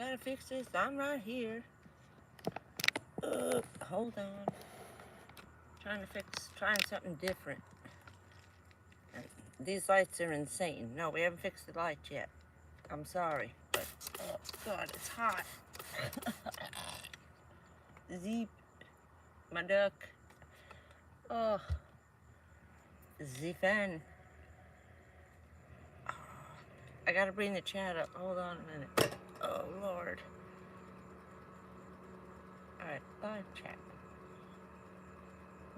gotta fix this. I'm right here. Hold on. Trying something different. These lights are insane. No, we haven't fixed the lights yet. I'm sorry, but oh God, it's hot. Zeep, my duck. Oh, the fan. Oh, I gotta bring the chat up. Hold on a minute. Oh Lord. All right, live chat.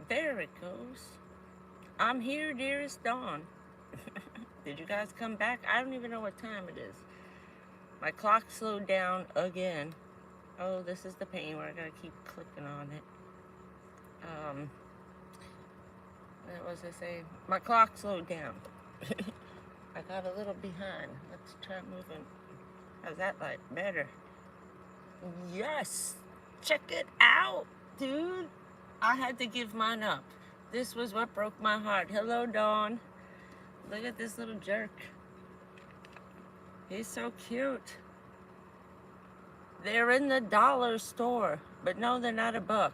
There it goes. I'm here, dearest Dawn. Did you guys come back? I don't even know what time it is. My clock slowed down again. Oh, this is the pain where I gotta keep clicking on it. What was I saying? My clock slowed down. I got a little behind. Let's try moving. How's that light? Better. Yes! Check it out, dude. I had to give mine up. This was what broke my heart. Hello, Dawn. Look at this little jerk. He's so cute. They're in the dollar store, but no, they're not $1.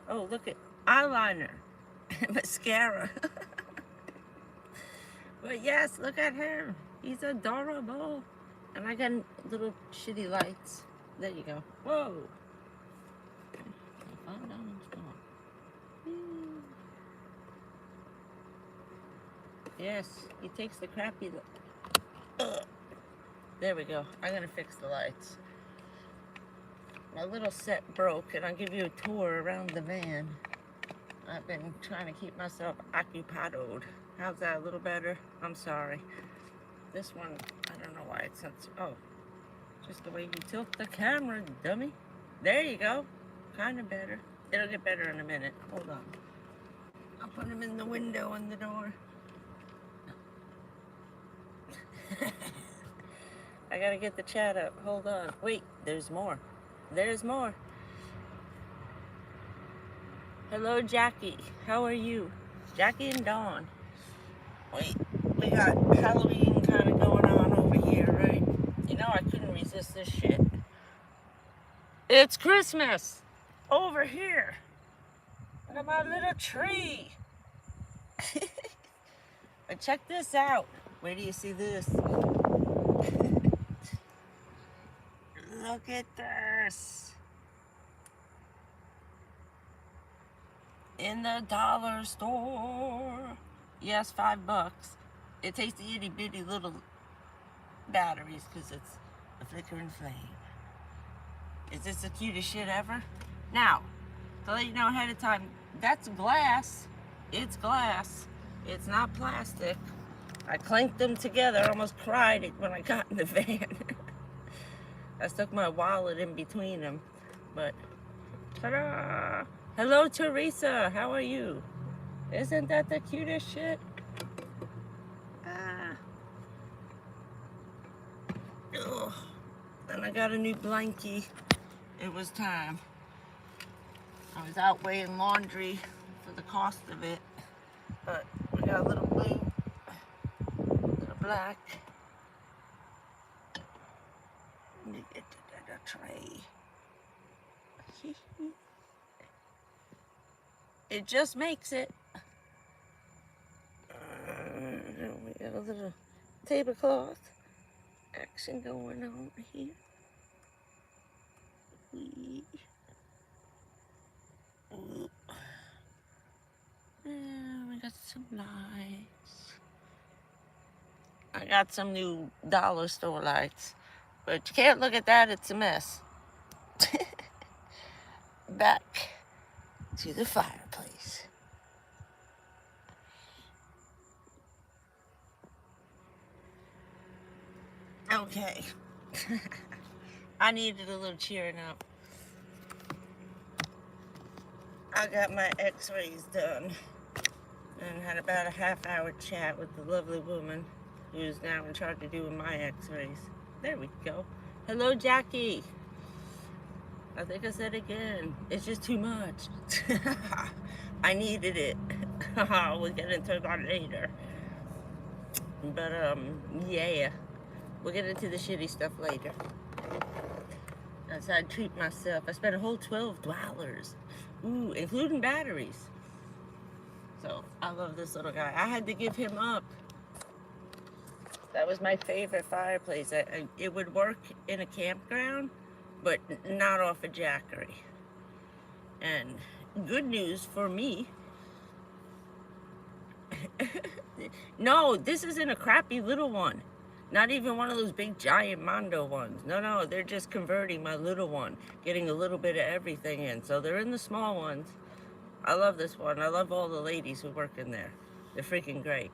Oh, look at eyeliner, mascara. But yes, look at him. He's adorable. And I got little shitty lights. There you go. Whoa. Yes, he takes the crappy look. There we go. I'm gonna fix the lights. My little set broke, and I'll give you a tour around the van. I've been trying to keep myself occupied. How's that? A little better? I'm sorry. This one, I don't know why it's not. Oh, just the way you tilt the camera, dummy. There you go. Kind of better. It'll get better in a minute. Hold on. I'll put him in the window and the door. I gotta get the chat up. Hold on. Wait, there's more. There's more. Hello, Jackie. How are you? Jackie and Dawn. Wait, we got Halloween kind of going on over here, right? You know, I couldn't resist this shit. It's Christmas over here. Look at my little tree. But check this out. Where do you see this? Look at this. In the dollar store. Yes, $5. It takes the itty bitty little batteries because it's a flickering flame. Is this the cutest shit ever? Now, to let you know ahead of time, that's glass. It's glass. It's not plastic. I clanked them together. I almost cried it when I got in the van. I stuck my wallet in between them. But, ta-da! Hello, Teresa. How are you? Isn't that the cutest shit? Ugh. And I got a new blankie. It was time. I was out weighing laundry for the cost of it. But we got a little blue, little black. Let me get the tray. It just makes it. We got a little tablecloth action going on here. We got some lights. I got some new dollar store lights, but you can't look at that, it's a mess. Back to the fireplace. Okay. I needed a little cheering up. I got my x-rays done and had about a half-hour chat with the lovely woman who's now in charge of doing my x-rays. There we go. Hello, Jackie. I think I said again. It's just too much. I needed it. We'll get into that later. But, yeah. We'll get into the shitty stuff later. That's how I treat myself. I spent a whole $12. Ooh, including batteries. So, I love this little guy. I had to give him up. That was my favorite fireplace. It would work in a campground, but not off a Jackery. And good news for me. No, this isn't a crappy little one. Not even one of those big giant Mondo ones. No, they're just converting my little one, getting a little bit of everything in. So they're in the small ones. I love this one. I love all the ladies who work in there. They're freaking great.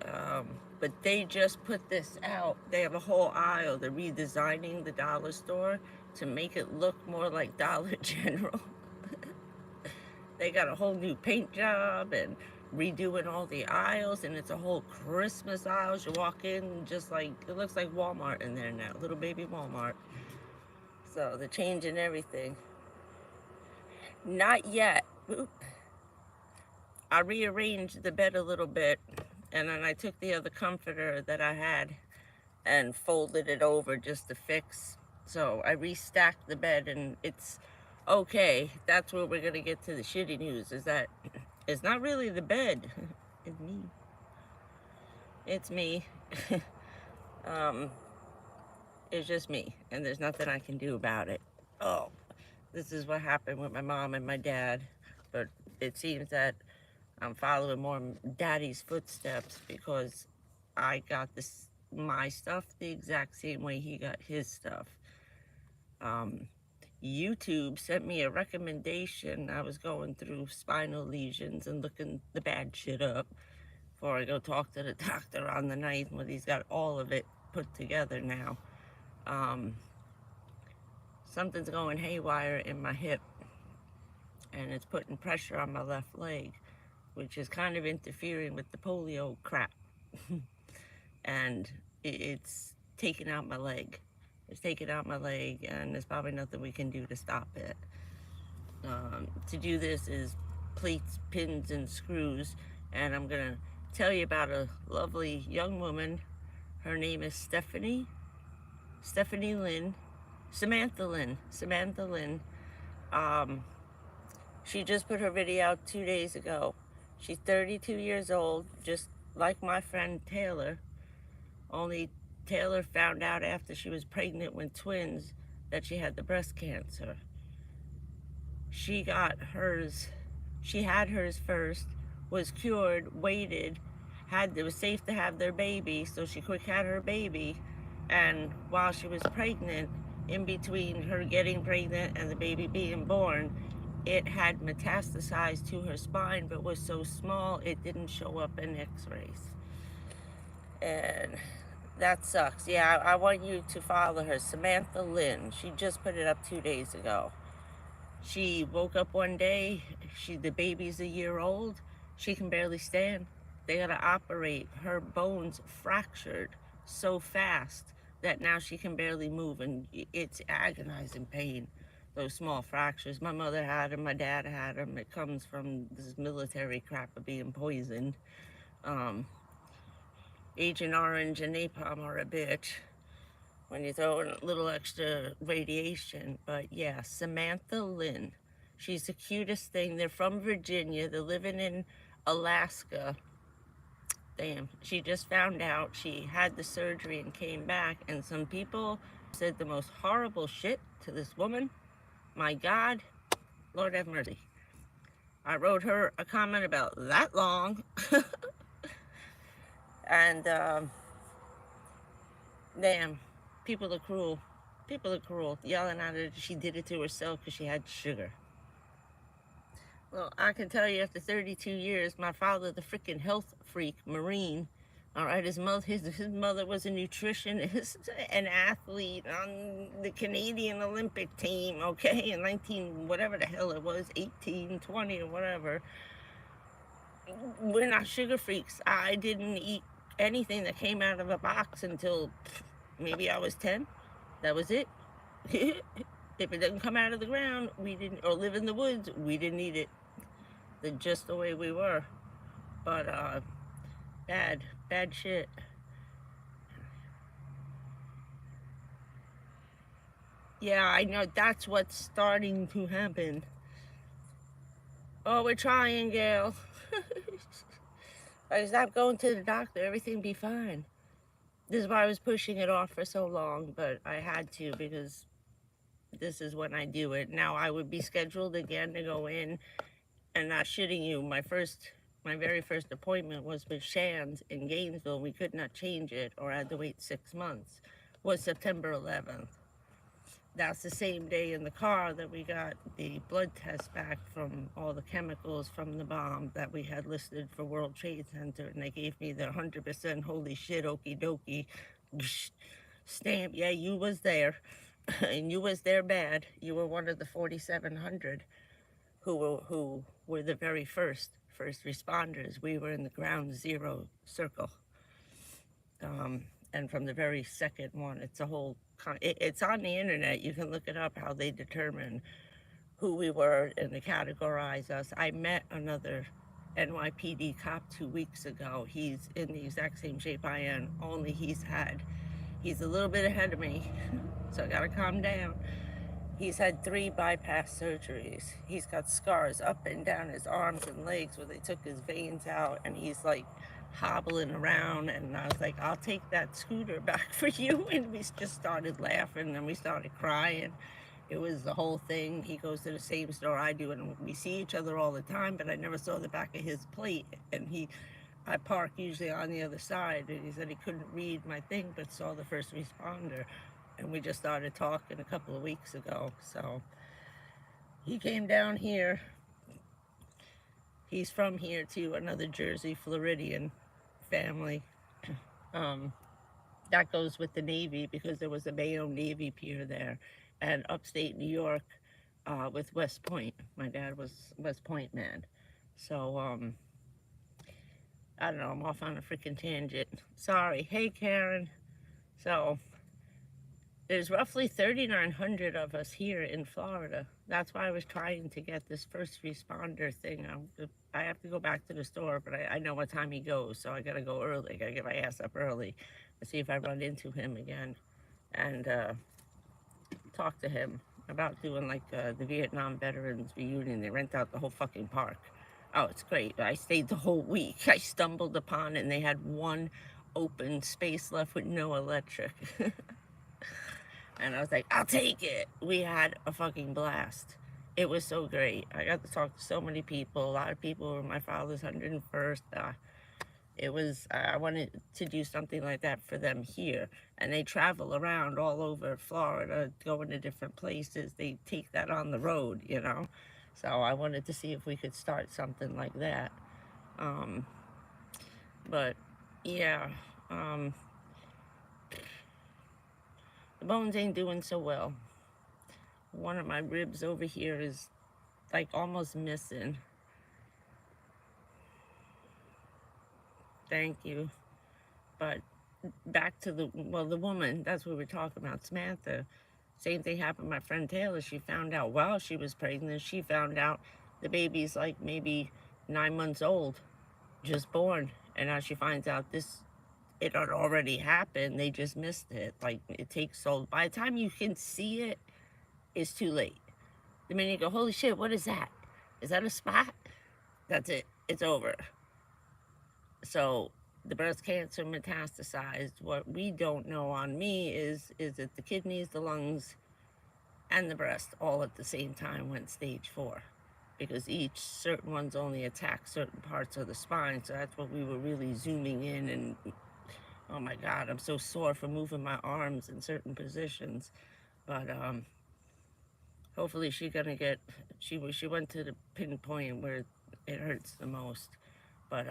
But they just put this out. They have a whole aisle. They're redesigning the dollar store to make it look more like Dollar General. They got a whole new paint job and redoing all the aisles, and it's a whole Christmas aisles. You walk in, just like, it looks like Walmart in there now, little baby Walmart. So they're changing everything. Not yet. Oop. I rearranged the bed a little bit, and then I took the other comforter that I had and folded it over just to fix. So I restacked the bed, and it's okay. That's where we're gonna get to the shitty news, is that it's not really the bed. It's me. It's me. It's just me, and there's nothing I can do about it. Oh, this is what happened with my mom and my dad, but it seems that I'm following more daddy's footsteps because I got my stuff the exact same way he got his stuff. YouTube sent me a recommendation. I was going through spinal lesions and looking the bad shit up before I go talk to the doctor on the night when he's got all of it put together now. Something's going haywire in my hip, and it's putting pressure on my left leg, which is kind of interfering with the polio crap. And it's taking out my leg. It's taking out my leg, and there's probably nothing we can do to stop it. To do this is plates, pins, and screws, and I'm gonna tell you about a lovely young woman. Her name is Stephanie Lynn, Samantha Lynn. She just put her video out 2 days ago. She's 32 years old, just like my friend Taylor, only Taylor found out after she was pregnant with twins that she had the breast cancer. She got hers, she had hers first, was cured, waited, it was safe to have their baby, so she quick had her baby, and while she was pregnant, in between her getting pregnant and the baby being born, it had metastasized to her spine, but was so small it didn't show up in x-rays. And that sucks. Yeah, I want you to follow her, Samantha Lynn. She just put it up 2 days ago. She woke up one day, the baby's a year old, she can barely stand. They gotta operate. Her bones fractured so fast that now she can barely move, and it's agonizing pain, those small fractures. My mother had them, my dad had them. It comes from this military crap of being poisoned. Agent Orange and napalm are a bitch when you throw in a little extra radiation. But yeah, Samantha Lynn. She's the cutest thing. They're from Virginia. They're living in Alaska. Damn, she just found out she had the surgery and came back, and some people said the most horrible shit to this woman. My God, Lord have mercy. I wrote her a comment about that long. And damn, people are cruel. People are cruel. Yelling at her, she did it to herself because she had sugar. Well, I can tell you after 32 years, my father, the freaking health freak, Marine, all right, his mother was a nutritionist, an athlete on the Canadian Olympic team, okay, in 19, whatever the hell it was, 18, 20, or whatever. We're not sugar freaks. I didn't eat anything that came out of a box until maybe I was 10. That was it. If it didn't come out of the ground, we didn't, or live in the woods, we didn't eat it. Just the way we were. But bad shit. Yeah, I know that's what's starting to happen. Oh, we're trying, Gail. If I stop going to the doctor, everything be fine. This is why I was pushing it off for so long, but I had to because this is when I do it. Now I would be scheduled again to go in, and not shitting you, my very first appointment was with Shands in Gainesville. We could not change it or I had to wait 6 months. Was September 11th. That's the same day in the car that we got the blood test back from all the chemicals from the bomb that we had listed for World Trade Center, and they gave me the 100% holy shit okie dokie stamp. Yeah, you was there, and you was there bad. You were one of the 4,700 who were the very first responders. We were in the ground zero circle. And from the very second one, it's a whole, it's on the internet. You can look it up how they determine who we were and they categorize us. I met another NYPD cop 2 weeks ago. He's in the exact same shape I am, only he's a little bit ahead of me, so I gotta calm down. He's had 3 bypass surgeries. He's got scars up and down his arms and legs where they took his veins out, and he's like hobbling around. And I was like, I'll take that scooter back for you. And we just started laughing and we started crying. It was the whole thing. He goes to the same store I do, and we see each other all the time, but I never saw the back of his plate. And I park usually on the other side, and he said he couldn't read my thing, but saw the first responder. And we just started talking a couple of weeks ago. So he came down here. He's from here too, another Jersey Floridian family. That goes with the Navy because there was a Bayonne Navy pier there. And upstate New York with West Point. My dad was West Point man. So I don't know, I'm off on a freaking tangent. Sorry. Hey, Karen. So there's roughly 3,900 of us here in Florida. That's why I was trying to get this first responder thing. I have to go back to the store, but I know what time he goes, so I gotta go early. I gotta get my ass up early and see if I run into him again and talk to him about doing like the Vietnam Veterans Reunion. They rent out the whole fucking park. Oh, it's great. I stayed the whole week. I stumbled upon it, and they had one open space left with no electric. And I was like, I'll take it. We had a fucking blast. It was so great. I got to talk to so many people. A lot of people were my father's 101st. I wanted to do something like that for them here. And they travel around all over Florida, going to different places. They take that on the road, you know? So I wanted to see if we could start something like that. But yeah, the bones ain't doing so well. One of my ribs over here is like almost missing. Thank you. But back to the woman, that's what we're talking about, Samantha. Same thing happened to my friend Taylor. She found out while she was pregnant, she found out the baby's like maybe 9 months old, just born. And now she finds out it had already happened. They just missed it. Like, it takes so, by the time you can see it, it's too late. The minute you go, holy shit, what is that? Is that a spot? That's it. It's over. So the breast cancer metastasized. What we don't know on me is it the kidneys, the lungs, and the breast all at the same time went stage 4. Because each certain ones only attack certain parts of the spine. So that's what we were really zooming in. And oh my God, I'm so sore for moving my arms in certain positions. But hopefully she's gonna get, she went to the pinpoint where it hurts the most. But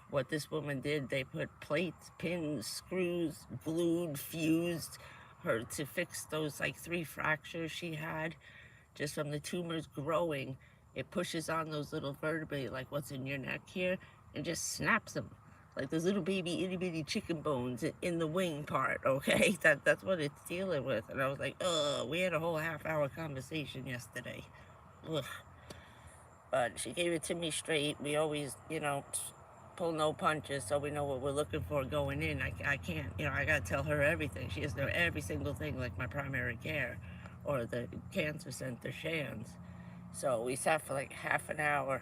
what this woman did, they put plates, pins, screws, glued, fused her to fix those like 3 fractures she had just from the tumors growing. It pushes on those little vertebrae, like what's in your neck here, and just snaps them. Like those little baby itty bitty chicken bones in the wing part, okay? That's what it's dealing with. And I was like, ugh, we had a whole half-hour conversation yesterday. Ugh. But she gave it to me straight. We always, you know, pull no punches so we know what we're looking for going in. I can't, you know, I gotta tell her everything. She has to know every single thing like my primary care. or the cancer center, Shands. So we sat for like half an hour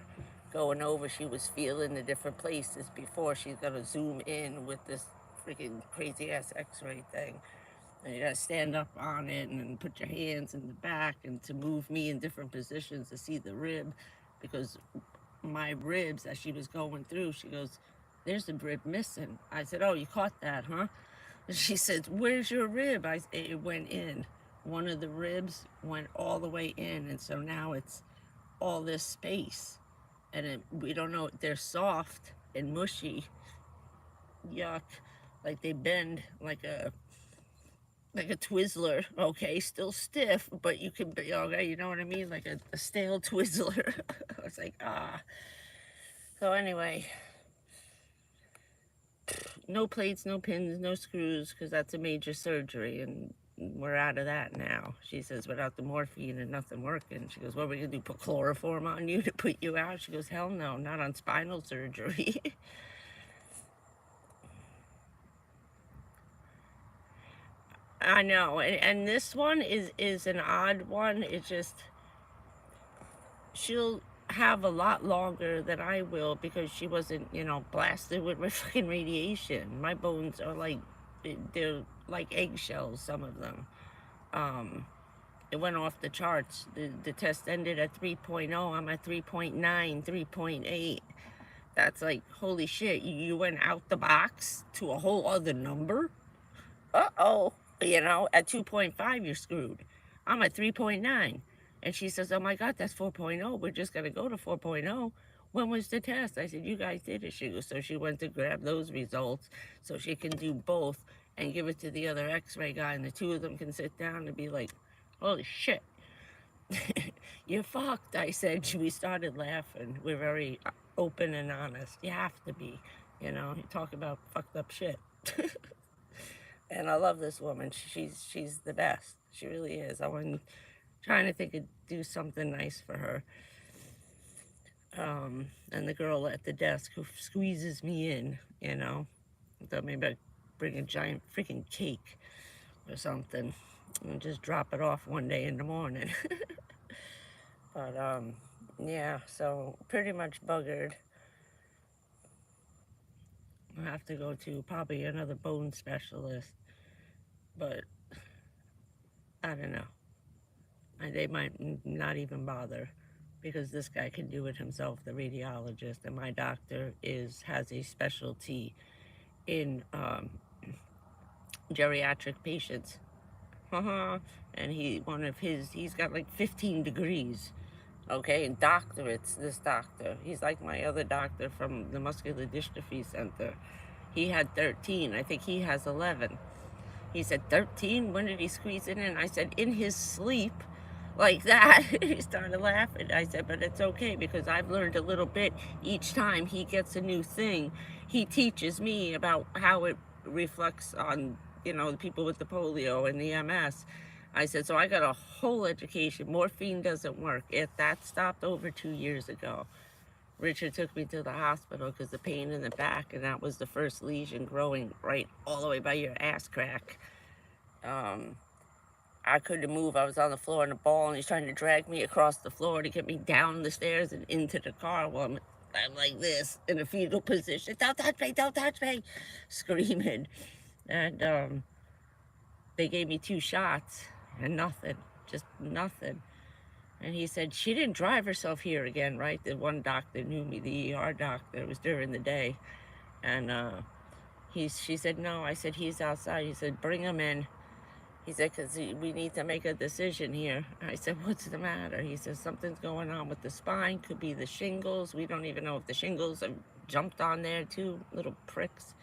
going over. She was feeling the different places before she's gonna zoom in with this freaking crazy ass x-ray thing. And you gotta stand up on it and put your hands in the back and to move me in different positions to see the rib, because my ribs, as she was going through, she goes, "There's a rib missing." I said, "Oh, you caught that, huh?" And she said, "Where's your rib?" It went in. One of the ribs went all the way in, and so now it's all this space, and we don't know. They're soft and mushy. Yuck. Like they bend like a Twizzler, okay, still stiff, but you can, okay, you know what I mean, like a stale Twizzler. I was like, ah. So anyway, no plates, no pins, no screws, because that's a major surgery, and we're out of that now. She says, without the morphine and nothing working, she goes, what are we gonna do, put chloroform on you to put you out? She goes, hell no, not on spinal surgery. I know, and this one is an odd one. It's just, she'll have a lot longer than I will, because she wasn't, you know, blasted with fucking radiation. My bones are like, they're like eggshells, some of them. It went off the charts. The test ended at 3.0. I'm at 3.9, 3.8. That's like, holy shit, you went out the box to a whole other number? Uh-oh. You know, at 2.5, you're screwed. I'm at 3.9. And she says, oh my God, that's 4.0. We're just going to go to 4.0. When was the test? I said, you guys did it. She goes, so she went to grab those results so she can do both and give it to the other x-ray guy. And the two of them can sit down and be like, holy shit, you're fucked. I said, we started laughing. We're very open and honest. You have to be, you know, you talk about fucked up shit. And I love this woman. She's the best. She really is. I'm trying to think of do something nice for her. And the girl at the desk who squeezes me in, you know. I thought maybe I'd bring a giant freaking cake or something and just drop it off one day in the morning. But yeah, so pretty much buggered. I'll have to go to probably another bone specialist, but I don't know. They might not even bother, because this guy can do it himself, the radiologist, and my doctor has a specialty in geriatric patients. And he's got like 15 degrees, okay, and doctorates, this doctor. He's like my other doctor from the Muscular Dystrophy Center. He had 13. I think he has 11. He said, 13? When did he squeeze it in? I said, in his sleep. Like that. He started laughing. I said, but it's okay, because I've learned a little bit each time he gets a new thing. He teaches me about how it reflects on, you know, the people with the polio and the MS. I said, so I got a whole education. Morphine doesn't work. That stopped over 2 years ago. Richard took me to the hospital because the pain in the back, and that was the first lesion growing right all the way by your ass crack. I couldn't move. I was on the floor in a ball, and he's trying to drag me across the floor to get me down the stairs and into the car. Well, I'm like this in a fetal position. Don't touch me, don't touch me, screaming. And they gave me 2 shots and nothing, just nothing. And he said, she didn't drive herself here again, right? The one doctor knew me, the ER doctor. It was during the day. And she said, no. I said, he's outside. He said, bring him in. He said, because we need to make a decision here. I said, what's the matter? He says, something's going on with the spine. Could be the shingles. We don't even know if the shingles have jumped on there too, little pricks.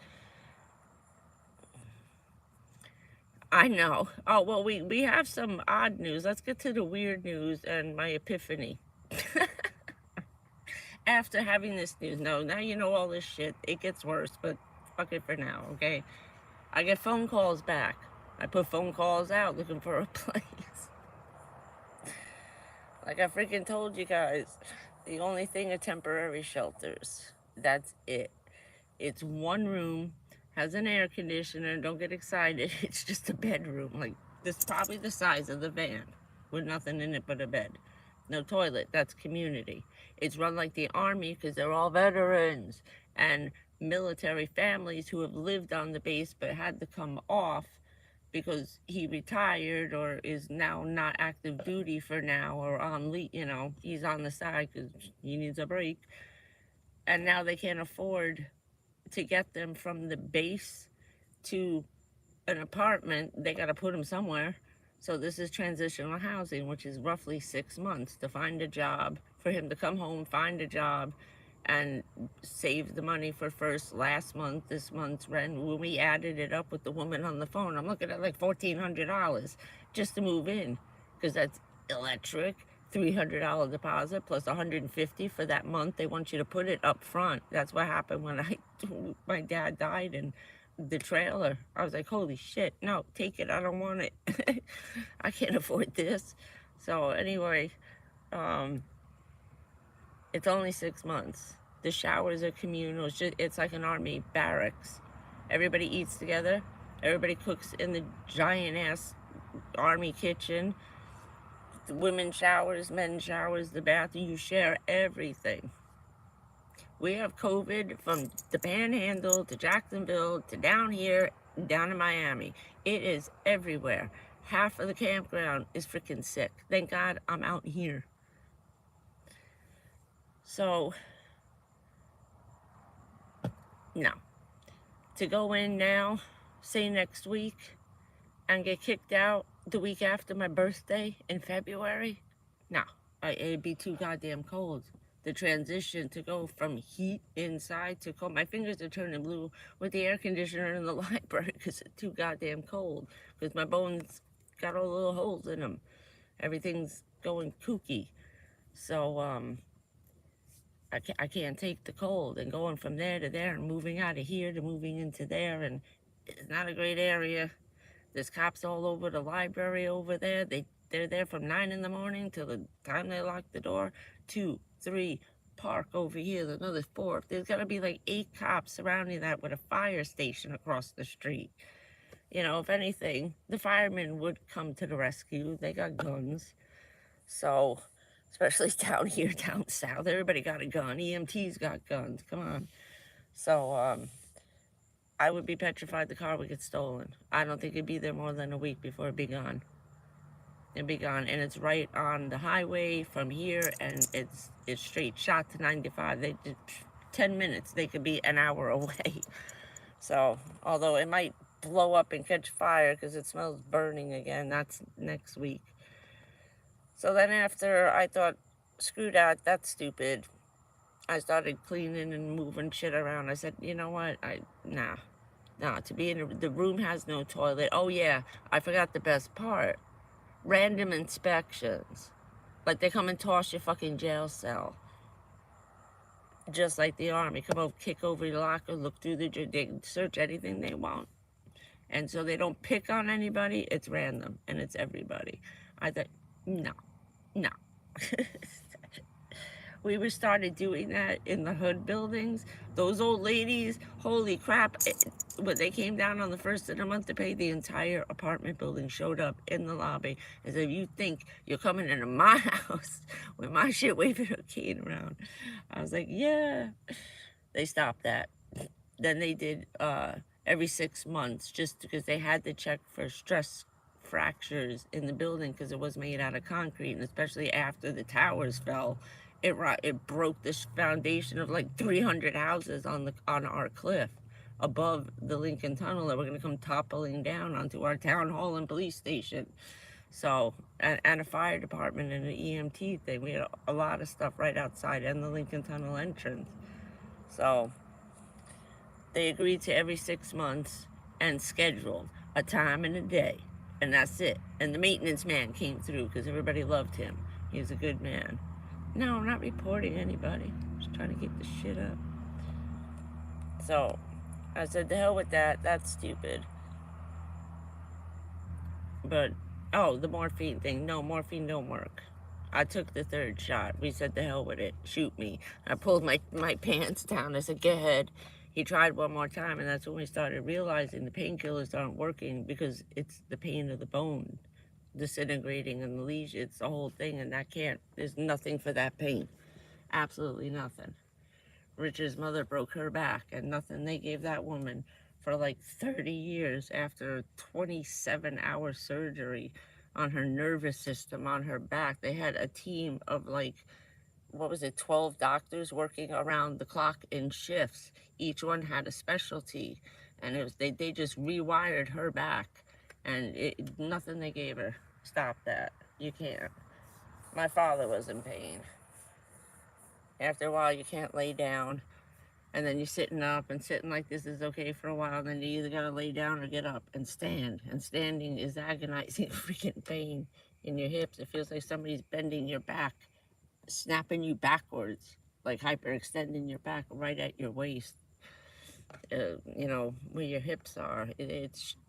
I know. Oh, well, we have some odd news. Let's get to the weird news and my epiphany. After having this news, no, now you know all this shit. It gets worse, but fuck it for now, okay? I get phone calls back. I put phone calls out looking for a place. Like I freaking told you guys, the only thing are temporary shelters. That's it. It's one room, has an air conditioner. Don't get excited. It's just a bedroom. Like, this probably the size of the van. with nothing in it but a bed. No toilet. That's community. It's run like the army because they're all veterans and military families who have lived on the base but had to come off because he retired or is now not active duty for now or on leave. You know, he's on the side because he needs a break. And now they can't afford to get them from the base to an apartment. They got to put them somewhere. So this is transitional housing, which is roughly 6 months to find a job, for him to come home, find a job, and save the money for last month, this month's rent. When we added it up with the woman on the phone, I'm looking at like $1,400 just to move in, because that's electric, $300 deposit plus $150 for that month. They want you to put it up front. That's what happened when my dad died in the trailer. I was like, holy shit, no, take it, I don't want it. I can't afford this. So anyway, it's only 6 months. The showers are communal. It's like an army barracks. Everybody eats together. Everybody cooks in the giant ass army kitchen. The women's showers, men's showers, the bathroom. You share everything. We have COVID from the Panhandle to Jacksonville to down here, down in Miami. It is everywhere. Half of the campground is freaking sick. Thank God I'm out here. So, no. To go in now, say next week, and get kicked out the week after my birthday in February, no. It'd be too goddamn cold. The transition to go from heat inside to cold. My fingers are turning blue with the air conditioner in the library because it's too goddamn cold. Because my bones got all the little holes in them. Everything's going kooky. So, I can't take the cold. And going from there to there and moving out of here to moving into there. And it's not a great area. There's cops all over the library over there. They're there from 9 in the morning till the time they lock the door. 2, 3, park over here. There's another 4. There's got to be like 8 cops surrounding that with a fire station across the street. You know, if anything, the firemen would come to the rescue. They got guns. So, especially down here, down south, everybody got a gun. EMTs got guns. Come on. So, I would be petrified the car would get stolen. I don't think it'd be there more than a week before it'd be gone. It'd be gone. And it's right on the highway from here, and it's straight shot to 95. They did 10 minutes. They could be an hour away. So, although it might blow up and catch fire because it smells burning again, that's next week. So then after I thought, screw that, that's stupid. I started cleaning and moving shit around. I said, you know what? Nah, to be in the room has no toilet. Oh yeah, I forgot the best part. Random inspections. Like they come and toss your fucking jail cell. Just like the army. Come over, kick over your locker, look through they search anything they want. And so they don't pick on anybody, it's random, and it's everybody. I thought, no. We were started doing that in the hood buildings. Those old ladies, holy crap, when they came down on the 1st of the month to pay, the entire apartment building showed up in the lobby as if you think you're coming into my house with my shit waving a cane around. I was like, yeah. They stopped that. Then they did every 6 months just because they had to check for stress fractures in the building because it was made out of concrete, and especially after the towers fell, it broke this foundation of like 300 houses on our cliff above the Lincoln Tunnel that were going to come toppling down onto our town hall and police station. So, and a fire department and an EMT thing. We had a lot of stuff right outside and the Lincoln Tunnel entrance. So they agreed to every 6 months and scheduled a time and a day. And that's it. And the maintenance man came through because everybody loved him. He was a good man. No, I'm not reporting anybody. I'm just trying to keep the shit up. So, I said, the hell with that. That's stupid. But, oh, the morphine thing. No, morphine don't work. I took the 3rd shot. We said, the hell with it. Shoot me. I pulled my pants down. I said, go ahead. He tried one more time, and that's when we started realizing the painkillers aren't working because it's the pain of the bone disintegrating and the lesion. It's the whole thing, and that can't, there's nothing for that pain. Absolutely nothing. Richard's mother broke her back, and nothing. They gave that woman for like 30 years after a 27-hour surgery on her nervous system, on her back. They had a team of like, what was it, 12 doctors working around the clock in shifts. Each one had a specialty, and it was they just rewired her back, and nothing they gave her stopped that. You can't. My father was in pain. After a while, you can't lay down, and then you're sitting up, and sitting like this is okay for a while, and then you either gotta lay down or get up and stand, and standing is agonizing freaking pain in your hips. It feels like somebody's bending your back, snapping you backwards, like hyperextending your back right at your waist, you know, where your hips are.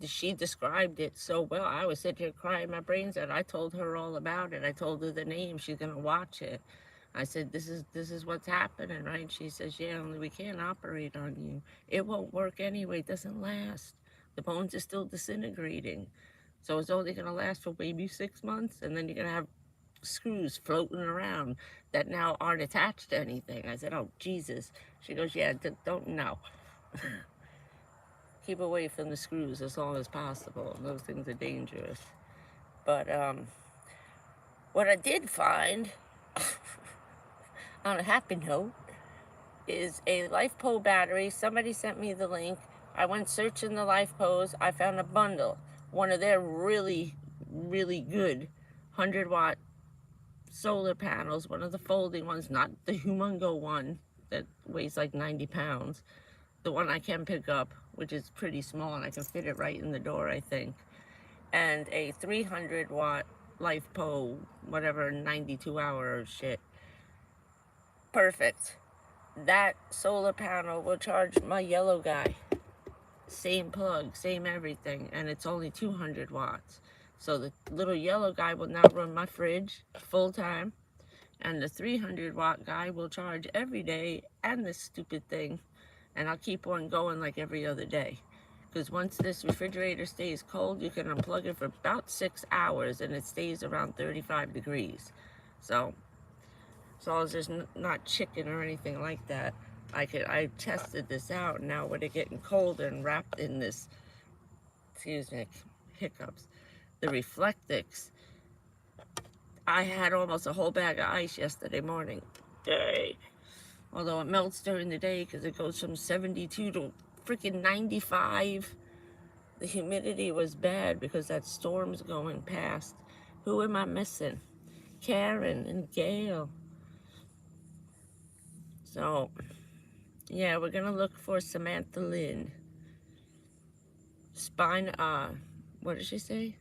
She described it so well. I was sitting here crying my brains out. I told her all about it. I told her the name. She's gonna watch it. I said, this is what's happening, right? She says, yeah, only we can't operate on you. It won't work anyway. It doesn't last. The bones are still disintegrating. So it's only gonna last for maybe 6 months, and then you're gonna have screws floating around that now aren't attached to anything. I said, oh, Jesus. She goes, yeah, don't know. Keep away from the screws as long as possible. Those things are dangerous. But what I did find, on a happy note, is a LifePo battery. Somebody sent me the link. I went searching the LifePos. I found a bundle. One of their really, really good 100-watt solar panels, one of the folding ones, not the humongo one that weighs like 90 pounds. The one I can pick up, which is pretty small, and I can fit it right in the door, I think. And a 300-watt LifePo, whatever, 92-hour shit. Perfect. That solar panel will charge my yellow guy. Same plug, same everything, and it's only 200 watts. So the little yellow guy will now run my fridge full time, and the 300-watt guy will charge every day, and this stupid thing, and I'll keep on going like every other day. Because once this refrigerator stays cold, you can unplug it for about 6 hours, and it stays around 35 degrees. So as long as there's not chicken or anything like that, I tested this out. Now with it getting colder and wrapped in this, excuse me, hiccups, the Reflectix. I had almost a whole bag of ice yesterday morning. Dang. Although it melts during the day because it goes from 72 to freaking 95. The humidity was bad because that storm's going past. Who am I missing? Karen and Gail. So, yeah, we're gonna look for Samantha Lynn. What did she say?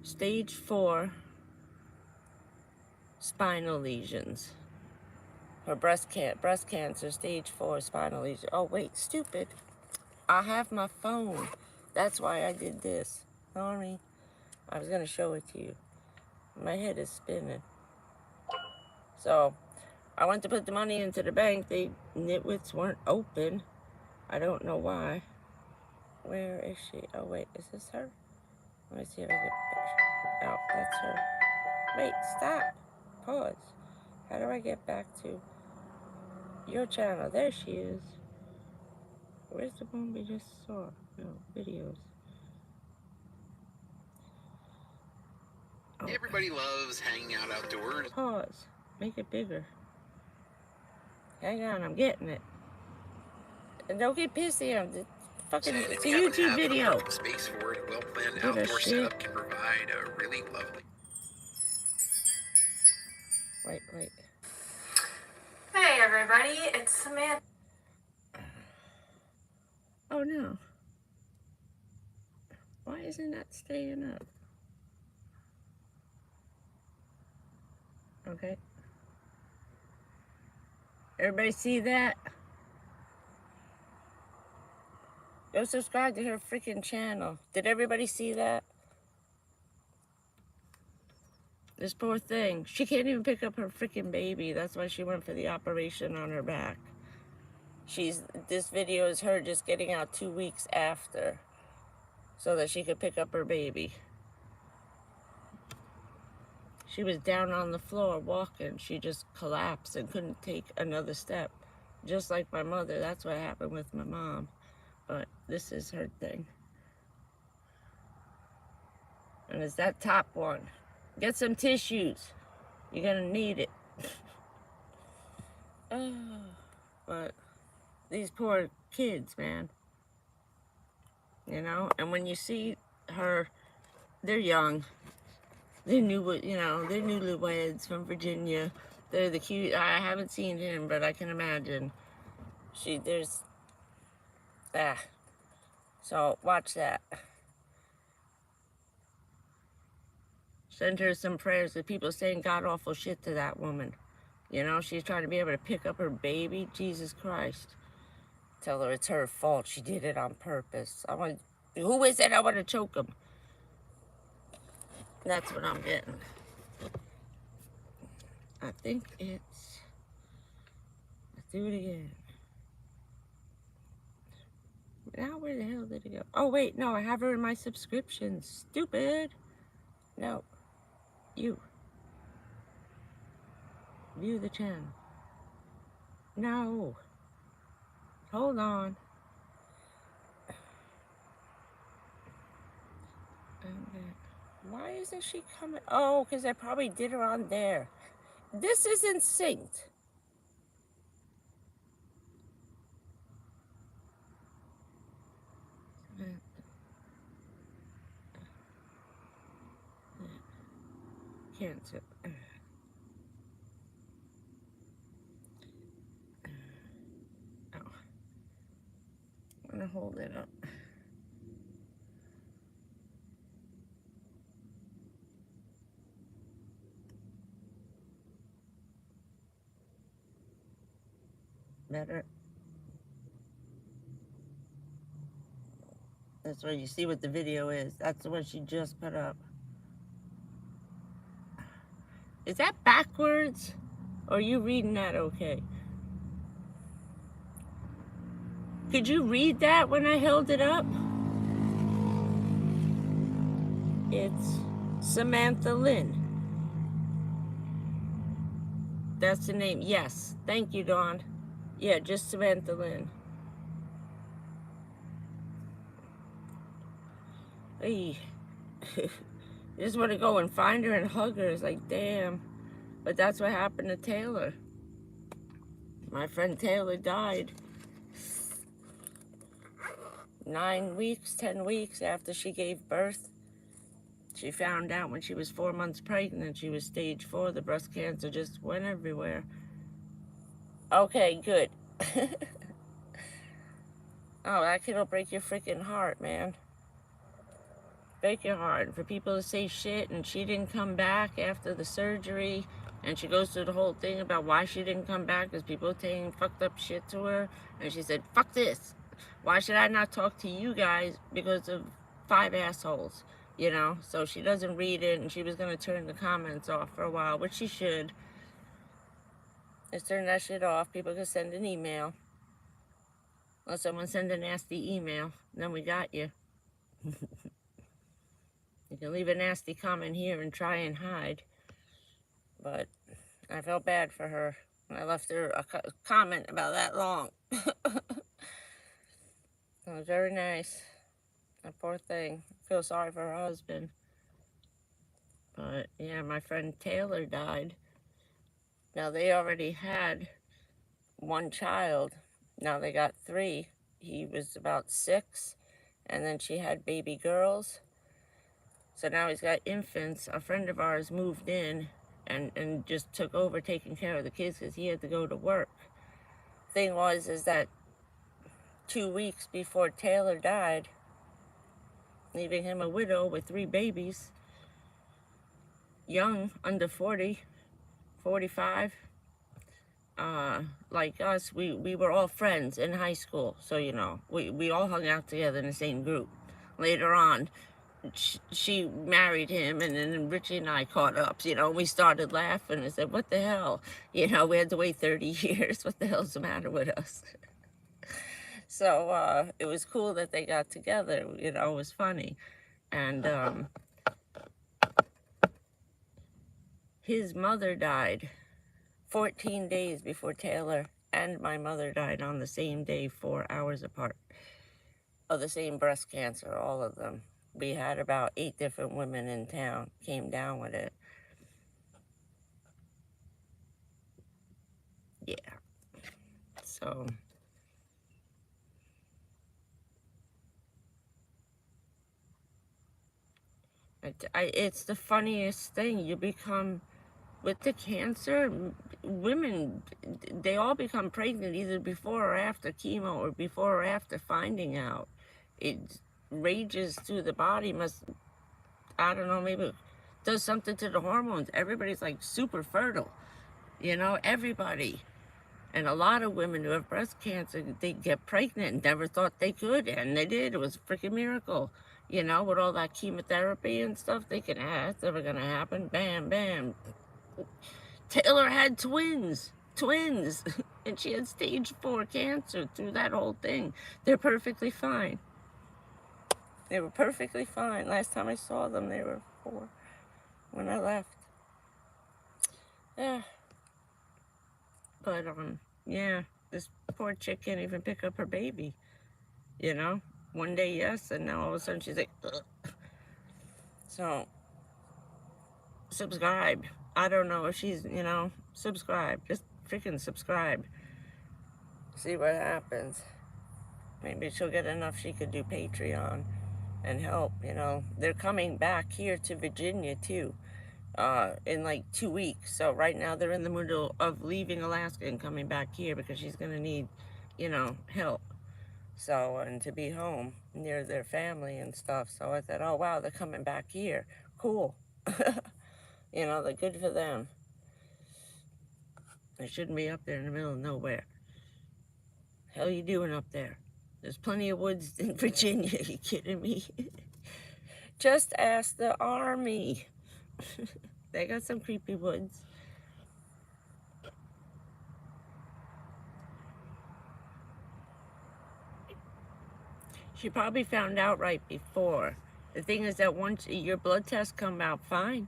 Stage 4 spinal lesions. Her breast cancer, stage 4 spinal lesion. Oh, wait, stupid. I have my phone. That's why I did this. Sorry. I was gonna show it to you. My head is spinning. So, I went to put the money into the bank. The nitwits weren't open. I don't know why. Where is she? Oh, wait, is this her? Let me see if I get a picture. Oh, that's her. Wait, stop. Pause. How do I get back to your channel? There she is. Where's the one we just saw? No, videos. Oh. Everybody loves hanging out outdoors. Pause. Make it bigger. Hang on, I'm getting it. And don't get pissy. It's a YouTube video. Space for it. Well-planned outdoor setup can provide a really lovely. Wait. Hey everybody, it's Samantha. Oh no. Why isn't that staying up? Okay. Everybody see that? Go subscribe to her freaking channel. Did everybody see that? This poor thing. She can't even pick up her freaking baby. That's why she went for the operation on her back. This video is her just getting out 2 weeks after. so that she could pick up her baby. She was down on the floor walking. She just collapsed and couldn't take another step. Just like my mother. That's what happened with my mom. But this is her thing. And it's that top one. Get some tissues. You're gonna need it. But these poor kids, man. You know? And when you see her, they're young. They're new, you know, they're newlyweds from Virginia. They're the cute. I haven't seen him, but I can imagine. So watch that. Send her some prayers. The people saying god awful shit to that woman. You know, she's trying to be able to pick up her baby. Jesus Christ. Tell her it's her fault. She did it on purpose. Who is it? I want to choke him. That's what I'm getting. I think it's... Let's do it again. Now where the hell did it go? Oh wait, no, I have her in my subscriptions. Stupid. No. You. View the channel. No. Hold on. Why isn't she coming? Oh, because I probably did her on there. This isn't synced. Cancel. Oh. I'm gonna hold it up. Better. That's where you see what the video is. That's the one she just put up. Is that backwards? Or are you reading that okay? Could you read that when I held it up? It's Samantha Lynn. That's the name. Yes. Thank you, Dawn. Yeah, just Samantha Lynn. Hey. I just want to go and find her and hug her. It's like, damn. But that's what happened to Taylor. My friend Taylor died 9 weeks, 10 weeks after she gave birth. She found out when she was 4 months pregnant. She was stage 4. The breast cancer just went everywhere. Okay, good. Oh, that kid'll break your freaking heart, man. Break your heart. For people to say shit and she didn't come back after the surgery, and she goes through the whole thing about why she didn't come back because people saying fucked up shit to her, and she said, fuck this. Why should I not talk to you guys because of 5 assholes, you know? So she doesn't read it, and she was going to turn the comments off for a while, which she should. Just turn that shit off. People can send an email. Or someone send a nasty email, then we got you. You can leave a nasty comment here and try and hide. But I felt bad for her. I left her a comment about that long. It was very nice. That poor thing. I feel sorry for her husband. But yeah, my friend Taylor died. Now they already had 1 child. Now they got 3. He was about 6. And then she had baby girls. So now he's got infants. A friend of ours moved in and just took over taking care of the kids because he had to go to work. Thing was, is that 2 weeks before Taylor died, leaving him a widow with 3 babies, young, under 40, 45. Like us, we were all friends in high school. So, you know, we all hung out together in the same group. Later on, she married him, and then Richie and I caught up, you know. We started laughing and said, what the hell? You know, we had to wait 30 years. What the hell's the matter with us? So it was cool that they got together. You know, it was funny. And his mother died 14 days before Taylor and my mother died on the same day, 4 hours apart, of the same breast cancer, all of them. We had about 8 different women in town came down with it. Yeah. So it's the funniest thing. You become, with the cancer, women, they all become pregnant either before or after chemo or before or after finding out. It rages through the body, I don't know, maybe it does something to the hormones. Everybody's like super fertile, you know, everybody. And a lot of women who have breast cancer, they get pregnant and never thought they could, and they did. It was a freaking miracle. You know, with all that chemotherapy and stuff, thinking, that's never gonna happen. Bam, bam. Taylor had twins. And she had stage 4 cancer through that whole thing. They're perfectly fine. They were perfectly fine. Last time I saw them, they were 4 when I left. Yeah. But, yeah, this poor chick can't even pick up her baby. You know? One day, yes, and now all of a sudden she's like, ugh. So, subscribe. I don't know if she's, you know, subscribe. Just freaking subscribe. See what happens. Maybe she'll get enough she could do Patreon and help, you know. They're coming back here to Virginia, too, in like 2 weeks. So right now they're in the middle of leaving Alaska and coming back here because she's going to need, you know, help. So, and to be home near their family and stuff. So I thought, oh, wow, they're coming back here. Cool. You know, they're good for them. They shouldn't be up there in the middle of nowhere. Hell you doing up there? There's plenty of woods in Virginia. Are you kidding me? Just ask the Army. They got some creepy woods. She probably found out right before. The thing is that once your blood tests come out fine,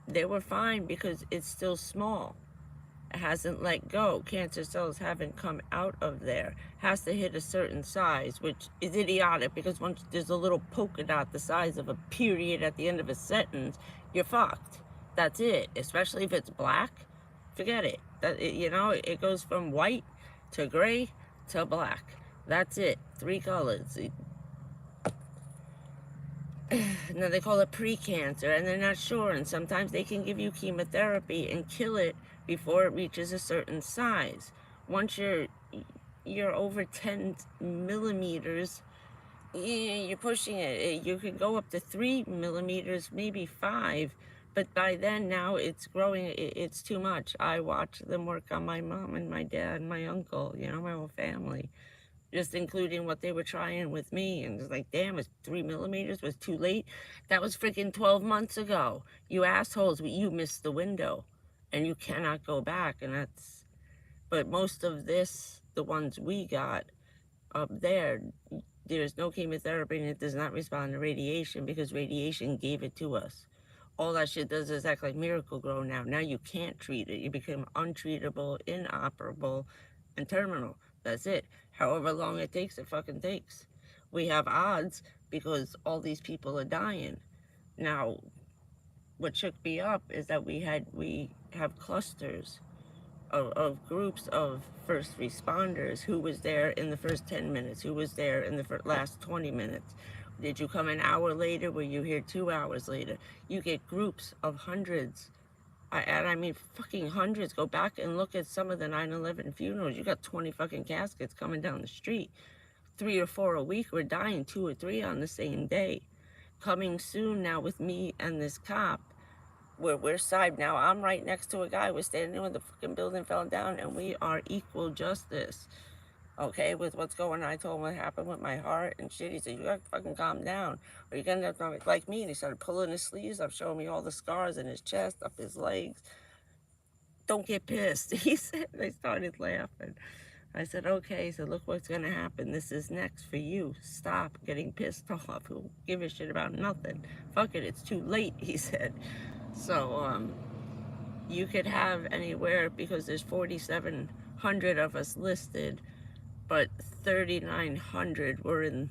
they were fine because it's still small. It hasn't let go. Cancer cells haven't come out of there. Has to hit a certain size, which is idiotic because once there's a little polka dot the size of a period at the end of a sentence, you're fucked. That's it. Especially if it's black, forget it. You know, it goes from white to gray to black. That's it. 3 colors. Now they call it pre-cancer, and they're not sure, and sometimes they can give you chemotherapy and kill it before it reaches a certain size. Once you're over 10 millimeters, you're pushing it. You can go up to 3 millimeters, maybe 5, but by then now it's growing. It's too much. I watch them work on my mom and my dad and my uncle, you know, my whole family. Just including what they were trying with me. And it's like, damn, it's 3 millimeters was too late. That was freaking 12 months ago. You assholes, you missed the window. And you cannot go back. And that's, but most of this, the ones we got up there, there's no chemotherapy and it does not respond to radiation because radiation gave it to us. All that shit does is act like Miracle Grow now. Now you can't treat it. You become untreatable, inoperable, and terminal. That's it. However long it takes, it fucking takes. We have odds because all these people are dying. Now, what shook me up is that we have clusters of groups of first responders. Who was there in the first 10 minutes? Who was there in the last 20 minutes? Did you come an hour later? Were you here 2 hours later? You get groups of hundreds. And I mean fucking hundreds. Go back and look at some of the 9/11 funerals. You got 20 fucking caskets coming down the street. 3 or 4 a week. We're dying 2 or 3 on the same day. Coming soon now with me and this cop. We're side now. I'm right next to a guy. We're standing there when the fucking building fell down, and we are equal justice. Okay, with what's going on. I told him what happened with my heart and shit. He said, you gotta fucking calm down, or you're gonna end up like me. And he started pulling his sleeves up, showing me all the scars in his chest, up his legs. Don't get pissed, he said. They started laughing. I said, okay, so look what's going to happen. This is next for you. Stop getting pissed off. Who'll give a shit about nothing? Fuck it, it's too late, he said. So, you could have anywhere, because there's 4,700 of us listed, but 3,900 were in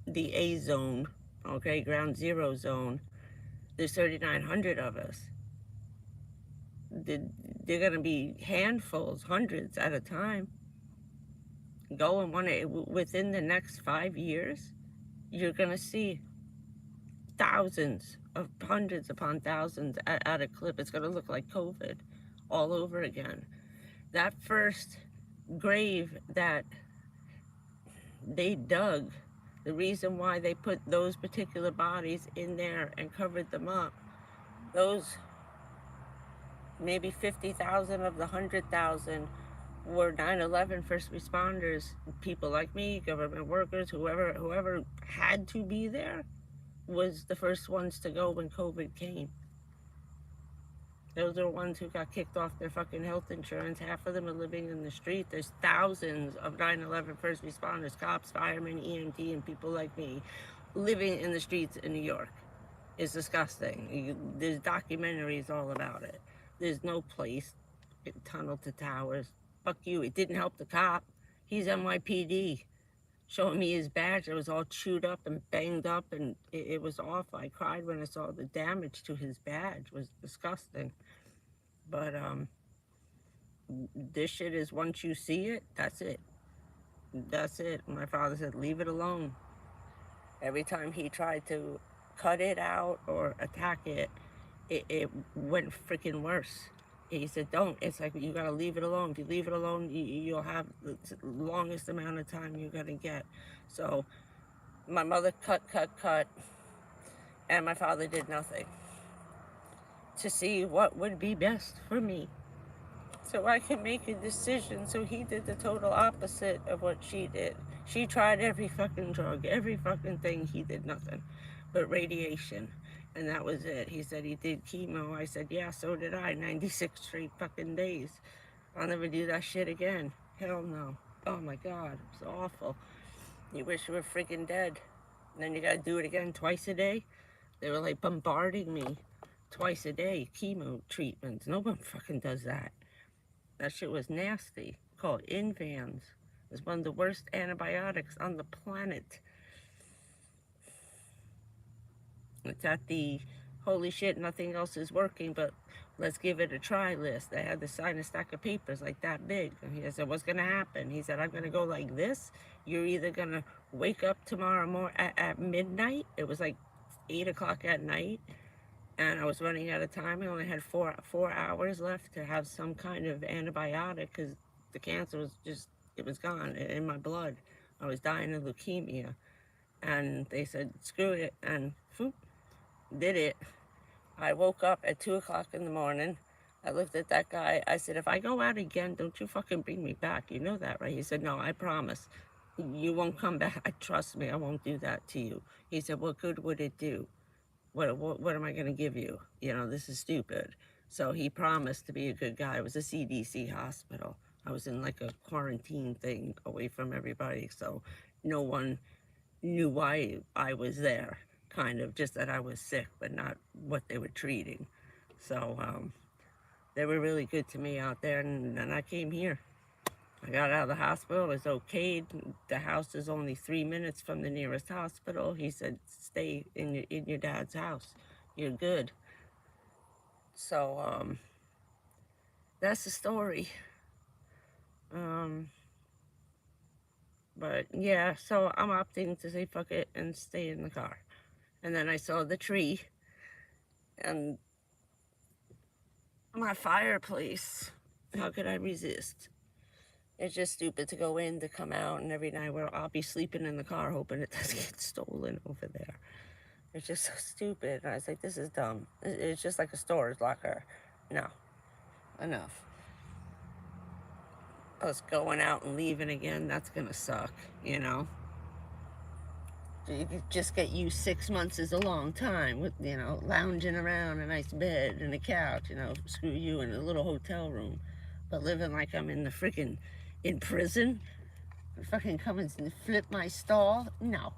the A zone, okay, ground zero zone. There's 3,900 of us. They're going to be handfuls, hundreds at a time. Go and within the next 5 years, you're going to see thousands of hundreds upon thousands at a clip. It's going to look like COVID all over again. That first grave that they dug, the reason why they put those particular bodies in there and covered them up, those maybe 50,000 of the 100,000 were 9/11 first responders, people like me, government workers, whoever had to be there was the first ones to go when COVID came. Those are the ones who got kicked off their fucking health insurance. Half of them are living in the street. There's thousands of 9/11 first responders, cops, firemen, EMT, and people like me living in the streets in New York. It's disgusting. There's documentaries all about it. There's no place, tunnel to towers. Fuck you, it didn't help the cop. He's NYPD. Showing me his badge, it was all chewed up and banged up, and it was awful. I cried when I saw the damage to his badge. It was disgusting. But this shit is, once you see it, that's it. That's it. My father said, leave it alone. Every time he tried to cut it out or attack it, it went freaking worse. He said, don't. It's like, you gotta leave it alone. If you leave it alone, you'll have the longest amount of time you're gonna get. So my mother cut, and my father did nothing to see what would be best for me, so I could make a decision. So he did the total opposite of what she did. She tried every fucking drug, every fucking thing. He did nothing but radiation. And that was it. He said he did chemo. I said, yeah, so did I. 96 straight fucking days. I'll never do that shit again. Hell no. Oh my God, it's awful. You wish you were freaking dead. And then you gotta do it again twice a day. They were like bombarding me twice a day, chemo treatments. No one fucking does that. That shit was nasty. Called Invans. It's one of the worst antibiotics on the planet. It's at the holy shit, nothing else is working, but let's give it a try list. I had to sign a stack of papers like that big. And he said, what's going to happen? He said, I'm going to go like this. You're either going to wake up tomorrow morning at midnight. It was like 8 o'clock at night. And I was running out of time. I only had four hours left to have some kind of antibiotic because the cancer was just, it was gone in my blood. I was dying of leukemia. And they said, screw it. And whoop, did it. I woke up at 2 o'clock in the morning. I looked at that guy. I said, if I go out again, don't you fucking bring me back. You know that, right? He said, no, I promise. You won't come back. Trust me, I won't do that to you. He said, what good would it do? What am I going to give you? You know, this is stupid. So he promised to be a good guy. It was a CDC hospital. I was in like a quarantine thing away from everybody. So no one knew why I was there. Kind of, just that I was sick, but not what they were treating. So they were really good to me out there, and then I came here. I got out of the hospital, I was okayed. The house is only 3 minutes from the nearest hospital. He said, stay in your dad's house. You're good. So that's the story. But yeah, so I'm opting to say fuck it and stay in the car. And then I saw the tree and my fireplace. How could I resist? It's just stupid to go in, to come out, and every night where I'll be sleeping in the car hoping it doesn't get stolen over there. It's just so stupid. And I was like, this is dumb. It's just like a storage locker. No, enough. Us going out and leaving again, that's gonna suck, you know? You just get used. 6 months is a long time with, you know, lounging around a nice bed and a couch, you know, screw you in a little hotel room. But living like I'm in the freaking in prison? Fucking come and flip my stall? No,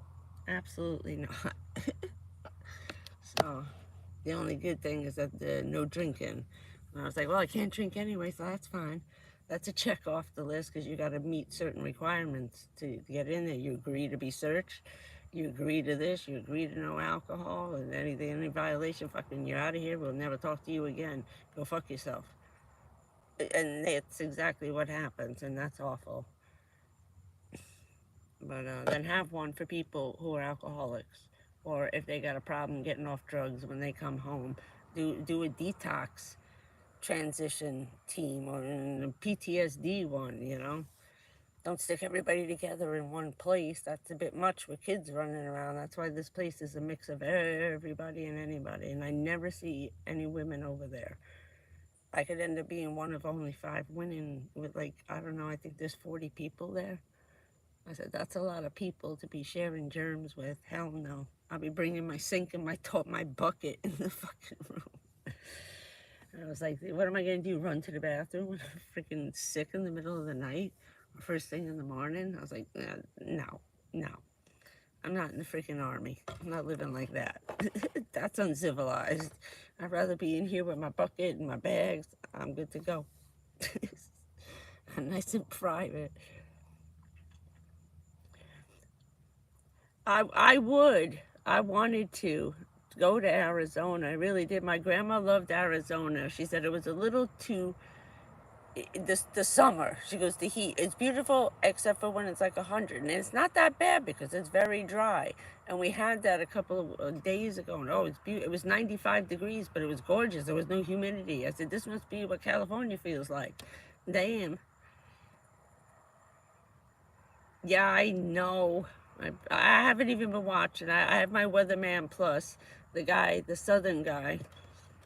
absolutely not. So the only good thing is that the no drinking. And I was like, well, I can't drink anyway, so that's fine. That's a check off the list because you got to meet certain requirements to get in there. You agree to be searched. You agree to this. You agree to no alcohol and anything, any violation. Fucking, you're out of here. We'll never talk to you again. Go fuck yourself. And that's exactly what happens, and that's awful. But then have one for people who are alcoholics, or if they got a problem getting off drugs when they come home. Do a detox transition team or a PTSD one, you know. Don't stick everybody together in one place. That's a bit much with kids running around. That's why this place is a mix of everybody and anybody. And I never see any women over there. I could end up being one of only 5 women with, like, I don't know, I think there's 40 people there. I said, that's a lot of people to be sharing germs with. Hell no. I'll be bringing my sink and my bucket in the fucking room. And I was like, what am I going to do? Run to the bathroom when I'm freaking sick in the middle of the night? Or first thing in the morning? I was like, no. I'm not in the freaking army. I'm not living like that. That's uncivilized. I'd rather be in here with my bucket and my bags. I'm good to go. I'm nice and private. I wanted to go to Arizona. I really did. My grandma loved Arizona. She said it was a little too, the summer. She goes, the heat. It's beautiful except for when it's like 100. And it's not that bad because it's very dry. And we had that a couple of days ago. And oh, it's beautiful. It was 95 degrees, but it was gorgeous. There was no humidity. I said, this must be what California feels like. Damn. Yeah, I know. I haven't even been watching. I have my Weatherman Plus, the Southern guy,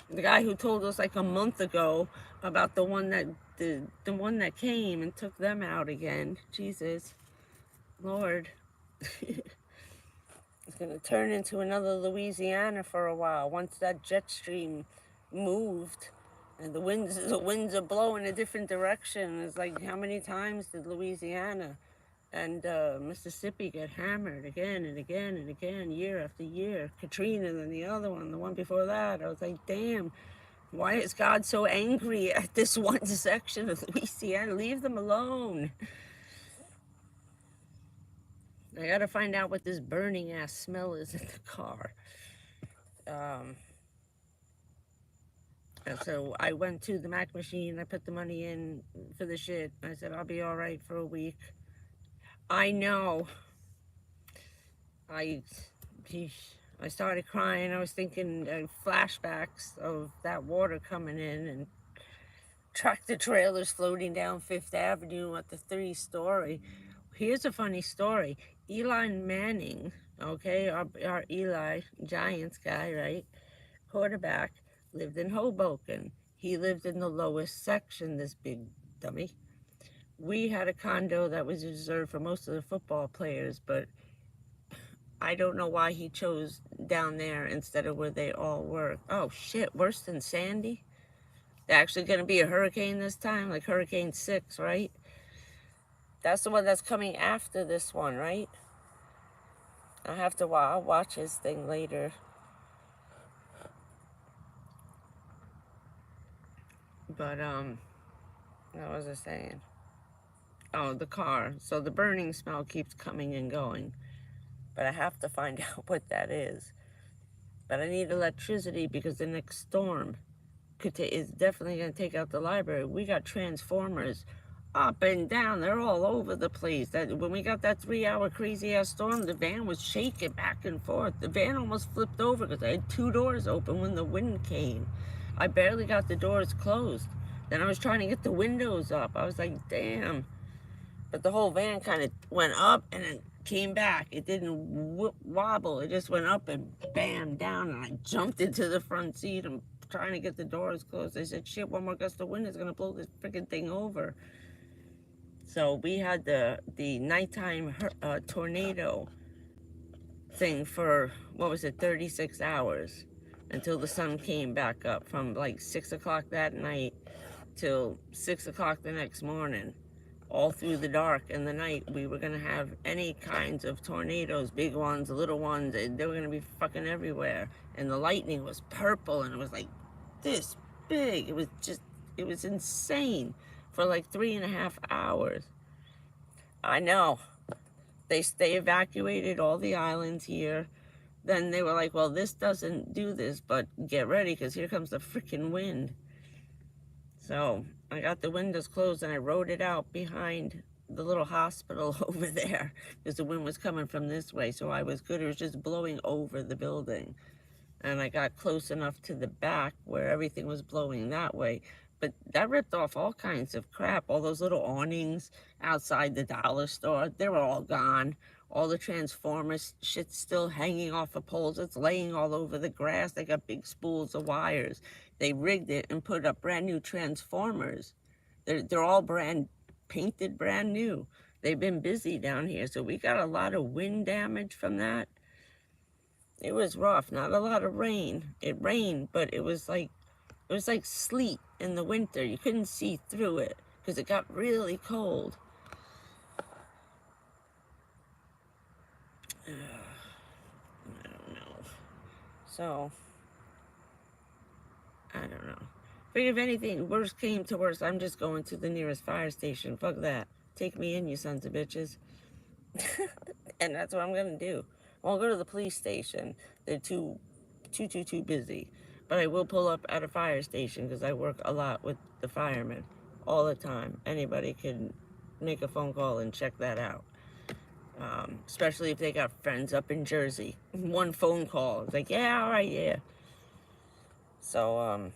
the guy who told us like a month ago about the one that came and took them out again. Jesus, Lord, it's gonna turn into another Louisiana for a while. Once that jet stream moved, and the winds are blowing a different direction. It's like, how many times did Louisiana and Mississippi get hammered again and again and again, year after year? Katrina, and then the other one, the one before that. I was like, damn, why is God so angry at this one section of Louisiana? Leave them alone. I gotta find out what this burning ass smell is in the car. And so I went to the Mac machine. I put the money in for the shit. I said, I'll be all right for a week. I know. I started crying. I was thinking flashbacks of that water coming in and tractor trailers floating down Fifth Avenue at the 3-story. Here's a funny story. Eli Manning, okay, our Eli, Giants guy, right? Quarterback, lived in Hoboken. He lived in the lowest section, this big dummy. We had a condo that was reserved for most of the football players, but I don't know why he chose down there instead of where they all were. Oh shit, worse than Sandy? They're actually going to be a hurricane this time, like Hurricane 6, right? That's the one that's coming after this one, right? I'll watch his thing later. But, what was I saying? Oh, the car. So the burning smell keeps coming and going. But I have to find out what that is. But I need electricity because the next storm is definitely going to take out the library. We got transformers up and down. They're all over the place. When we got that 3-hour crazy-ass storm, the van was shaking back and forth. The van almost flipped over because I had 2 doors open when the wind came. I barely got the doors closed. Then I was trying to get the windows up. I was like, damn. But the whole van kind of went up and then came back. It didn't wobble. It just went up and bam, down. And I jumped into the front seat and trying to get the doors closed. I said, shit, one more gust of wind is going to blow this freaking thing over. So we had the nighttime tornado thing for, 36 hours until the sun came back up, from like 6 o'clock that night till 6 o'clock the next morning. all through the dark and the night. We were gonna have any kinds of tornadoes, big ones, little ones. They were gonna be fucking everywhere. And the lightning was purple, and it was like this big. It was insane for like 3.5 hours. I know. They evacuated all the islands here. Then they were like, well, this doesn't do this, but get ready, because here comes the freaking wind. So I got the windows closed and I rode it out behind the little hospital over there, because the wind was coming from this way. So I was good. It was just blowing over the building. And I got close enough to the back where everything was blowing that way. But that ripped off all kinds of crap. All those little awnings outside the dollar store, they were all gone. All the transformers, shit's still hanging off of poles. It's laying all over the grass. They got big spools of wires. They rigged it and put up brand new transformers. They're all painted brand new. They've been busy down here. So we got a lot of wind damage from that. It was rough. Not a lot of rain. It rained, but it was like sleet in the winter. You couldn't see through it because it got really cold. I don't know. So, I don't know. But if anything, worst came to worst, I'm just going to the nearest fire station. Fuck that. Take me in, you sons of bitches. And that's what I'm going to do. I won't go to the police station. They're too busy. But I will pull up at a fire station because I work a lot with the firemen all the time. Anybody can make a phone call and check that out. Especially if they got friends up in Jersey. One phone call. It's like, yeah, all right, yeah. So,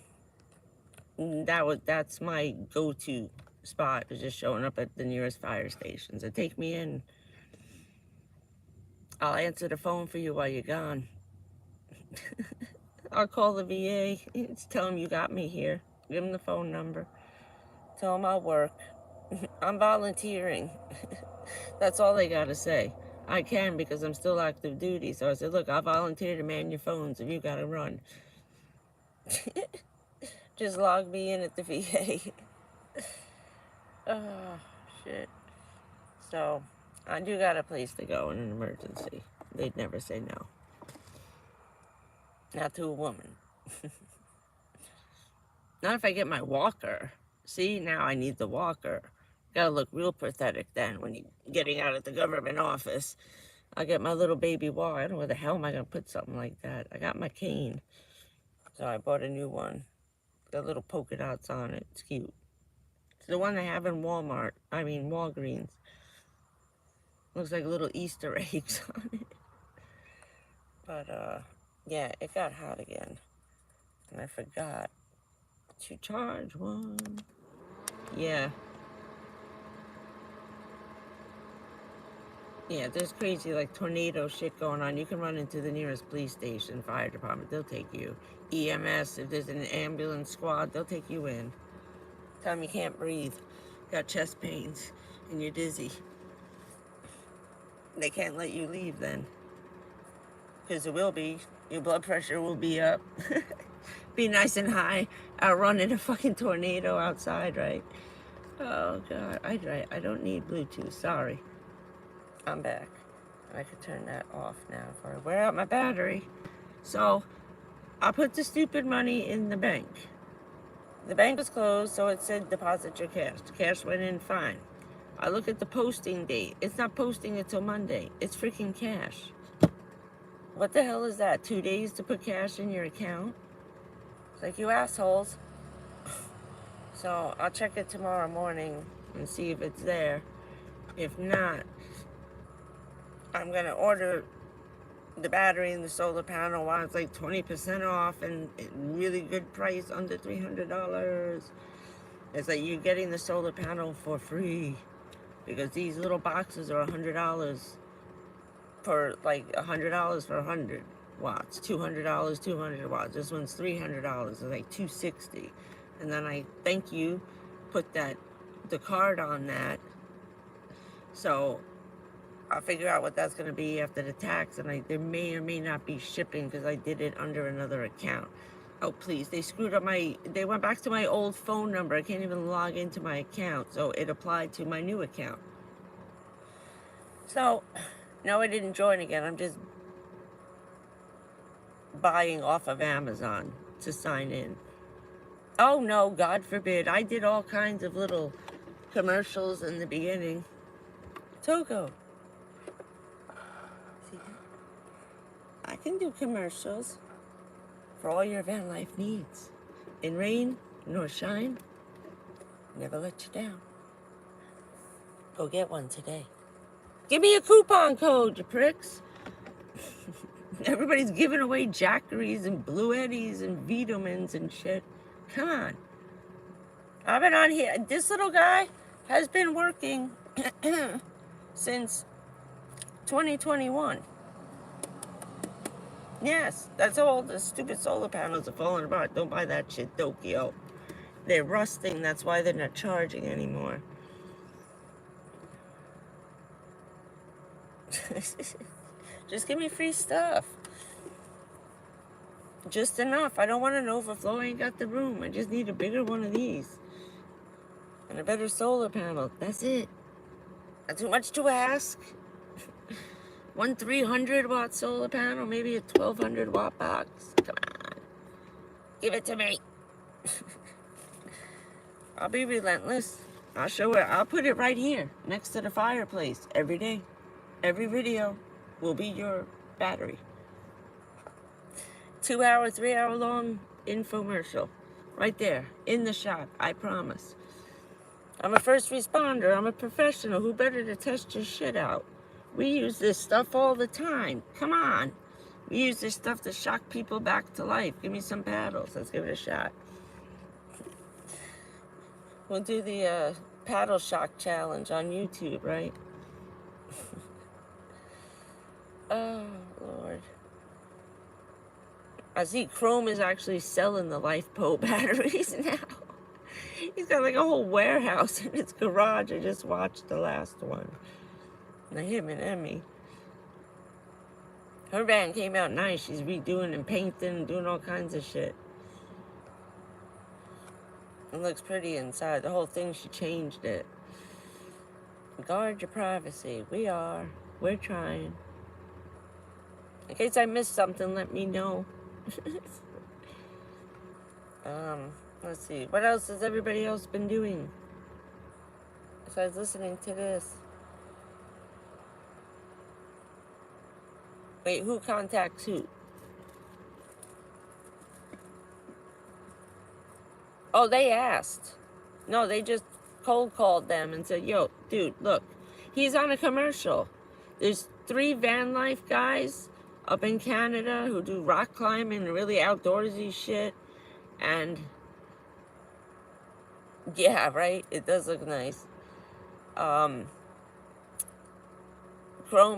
that's my go-to spot, is just showing up at the nearest fire stations. They take me in. I'll answer the phone for you while you're gone. I'll call the VA. Tell them you got me here. Give them the phone number. Tell them I'll work. I'm volunteering. That's all they gotta say. I can, because I'm still active duty. So I said, look, I'll volunteer to man your phones if you gotta run. Just log me in at the VA. Oh, shit. So, I do got a place to go in an emergency. They'd never say no. Not to a woman. Not if I get my walker. See, now I need the walker. Gotta look real pathetic then when you're getting out of the government office. I'll get my little baby walker. I don't know where the hell am I gonna put something like that. I got my cane. So I bought a new one. Got little polka dots on it. It's cute. It's the one they have in Walgreens. Looks like little Easter eggs on it. But, yeah, it got hot again. And I forgot to charge one. Yeah. Yeah, there's crazy, like, tornado shit going on. You can run into the nearest police station, fire department. They'll take you. EMS, if there's an ambulance squad, they'll take you in. Tell them you can't breathe. Got chest pains, and you're dizzy. They can't let you leave then. Because it will be. Your blood pressure will be up. Be nice and high. Outrunning a fucking tornado outside, right? Oh, God. I don't need Bluetooth. Sorry. I'm back. I could turn that off now before I wear out my battery. So, I put the stupid money in the bank. The bank was closed, so it said deposit your cash. The cash went in fine. I look at the posting date. It's not posting until Monday. It's freaking cash. What the hell is that? 2 days to put cash in your account? It's like, you assholes. So I'll check it tomorrow morning and see if it's there. If not, I'm going to order the battery and the solar panel while it's like 20% off and really good price, under $300. It's like you're getting the solar panel for free, because these little boxes are $100 for like $100 for 100 watts, $200, 200 watts. This one's $300. It's like $260. And then I thank you, put the card on that. So I'll figure out what that's going to be after the tax, and there may or may not be shipping because I did it under another account. Oh, please. They screwed up they went back to my old phone number. I can't even log into my account. So it applied to my new account. So, no, I didn't join again. I'm just buying off of Amazon to sign in. Oh, no, God forbid. I did all kinds of little commercials in the beginning. Togo. See that? I can do commercials for all your van life needs. In rain nor shine, never let you down. Go get one today. Give me a coupon code, you pricks. Everybody's giving away Jackeries and Blue Eddies and Vitamins and shit. Come on. I've been on here. This little guy has been working since 2021. Yes, that's all. The stupid solar panels are falling apart. Don't buy that shit, Tokyo. They're rusting. That's why they're not charging anymore. Just give me free stuff. Just enough. I don't want an overflow. I ain't got the room. I just need a bigger one of these. And a better solar panel. That's it. Not too much to ask. One 300-watt solar panel, maybe a 1,200-watt box. Come on. Give it to me. I'll be relentless. I'll show it. I'll put it right here next to the fireplace every day. Every video will be your battery. 2-hour, 3-hour long infomercial. Right there, in the shop, I promise. I'm a first responder. I'm a professional. Who better to test your shit out? We use this stuff all the time. Come on. We use this stuff to shock people back to life. Give me some paddles. Let's give it a shot. We'll do the paddle shock challenge on YouTube, right? Oh, Lord. I see Chrome is actually selling the LifePo batteries now. He's got like a whole warehouse in his garage. I just watched the last one. Now him and Emmy. Her van came out nice. She's redoing and painting and doing all kinds of shit. It looks pretty inside. The whole thing, she changed it. Guard your privacy. We're trying. In case I missed something, let me know. Let's see. What else has everybody else been doing besides listening to this? Wait, who contacts who? Oh, they asked. No, they just cold called them and said, yo, dude, look, he's on a commercial. There's 3 van life guys up in Canada who do rock climbing and really outdoorsy shit. And yeah, right? It does look nice. Chrome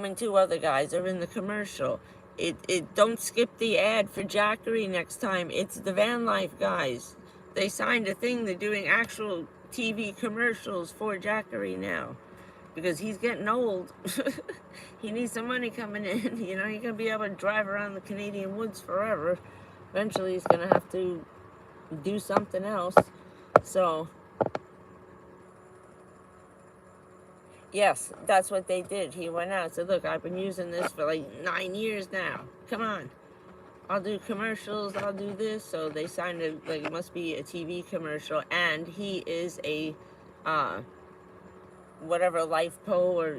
and 2 other guys are in the commercial. Don't skip the ad for Jackery next time. It's the van life guys. They signed a thing. They're doing actual TV commercials for Jackery now. Because he's getting old. He needs some money coming in. You know, he's going to be able to drive around the Canadian woods forever. Eventually, he's going to have to do something else. So, yes, that's what they did. He went out and said, look, I've been using this for like 9 years now. Come on. I'll do commercials. I'll do this. So they signed it, like it must be a TV commercial. And he is a, whatever, LifePo or,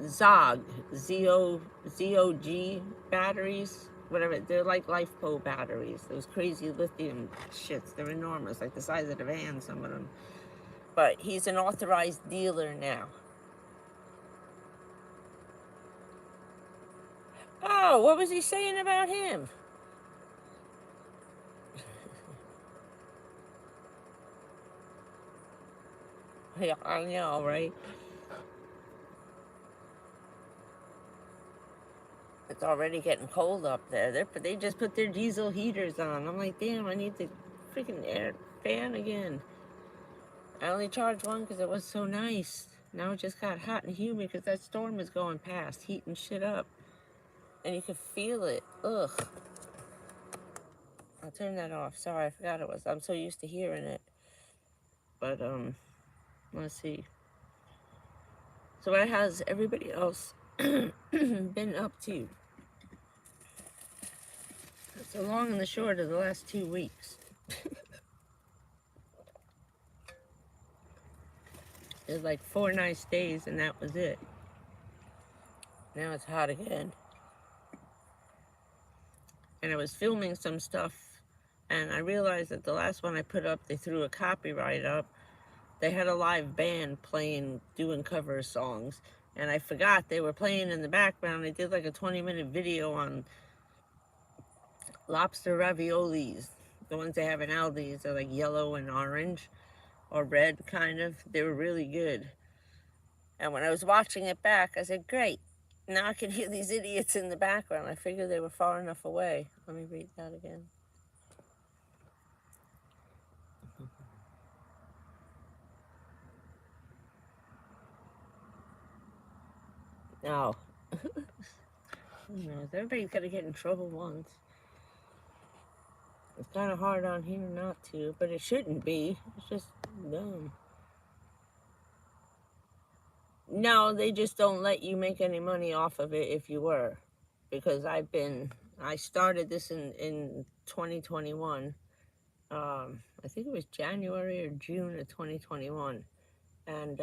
Zog, Z-O-G batteries. Whatever, they're like LifePo batteries. Those crazy lithium shits. They're enormous, like the size of the van, some of them. But he's an authorized dealer now. Oh, what was he saying about him? Yeah, I know, right? It's already getting cold up there. They just put their diesel heaters on. I'm like, damn, I need the freaking air fan again. I only charged one because it was so nice. Now it just got hot and humid because that storm is going past, heating shit up. And you can feel it. Ugh. I'll turn that off. Sorry, I forgot it was. I'm so used to hearing it. But, let's see. So what has everybody else been up to? It's the long and the short of the last 2 weeks. There's like 4 nice days and that was it. Now it's hot again. And I was filming some stuff and I realized that the last one I put up, they threw a copyright up. They had a live band playing, doing cover songs. And I forgot they were playing in the background. I did like a 20-minute video on lobster raviolis. The ones they have in Aldi's, they're like yellow and orange or red kind of. They were really good. And when I was watching it back, I said, great. Now I can hear these idiots in the background. I figured they were far enough away. Let me read that again. No. Everybody's got to get in trouble once. It's kind of hard on here not to, but it shouldn't be. It's just dumb. No, they just don't let you make any money off of it if you were. Because I started this in 2021. I think it was January or June of 2021. And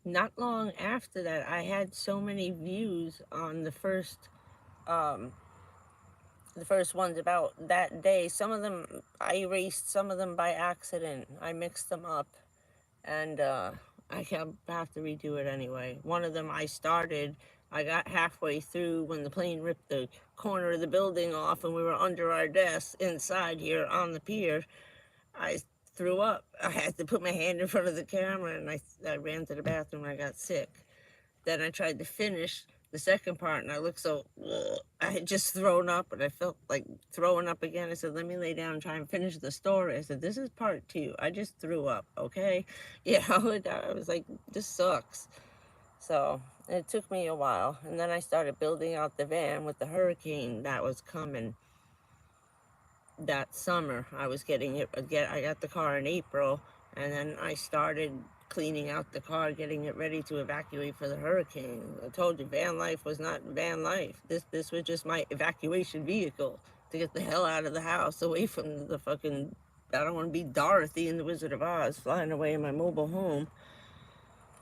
not long after that, I had so many views on the first ones about that day. Some of them, I erased some of them by accident. I mixed them up. And I have to redo it anyway. One of them I got halfway through when the plane ripped the corner of the building off and we were under our desk inside here on the pier. I threw up. I had to put my hand in front of the camera and I ran to the bathroom and I got sick. Then I tried to finish the second part and I looked so, I had just thrown up and I felt like throwing up again. I said, let me lay down and try and finish the story. I said, this is part 2. I just threw up, okay? You know, I was like, this sucks. So it took me a while. And then I started building out the van with the hurricane that was coming that summer. I got the car in April and then I started cleaning out the car, getting it ready to evacuate for the hurricane. I told you, van life was not van life. This was just my evacuation vehicle to get the hell out of the house, away from the fucking, I don't want to be Dorothy in the Wizard of Oz, flying away in my mobile home.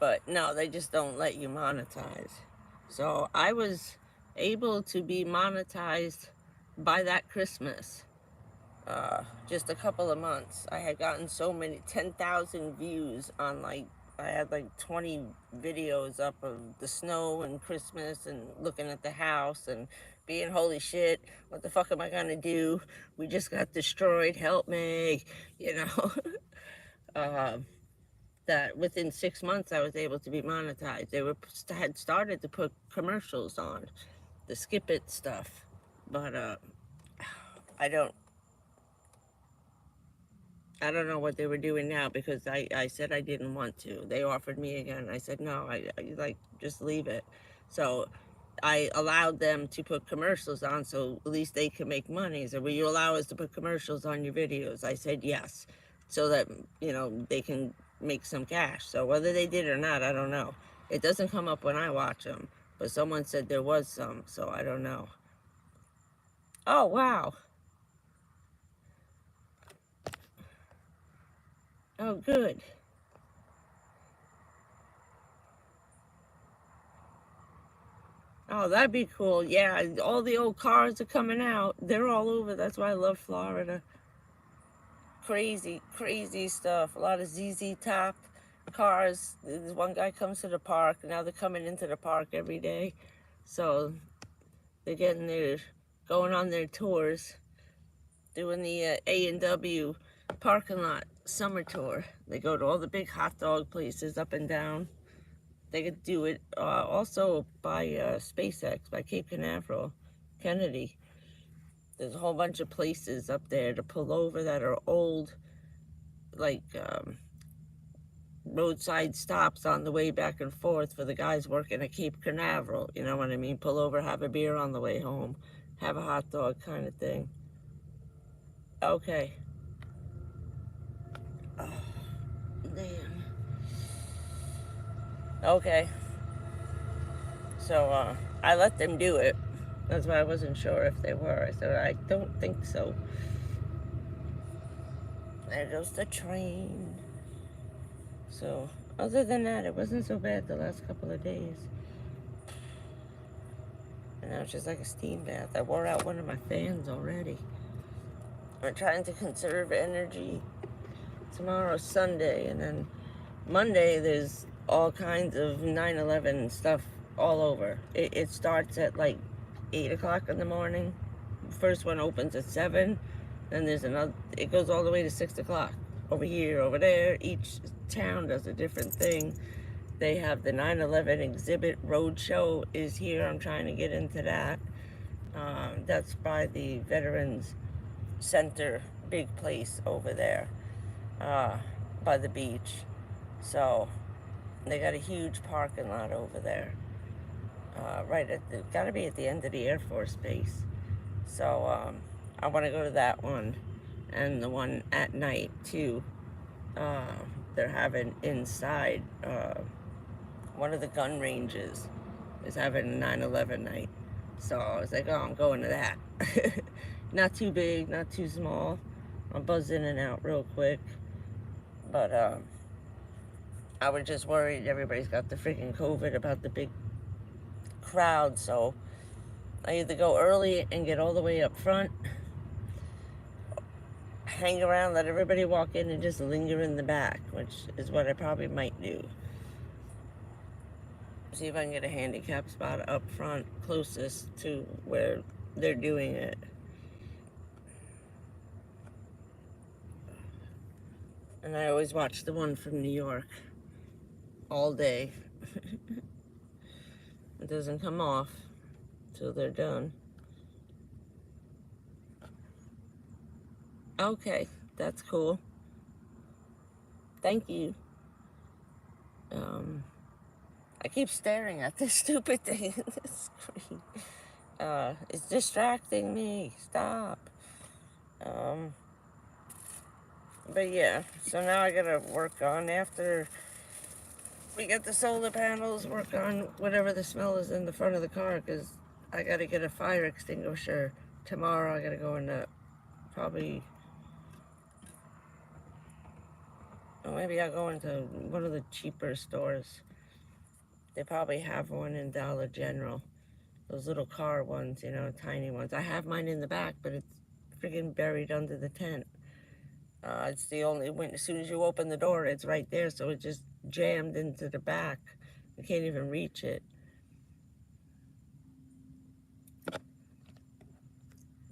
But no, they just don't let you monetize. So I was able to be monetized by that Christmas. Just a couple of months. I had gotten so many, 10,000 views on I had like 20 videos up of the snow and Christmas and looking at the house and being, holy shit, what the fuck am I gonna do? We just got destroyed, help me, you know. That within 6 months I was able to be monetized. They had started to put commercials on, the skip it stuff, but I don't know what they were doing now because I said I didn't want to. They offered me again. I said, no, I like, just leave it. So I allowed them to put commercials on so at least they can make money. They said, will you allow us to put commercials on your videos? I said, yes, so that, you know, they can make some cash. So whether they did or not, I don't know. It doesn't come up when I watch them, but someone said there was some, so I don't know. Oh, wow. Oh, good. Oh, that'd be cool. Yeah, all the old cars are coming out. They're all over. That's why I love Florida. Crazy, crazy stuff. A lot of ZZ Top cars. This one guy comes to the park. Now they're coming into the park every day. So they're going on their tours, doing the A&W parking lot summer tour. They go to all the big hot dog places up and down. They could do it also by SpaceX, by Cape Canaveral, Kennedy. There's a whole bunch of places up there to pull over that are old, like roadside stops on the way back and forth for the guys working at Cape Canaveral. You know what I mean? Pull over, have a beer on the way home. have a hot dog kind of thing. Okay. Oh, damn. Okay. So, I let them do it. That's why I wasn't sure if they were. I said, I don't think so. There goes the train. So, other than that, it wasn't so bad the last couple of days. And now it's just like a steam bath. I wore out one of my fans already. I'm trying to conserve energy. Tomorrow's Sunday, and then Monday there's all kinds of 9/11 stuff all over. It starts at like 8 o'clock in the morning. First one opens at 7. Then there's another, it goes all the way to 6 o'clock. Over here, over there. Each town does a different thing. They have the 9/11 exhibit roadshow is here. I'm trying to get into that. That's by the Veterans Center, big place over there, by the beach. So they got a huge parking lot over there. Right at the, gotta be at the end of the Air Force Base. So I want to go to that one, and the one at night too. They're having inside, one of the gun ranges is having a 9/11 night. So I was like, oh, I'm going to that. Not too big, not too small. I'll buzz in and out real quick. But I was just worried everybody's got the freaking COVID about the big crowd. So I either go early and get all the way up front, hang around, let everybody walk in, and just linger in the back, which is what I probably might do. See if I can get a handicap spot up front, closest to where they're doing it. And I always watch the one from New York all day. It doesn't come off till they're done. Okay, that's cool. Thank you. I keep staring at this stupid thing in the screen. It's distracting me. Stop. But yeah, so now I gotta work on, after we get the solar panels, work on whatever the smell is in the front of the car, because I gotta get a fire extinguisher tomorrow. I gotta go into probably, or maybe I'll go into one of the cheaper stores. They probably have one in Dollar General. Those little car ones, you know, tiny ones. I have mine in the back, but it's friggin' buried under the tent. It's the only, when, as soon as you open the door, it's right there, so it just jammed into the back. You can't even reach it.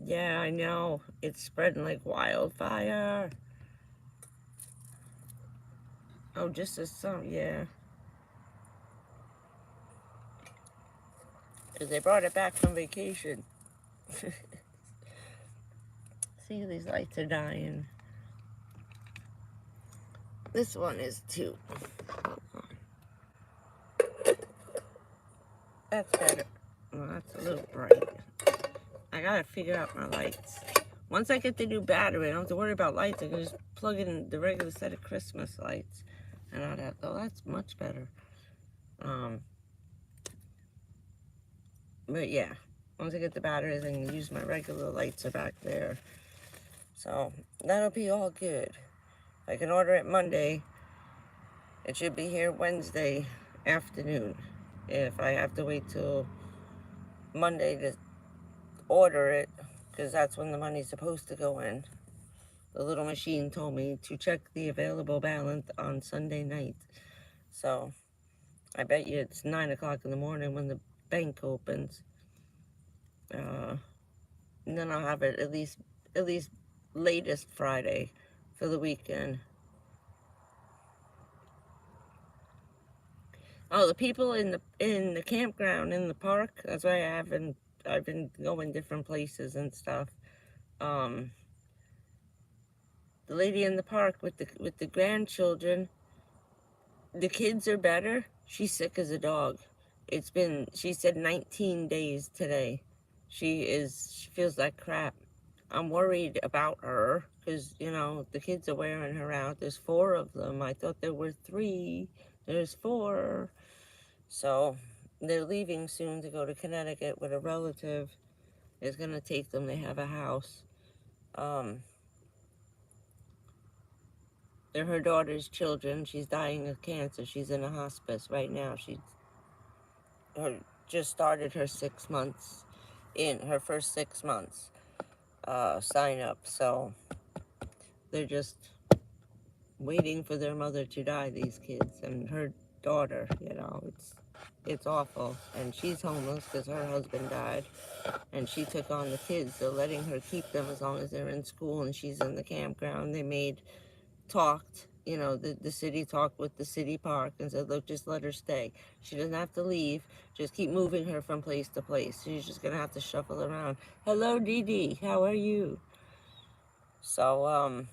Yeah, I know. It's spreading like wildfire. Oh, just as some, yeah. Because they brought it back from vacation. See, these lights are dying. This one is too. That's better. Well, that's a little bright. I gotta figure out my lights. Once I get the new battery, I don't have to worry about lights. I can just plug in the regular set of Christmas lights. And I'd have, oh, that's much better. But yeah, once I get the batteries, I can use my regular lights are back there. So that'll be all good. I can order it Monday. It should be here Wednesday afternoon. If I have to wait till Monday to order it, because that's when the money's supposed to go in. The little machine told me to check the available balance on Sunday night. So I bet you it's 9 o'clock in the morning when the bank opens. And then I'll have it at least latest Friday for the weekend. Oh, the people in the campground in the park. That's why I've been going different places and stuff. The lady in the park with the grandchildren. The kids are better. She's sick as a dog. It's been, she said, 19 days today. She feels like crap. I'm worried about her because, the kids are wearing her out. There's 4 of them. I thought there were 3. There's 4. So they're leaving soon to go to Connecticut with a relative. Is going to take them. They have a house. They're her daughter's children. She's dying of cancer. She's in a hospice right now. Just started her 6 months in, her first 6 months sign up. So they're just waiting for their mother to die, these kids, and her daughter, it's awful. And she's homeless because her husband died, and she took on the kids. They're letting her keep them as long as they're in school, and she's in the campground. They talked, the city talked with the city park and said, look, just let her stay. She doesn't have to leave. Just keep moving her from place to place. She's just going to have to shuffle around. Hello, Dee Dee. How are you? So,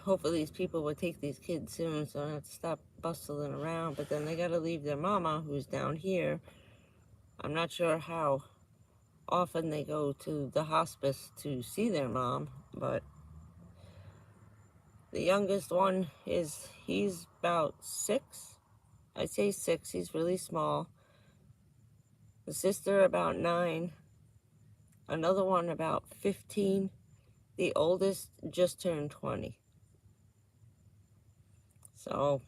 hopefully these people will take these kids soon so I don't have to stop bustling around. But then they got to leave their mama, who's down here. I'm not sure how often they go to the hospice to see their mom, but the youngest one he's about 6. I'd say 6. He's really small. The sister about 9. Another one about 15. The oldest just turned 20. So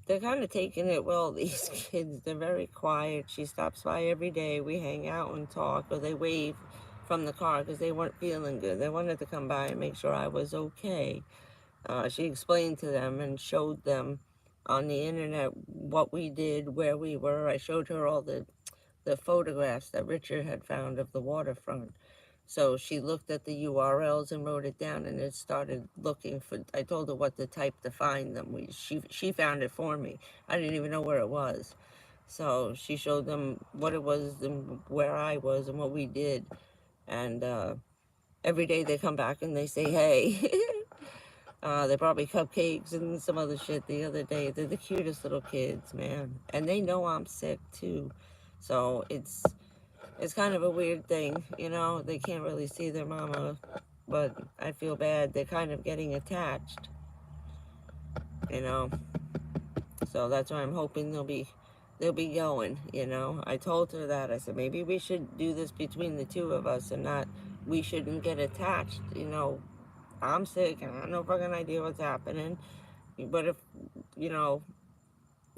they're kind of taking it well, these kids. They're very quiet. She stops by every day. We hang out and talk, or they wave from the car because they weren't feeling good. They wanted to come by and make sure I was okay. She explained to them and showed them on the internet what we did, where we were. I showed her all the photographs that Richard had found of the waterfront. So she looked at the URLs and wrote it down, and it started looking for, I told her what to type to find them. She found it for me. I didn't even know where it was. So she showed them what it was and where I was and what we did. And every day they come back and they say, hey. They brought me cupcakes and some other shit the other day. They're the cutest little kids, man. And they know I'm sick, too. So it's kind of a weird thing, They can't really see their mama, but I feel bad. They're kind of getting attached, So that's why I'm hoping they'll be going, I told her that. I said, maybe we should do this between the 2 of us and not, we shouldn't get attached, I'm sick and I have no fucking idea what's happening. But if,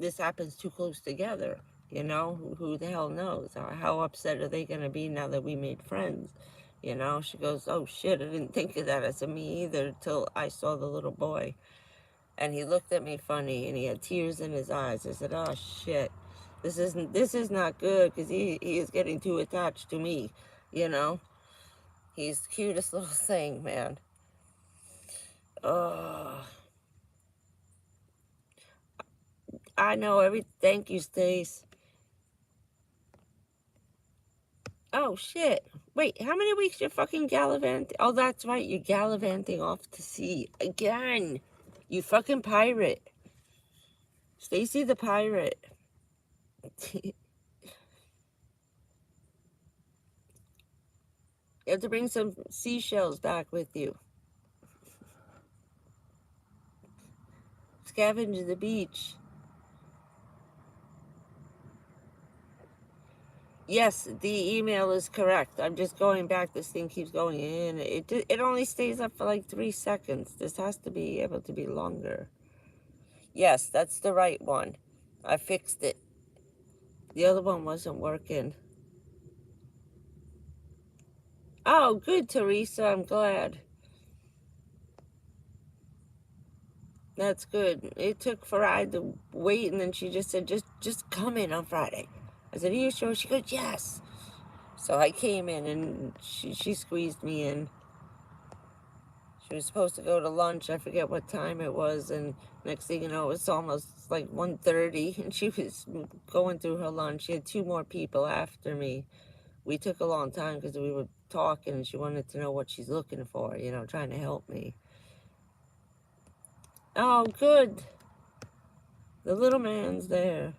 this happens too close together, who the hell knows? How upset are they going to be now that we made friends? She goes, oh shit, I didn't think of that. I said, me either, till I saw the little boy. And he looked at me funny and he had tears in his eyes. I said, oh shit, this is not good because he is getting too attached to me, He's the cutest little thing, man. I know thank you, Stace. Oh, shit. Wait, how many weeks you fucking gallivanting? Oh, that's right, you're gallivanting off to sea again. You fucking pirate. Stacy the pirate. You have to bring some seashells back with you. Scavenge the beach. Yes, the email is correct. I'm just going back. This thing keeps going in. It only stays up for like 3 seconds. This has to be able to be longer. Yes, that's the right one. I fixed it. The other one wasn't working. Oh, good, Teresa. I'm glad. That's good. It took Friday to wait, and then she just said, just come in on Friday. I said, are you sure? She goes, yes. So I came in, and she squeezed me in. She was supposed to go to lunch. I forget what time it was, and next thing you know, it was almost like 1:30, and she was going through her lunch. She had 2 more people after me. We took a long time because we were talking, and she wanted to know what she's looking for, trying to help me. Oh, good. The little man's there.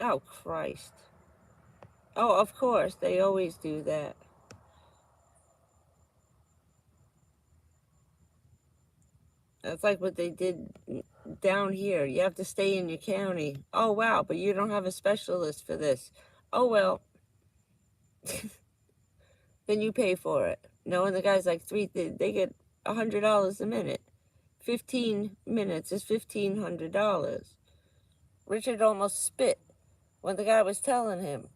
Oh, Christ. Oh, of course. They always do that. That's like what they did down here. You have to stay in your county. Oh, wow, but you don't have a specialist for this. Oh, well. Then you pay for it. No, and the guy's like, they get $100 a minute. 15 minutes is $1,500. Richard almost spit when the guy was telling him.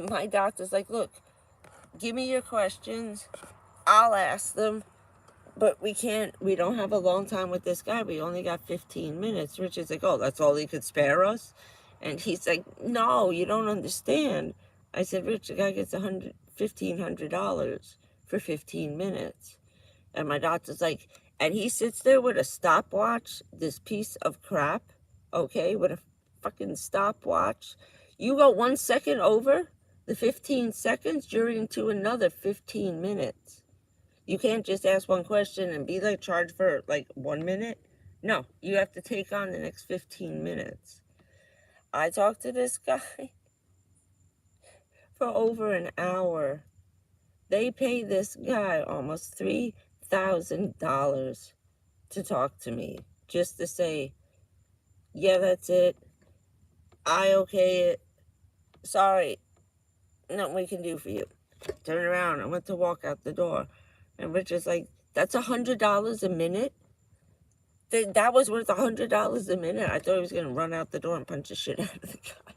My doctor's like, look, give me your questions. I'll ask them. But we don't have a long time with this guy. We only got 15 minutes. Richard's like, oh, that's all he could spare us? And he's like, no, you don't understand. I said, Rich, the guy gets $1,500 for 15 minutes. And my doctor's like, and he sits there with a stopwatch, this piece of crap, okay, with a fucking stopwatch. You go 1 second over the 15 seconds, you're into another 15 minutes. You can't just ask one question and be like charged for like 1 minute. No, you have to take on the next 15 minutes. I talked to this guy for over an hour. They pay this guy almost $3,000 to talk to me. Just to say, yeah, that's it. I okay it. Sorry. Nothing we can do for you. Turn around. I went to walk out the door. And Richard's like, that's $100 a minute? That was worth $100 a minute? I thought he was going to run out the door and punch the shit out of the guy.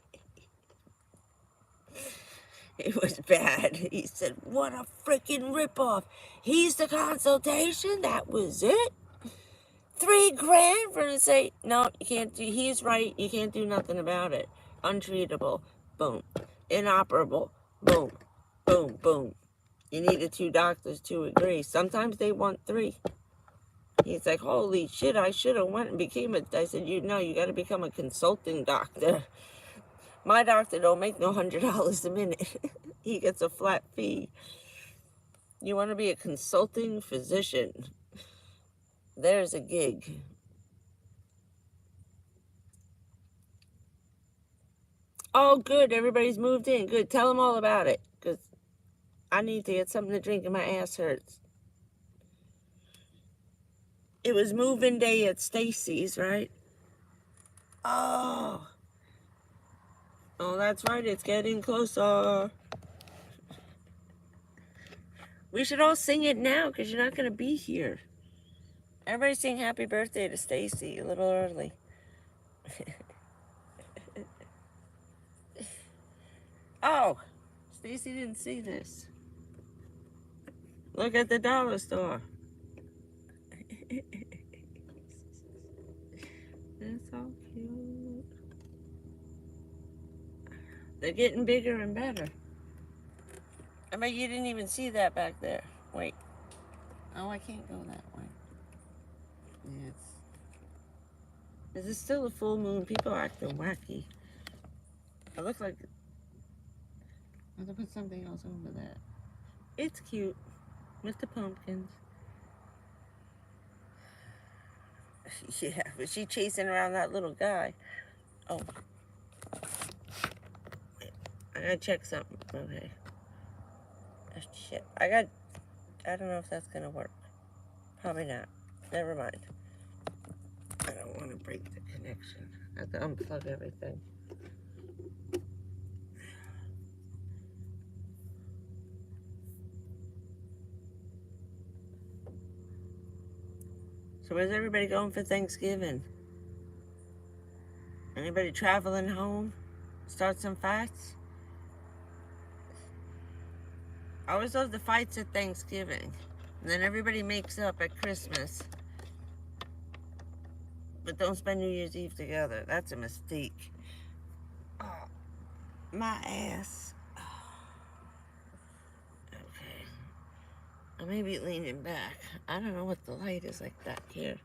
It was bad. He said, what a freaking ripoff. He's the consultation? That was it? $3,000 for him to say, no, you can't do, he's right, you can't do nothing about it. Untreatable. Boom. Inoperable. Boom. Boom, boom. You needed 2 doctors to agree. Sometimes they want 3. He's like, holy shit, I should have went and became I said, you got to become a consulting doctor. My doctor don't make no $100 a minute. He gets a flat fee. You want to be a consulting physician? There's a gig. Oh, good. Everybody's moved in. Good. Tell them all about it. Because I need to get something to drink and my ass hurts. It was move-in day at Stacy's, right? Oh. Oh, that's right. It's getting closer. We should all sing it now because you're not going to be here. Everybody sing happy birthday to Stacy a little early. Oh, Stacy didn't see this. Look at the dollar store. That's so cute. They're getting bigger and better. I bet you didn't even see that back there. Wait. Oh, I can't go that way. Yes. Is it still a full moon? People are acting wacky. I look like... I have to put something else over that. It's cute. With the pumpkins. Yeah, but she chasing around that little guy. Oh. I gotta check something. Okay. Oh, shit. I don't know if that's gonna work. Probably not. Never mind. I don't want to break the connection. I have to unplug everything. So where's everybody going for Thanksgiving? Anybody traveling home? Start some fights? I always love the fights at Thanksgiving. And then everybody makes up at Christmas. But don't spend New Year's Eve together. That's a mistake. Oh, my ass. Okay. I may be leaning back. I don't know what the light is like back here.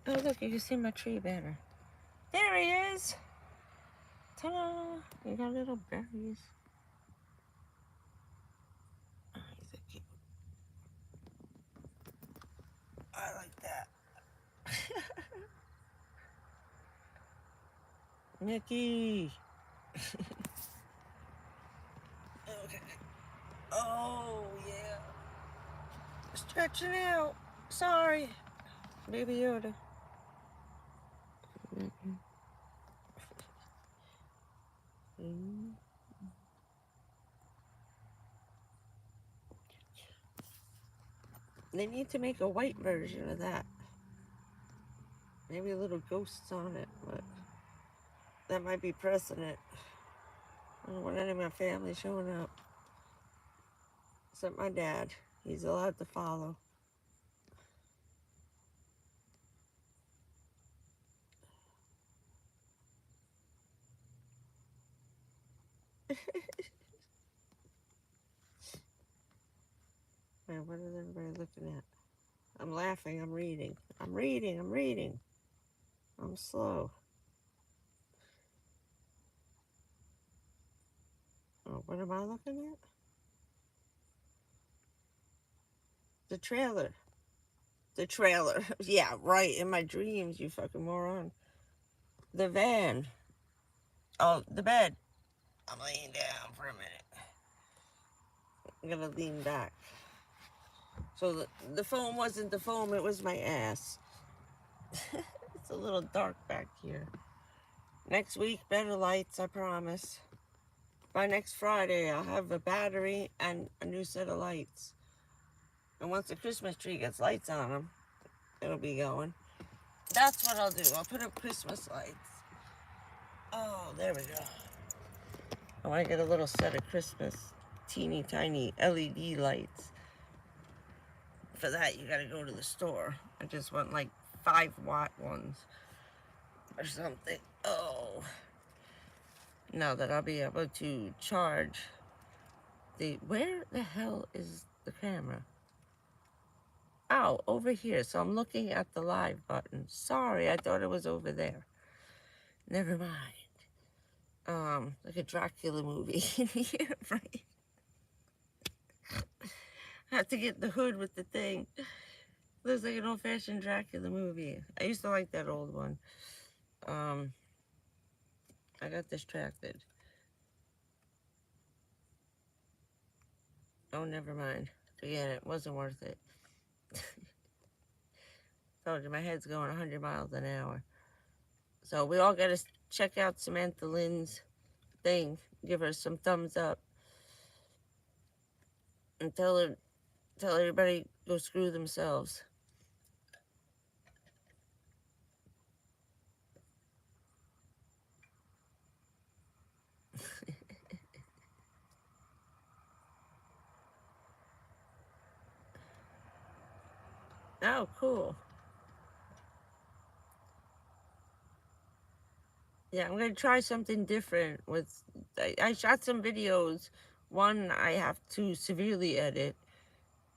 Oh, look, you can see my tree better. There he is. Ta-da. You got little berries. Oh, he's a cute. I like that. Mickey. Okay. Oh, yeah. Stretching out. Sorry. Baby Yoda. They need to make a white version of that. Maybe little ghosts on it, but that might be precedent. I don't want any of my family showing up. Except my dad. He's allowed to follow. Man, what is everybody looking at? I'm laughing, I'm reading. I'm reading. I'm slow. Oh, what am I looking at? The trailer. The trailer. Yeah, right. In my dreams, you fucking moron. The van. Oh, the bed. I'm laying down for a minute. I'm gonna lean back. So the foam wasn't the foam, it was my ass. It's a little dark back here. Next week, better lights, I promise. By next Friday, I'll have a battery and a new set of lights. And once the Christmas tree gets lights on them, it'll be going. That's what I'll do. I'll put up Christmas lights. Oh, there we go. I want to get a little set of Christmas teeny tiny LED lights. For that, you gotta go to the store. I just want like 5-watt ones or something. Oh. Now that I'll be able to charge where the hell is the camera? Oh, over here. So I'm looking at the live button. Sorry, I thought it was over there. Never mind. Like a Dracula movie in here, right? I have to get the hood with the thing. Looks like an old-fashioned Dracula movie. I used to like that old one. I got distracted. Oh, never mind. Forget it. Wasn't worth it. Told you, my head's going 100 miles an hour. So we all got to check out Samantha Lynn's thing. Give her some thumbs up. And tell everybody go screw themselves. Oh, cool. Yeah, I'm going to try something different with... I shot some videos. One I have to severely edit.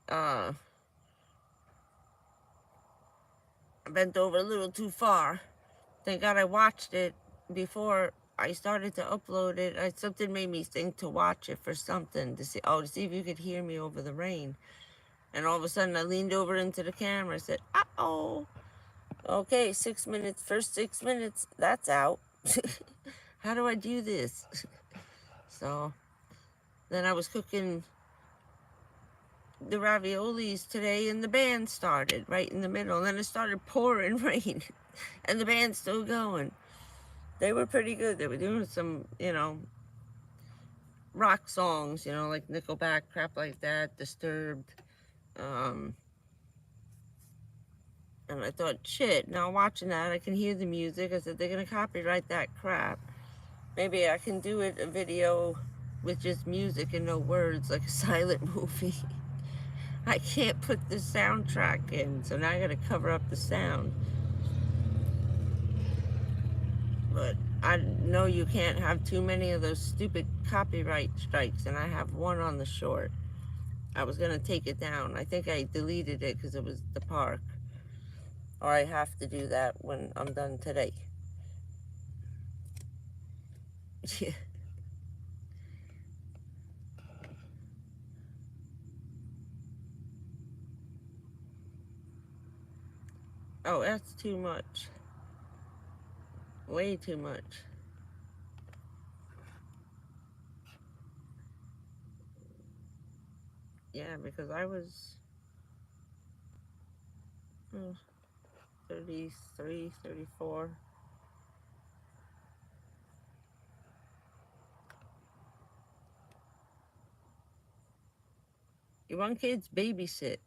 I bent over a little too far. Thank God I watched it before I started to upload it. Something made me think to watch it for something. To see if you could hear me over the rain. And all of a sudden I leaned over into the camera and said, uh-oh. Okay, 6 minutes. First 6 minutes, that's out. How do I do this? So then I was cooking the raviolis today and the band started right in the middle. And then it started pouring rain and the band's still going. They were pretty good. They were doing some, rock songs, like Nickelback, crap like that, Disturbed. And I thought, shit, now watching that, I can hear the music. I said, they're going to copyright that crap. Maybe I can do a video with just music and no words, like a silent movie. I can't put the soundtrack in, so now I got to cover up the sound. But I know you can't have too many of those stupid copyright strikes, and I have one on the short. I was going to take it down. I think I deleted it because it was the park. Or I have to do that when I'm done today. Yeah. Oh, that's too much. Way too much. Yeah, because I was 33, 34. You want kids, babysit.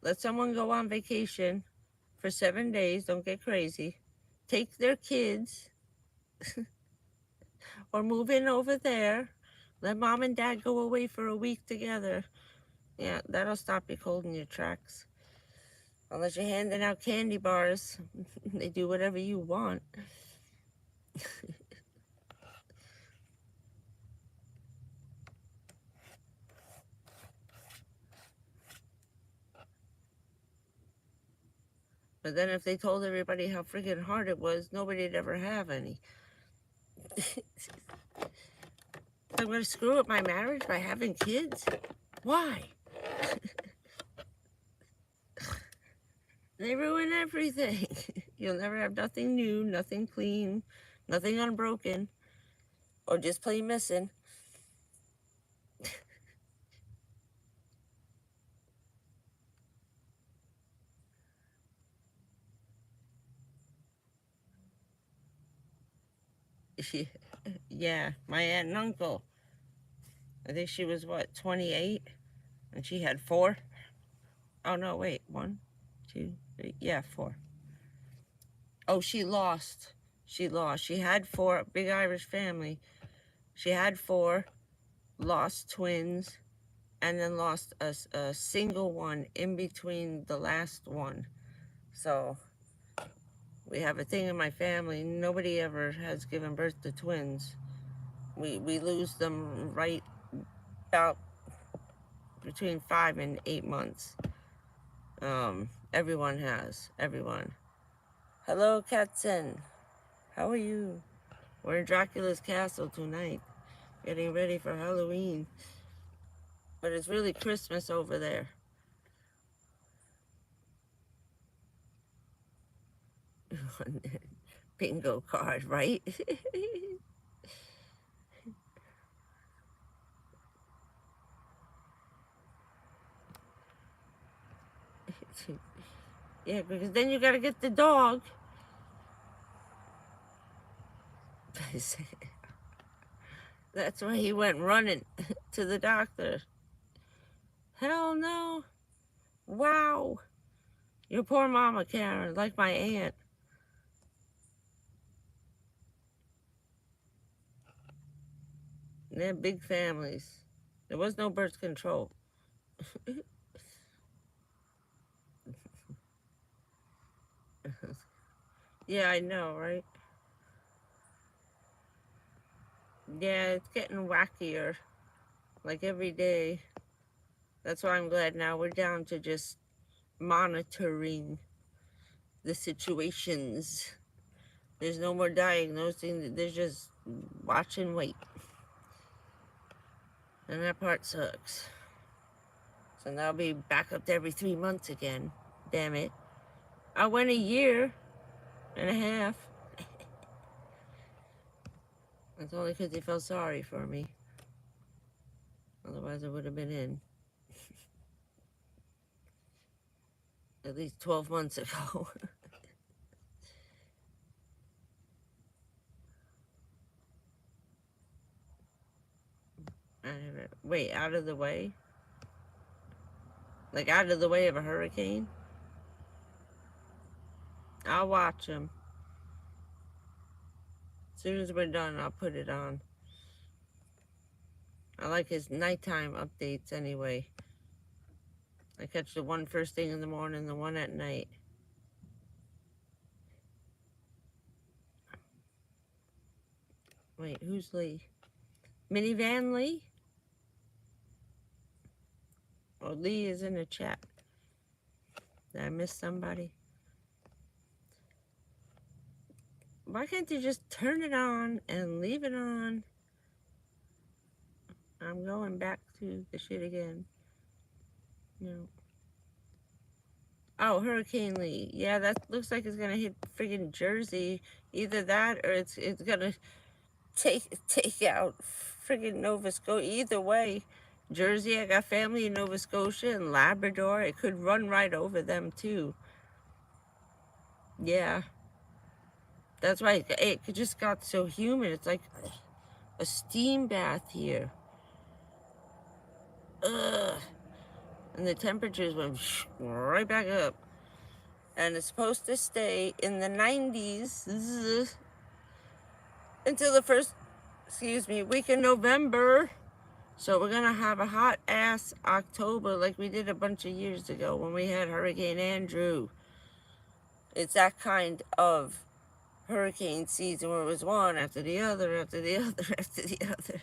Let someone go on vacation for 7 days. Don't get crazy. Take their kids or move in over there. Let mom and dad go away for a week together. Yeah, that'll stop you cold in your tracks. Unless you're handing out candy bars. They do whatever you want. But then if they told everybody how freaking hard it was, nobody'd ever have any. I'm going to screw up my marriage by having kids? Why? They ruin everything. You'll never have nothing new, nothing clean, nothing unbroken, or just plain missing. Yeah, my aunt and uncle. I think she was, what, 28? And she had 4? Oh, no, wait. 1, 2, 3. Yeah, 4. Oh, she lost. She lost. She had 4. Big Irish family. She had 4, lost twins, and then lost a single one in between the last one. So we have a thing in my family. Nobody ever has given birth to twins. We lose them right about between 5 and 8 months. Everyone has. Everyone. Hello, Katzen. How are you? We're in Dracula's castle tonight, getting ready for Halloween. But it's really Christmas over there. Bingo card, right? Yeah, because then you gotta get the dog. That's why he went running to the doctor. Hell no. Wow. Your poor mama, Karen, like my aunt. They had big families. There was no birth control. Yeah, I know, right? Yeah, it's getting wackier, like every day. That's why I'm glad now we're down to just monitoring the situations. There's no more diagnosing, there's just watch and wait. And that part sucks. So now I'll be back up to every 3 months again. Damn it. I went a year and a half. That's only because they felt sorry for me. Otherwise I would have been in. At least 12 months ago. Wait, out of the way? Like out of the way of a hurricane? I'll watch him. As soon as we're done, I'll put it on. I like his nighttime updates anyway. I catch the one first thing in the morning, the one at night. Wait, who's Lee? Minivan Lee? Oh, Lee is in the chat. Did I miss somebody? Why can't you just turn it on and leave it on? I'm going back to the shit again. No. Oh, Hurricane Lee. Yeah, that looks like it's gonna hit friggin' Jersey. Either that or it's gonna take out friggin' Nova Scotia. Either way, Jersey, I got family in Nova Scotia and Labrador. It could run right over them too. Yeah. That's why it just got so humid. It's like a steam bath here. Ugh. And the temperatures went right back up. And it's supposed to stay in the 90s until the first, week in November. So we're gonna have a hot ass October like we did a bunch of years ago when we had Hurricane Andrew. It's that kind of hurricane season where it was one after the other, after the other, after the other.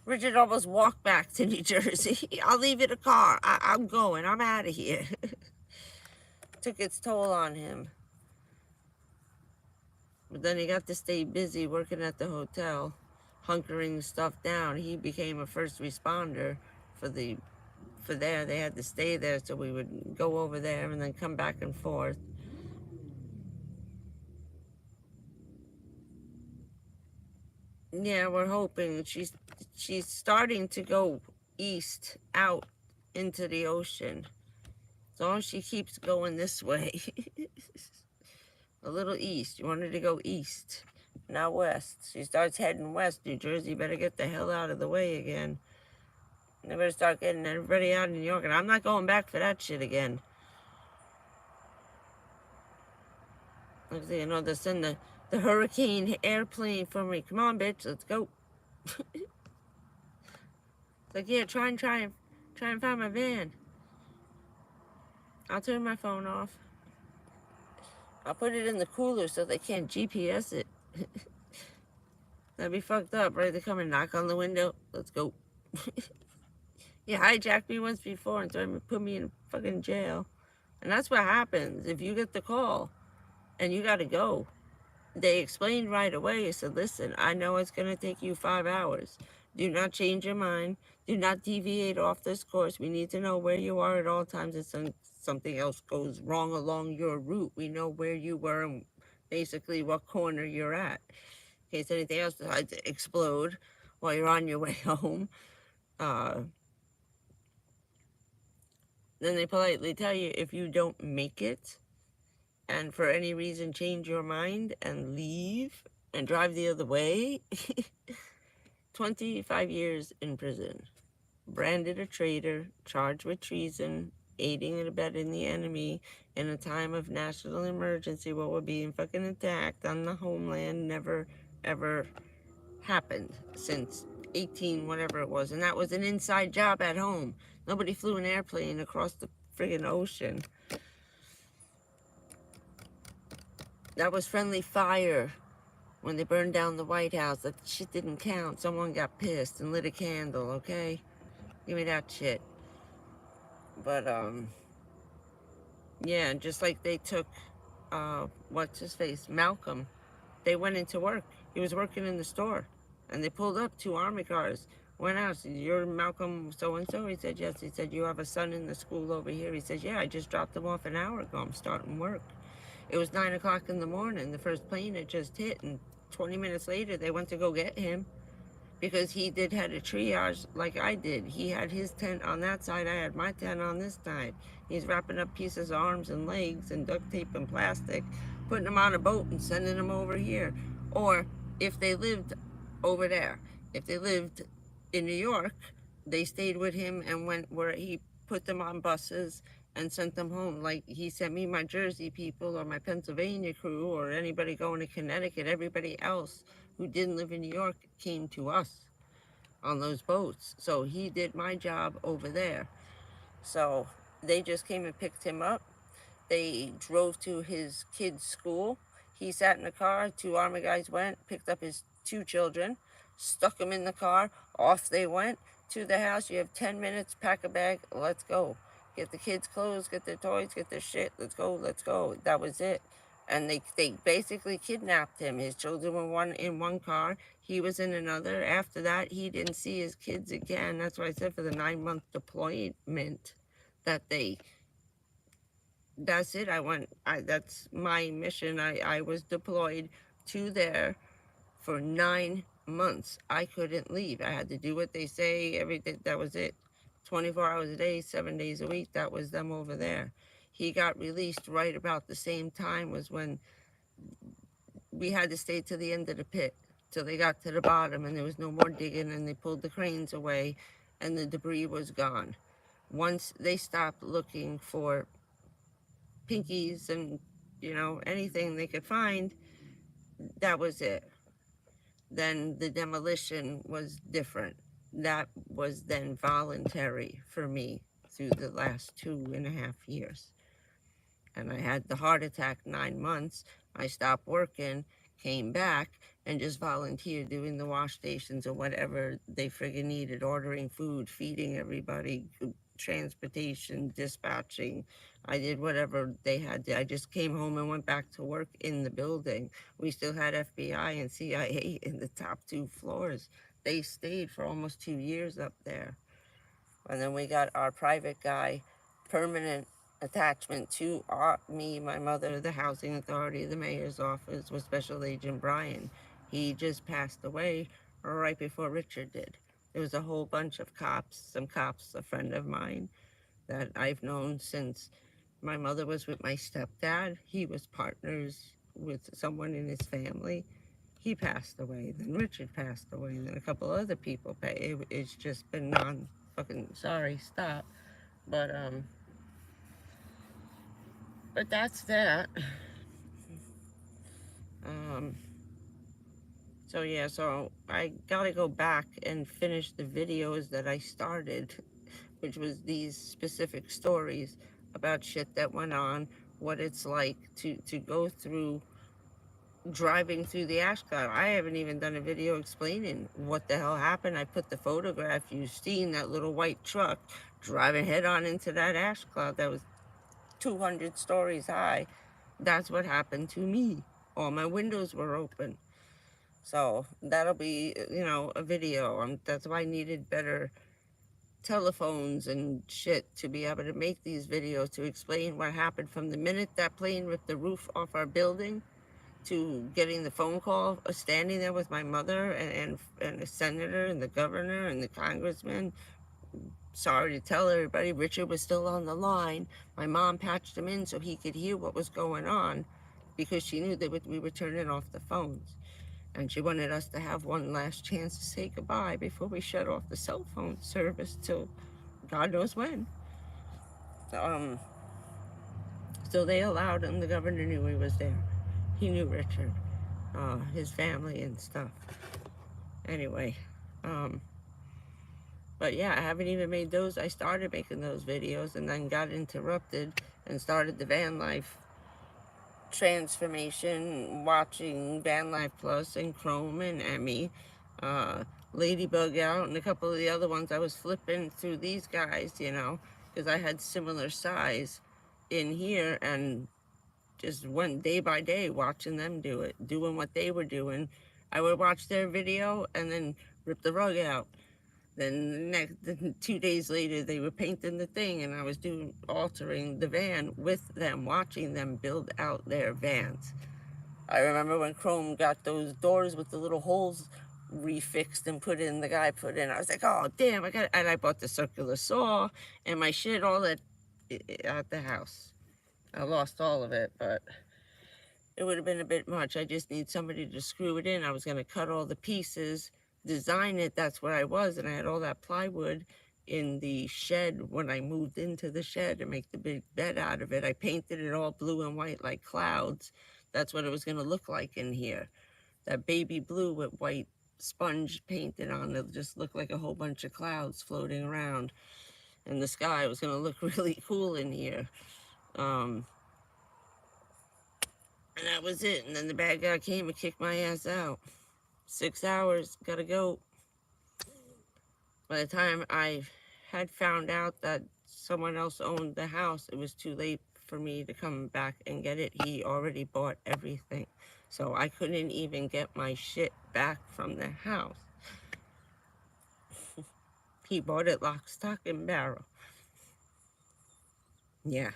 Richard almost walked back to New Jersey. I'll leave you the car. I'm going. I'm out of here. Took its toll on him. But then he got to stay busy working at the hotel, hunkering stuff down. He became a first responder for there. They had to stay there, so we would go over there and then come back and forth. Yeah, we're hoping. She's starting to go east, out into the ocean. As long as she keeps going this way. A little east. You want her to go east, not west. She starts heading west. New Jersey better get the hell out of the way again. They better start getting everybody out of New York. And I'm not going back for that shit again. Like, you know, they send the hurricane airplane for me. Come on, bitch, let's go. It's like, yeah, try and find my van. I'll turn my phone off. I'll put it in the cooler so they can't GPS it. That'd be fucked up, right? They come and knock on the window. Let's go. You hijacked me once before and put me in fucking jail. And that's what happens if you get the call and you gotta go. They explained right away. They said, listen, I know it's gonna take you 5 hours. Do not change your mind. Do not deviate off this course. We need to know where you are at all times. If something else goes wrong along your route, we know where you were and basically what corner you're at. In case anything else decides to explode while you're on your way home. Then they politely tell you if you don't make it and for any reason change your mind and leave and drive the other way, 25 years in prison. Branded a traitor, charged with treason, aiding and abetting the enemy in a time of national emergency while we're being fucking attacked on the homeland. Never, ever happened since 18 whatever it was. And that was an inside job at home. Nobody flew an airplane across the friggin' ocean. That was friendly fire when they burned down the White House. That shit didn't count. Someone got pissed and lit a candle, okay? Give me that shit. But, yeah, just like they took, what's his face, Malcolm. They went into work. He was working in the store. And they pulled up 2 army cars. Went out. Said, you're Malcolm so-and-so? He said, yes. He said, you have a son in the school over here? He said, yeah, I just dropped him off an hour ago. I'm starting work. It was 9 o'clock in the morning. The first plane had just hit. And 20 minutes later, they went to go get him. Because he had a triage like I did. He had his tent on that side. I had my tent on this side. He's wrapping up pieces of arms and legs and duct tape and plastic, putting them on a boat and sending them over here. Or if they lived over there, if they lived in New York, they stayed with him and went where he put them on buses and sent them home. Like he sent me my Jersey people or my Pennsylvania crew or anybody going to Connecticut. Everybody else who didn't live in New York came to us on those boats. So he did my job over there. So they just came and picked him up. They drove to his kid's school. He sat in the car. 2 army guys went, picked up his 2 children, stuck them in the car. Off they went to the house. You have 10 minutes, pack a bag, let's go. Get the kids' clothes, get their toys, get their shit, let's go, let's go. That was it. And they basically kidnapped him. His children were in one car. He was in another. After that, he didn't see his kids again. That's why I said for the 9-month deployment that's it. That's my mission. I was deployed to there for 9 months. I couldn't leave. I had to do what they say. Everything. That was it. 24 hours a day, 7 days a week. That was them over there. He got released right about the same time was when we had to stay to the end of the pit till they got to the bottom and there was no more digging and they pulled the cranes away and the debris was gone. Once they stopped looking for pinkies and, you know, anything they could find, that was it. Then the demolition was different. That was then voluntary for me through the last 2.5 years. And I had the heart attack 9 months. I stopped working, came back, and just volunteered doing the wash stations or whatever they friggin' needed, ordering food, feeding everybody, transportation, dispatching. I did whatever they had to. I just came home and went back to work in the building. We still had FBI and CIA in the top 2 floors. They stayed for almost 2 years up there. And then we got our private guy, permanent attachment to me, my mother, the housing authority, the mayor's office, with Special Agent Brian. He just passed away right before Richard did. There was a whole bunch of cops, some cops, a friend of mine that I've known since my mother was with my stepdad. He was partners with someone in his family. He passed away. Then Richard passed away. Then a couple other people. It's just been fucking sorry, stop. But that's that. So yeah, so I gotta go back and finish the videos that I started, which was these specific stories about shit that went on, what it's like to go through driving through the ash cloud. I haven't even done a video explaining what the hell happened. I put the photograph you've seen, that little white truck driving head on into that ash cloud that was 200 stories high. That's what happened to me. All my windows were open. So that'll be, you know, a video. That's why I needed better telephones and shit to be able to make these videos to explain what happened from the minute that plane ripped the roof off our building to getting the phone call, standing there with my mother and the senator and the governor and the congressman. Sorry to tell everybody, Richard was still on the line. My mom patched him in so he could hear what was going on because she knew that we were turning off the phones. And she wanted us to have one last chance to say goodbye before we shut off the cell phone service till God knows when. So they allowed him. The governor knew he was there. He knew Richard, his family and stuff. Anyway, but yeah, I haven't even made those. I started making those videos and then got interrupted and started the van life transformation, watching Van Life Plus and Chrome and Emmy, Ladybug Out, and a couple of the other ones. I was flipping through these guys, you know, because I had similar size in here and just went day by day watching them do it, doing what they were doing. I would watch their video and then rip the rug out. Then the 2 days later, they were painting the thing, and I was altering the van with them, watching them build out their vans. I remember when Chrome got those doors with the little holes refixed and put in, the guy put in. I was like, oh, damn, and I bought the circular saw and my shit, all that at the house. I lost all of it, but it would have been a bit much. I just need somebody to screw it in. I was going to cut all the pieces, design it. That's where I was. And I had all that plywood in the shed when I moved into the shed to make the big bed out of it. I painted it all blue and white like clouds. That's what it was going to look like in here. That baby blue with white sponge painted on it just looked like a whole bunch of clouds floating around. And the sky was going to look really cool in here. And that was it. And then the bad guy came and kicked my ass out. 6 hours, gotta go. By the time I had found out that someone else owned the house, it was too late for me to come back and get it. He already bought everything. So I couldn't even get my shit back from the house. He bought it lock, stock, and barrel. Yeah,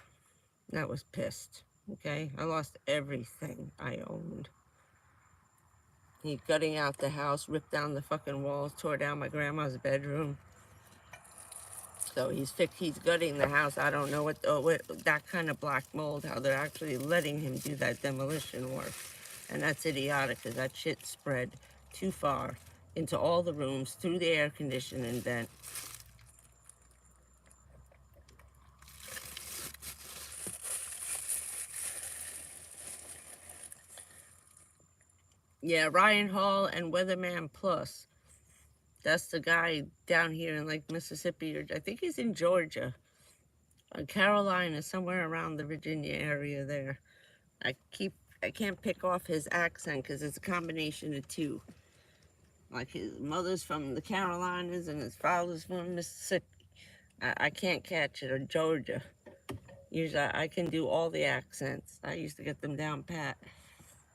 that was pissed. Okay, I lost everything I owned. He's gutting out the house, ripped down the fucking walls, tore down my grandma's bedroom. So he's gutting the house. I don't know what that kind of black mold, how they're actually letting him do that demolition work. And that's idiotic, because that shit spread too far into all the rooms, through the air conditioning vent. Yeah, Ryan Hall and Weatherman Plus. That's the guy down here in like Mississippi, or I think he's in Georgia. Carolina, somewhere around the Virginia area there. I can't pick off his accent because it's a combination of two. Like his mother's from the Carolinas and his father's from Mississippi. I can't catch it, or Georgia. Usually I can do all the accents. I used to get them down pat.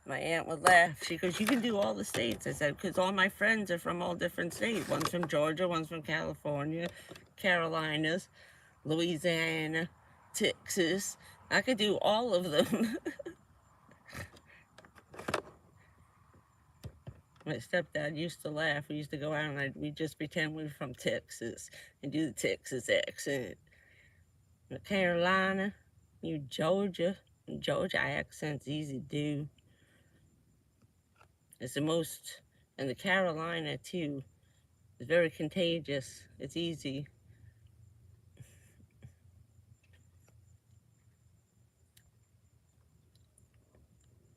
My aunt would laugh. She goes, you can do all the states. I said, because all my friends are from all different states. One's from Georgia, one's from California, Carolinas, Louisiana, Texas. I could do all of them. My stepdad used to laugh. We used to go out and we'd just pretend we were from Texas and do the Texas accent. Carolina, Georgia accent's easy to do. It's the most, and the Carolina too, is very contagious. It's easy.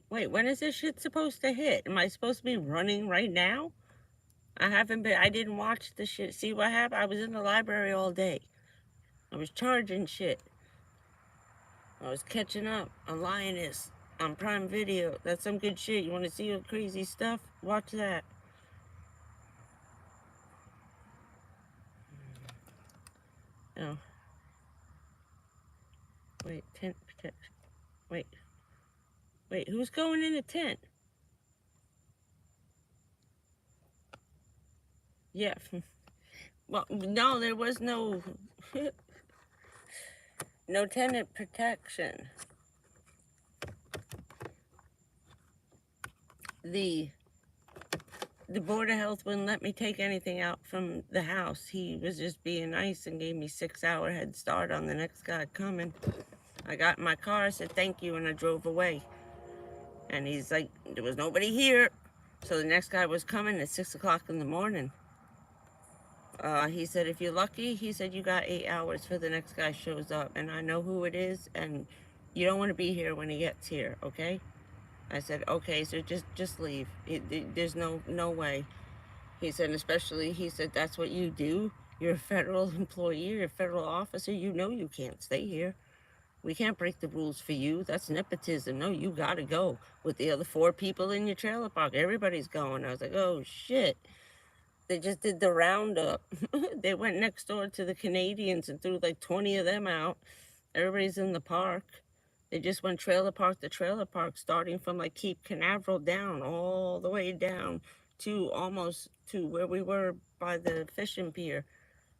Wait, when is this shit supposed to hit? Am I supposed to be running right now? I didn't watch the shit. See what happened? I was in the library all day. I was charging shit. I was catching up on Lioness, on Prime Video. That's some good shit. You want to see crazy stuff? Watch that. Oh. Wait, tent protection. Wait, who's going in a tent? Yeah. Well, no, there was no... no tenant protection. The Board of Health wouldn't let me take anything out from the house. He was just being nice and gave me 6-hour head start on the next guy coming. I got in my car, said thank you, and I drove away. And he's like, there was nobody here. So the next guy was coming at 6 o'clock in the morning. He said, if you're lucky, he said, you got 8 hours for the next guy shows up. And I know who it is, and you don't want to be here when he gets here, okay? I said, okay, so just leave. There's no way. He said, especially, he said, that's what you do. You're a federal employee, you're a federal officer. You know you can't stay here. We can't break the rules for you. That's nepotism. No, you gotta go with the other 4 people in your trailer park. Everybody's going. I was like, oh, shit. They just did the roundup. They went next door to the Canadians and threw like 20 of them out. Everybody's in the park. They just went trailer park to trailer park, starting from like Cape Canaveral down, all the way down to almost to where we were by the fishing pier.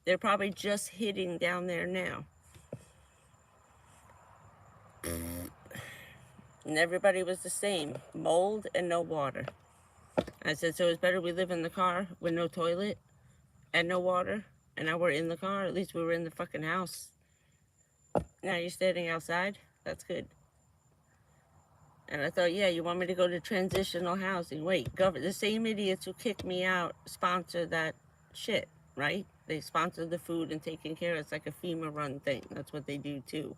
They're probably just hitting down there now. And everybody was the same, mold and no water. I said, so it's better we live in the car with no toilet and no water. And now we're in the car. At least we were in the fucking house. Now you're standing outside. That's good. And I thought, yeah, you want me to go to transitional housing? Wait, the same idiots who kicked me out sponsor that shit, right? They sponsor the food and taking care of it. It's like a FEMA run thing. That's what they do too.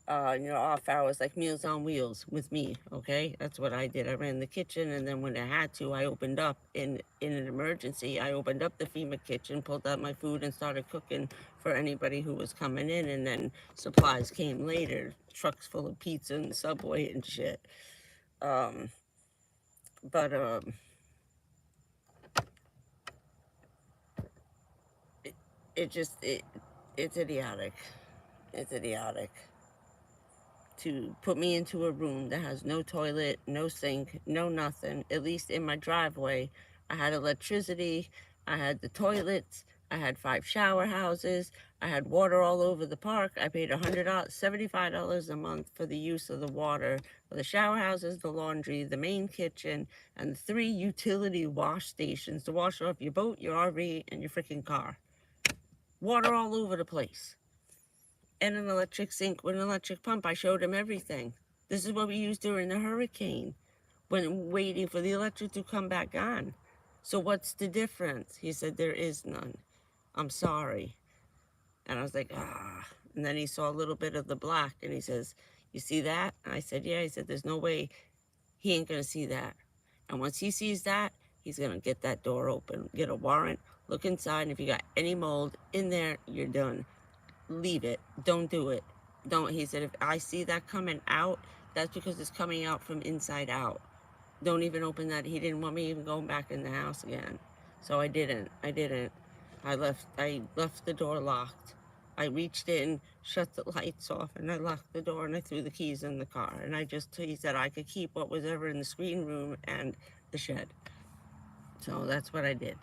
Off hours, like Meals on Wheels with me, okay? That's what I did. I ran the kitchen, and then when I had to, I opened up, in an emergency, I opened up the FEMA kitchen, pulled out my food, and started cooking for anybody who was coming in, and then supplies came later, trucks full of pizza and Subway and shit. It's idiotic. It's idiotic. To put me into a room that has no toilet, no sink, no nothing. At least in my driveway, I had electricity, I had the toilets, I had 5 shower houses. I had water all over the park. I paid $75 a month for the use of the water for the shower houses, the laundry, the main kitchen, and 3 utility wash stations to wash off your boat, your RV, and your freaking car. Water all over the place. And an electric sink with an electric pump. I showed him everything. This is what we used during the hurricane when waiting for the electric to come back on. So what's the difference? He said, there is none. I'm sorry. And I was like, ah. And then he saw a little bit of the black and he says, you see that? And I said, yeah. He said, there's no way he ain't going to see that. And once he sees that, he's going to get that door open, get a warrant, look inside. And if you got any mold in there, you're done. Leave it. Don't do it. Don't. He said, if I see that coming out, that's because it's coming out from inside out. Don't even open that. He didn't want me even going back in the house again. So I didn't. I left the door locked. I reached in, shut the lights off, and I locked the door, and I threw the keys in the car. And he said I could keep what was ever in the screen room and the shed. So that's what I did.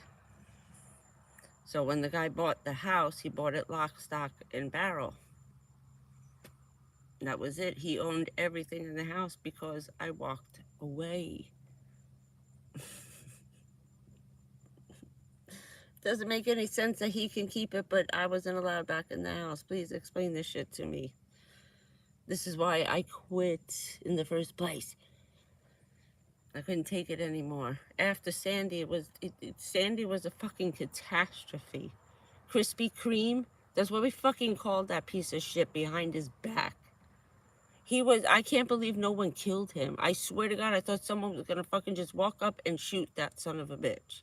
So when the guy bought the house, he bought it lock, stock, and barrel. And that was it. He owned everything in the house because I walked away. Doesn't make any sense that he can keep it, but I wasn't allowed back in the house. Please explain this shit to me. This is why I quit in the first place. I couldn't take it anymore. After Sandy, Sandy was a fucking catastrophe. Krispy Kreme, that's what we fucking called that piece of shit behind his back. I can't believe no one killed him. I swear to God, I thought someone was gonna fucking just walk up and shoot that son of a bitch.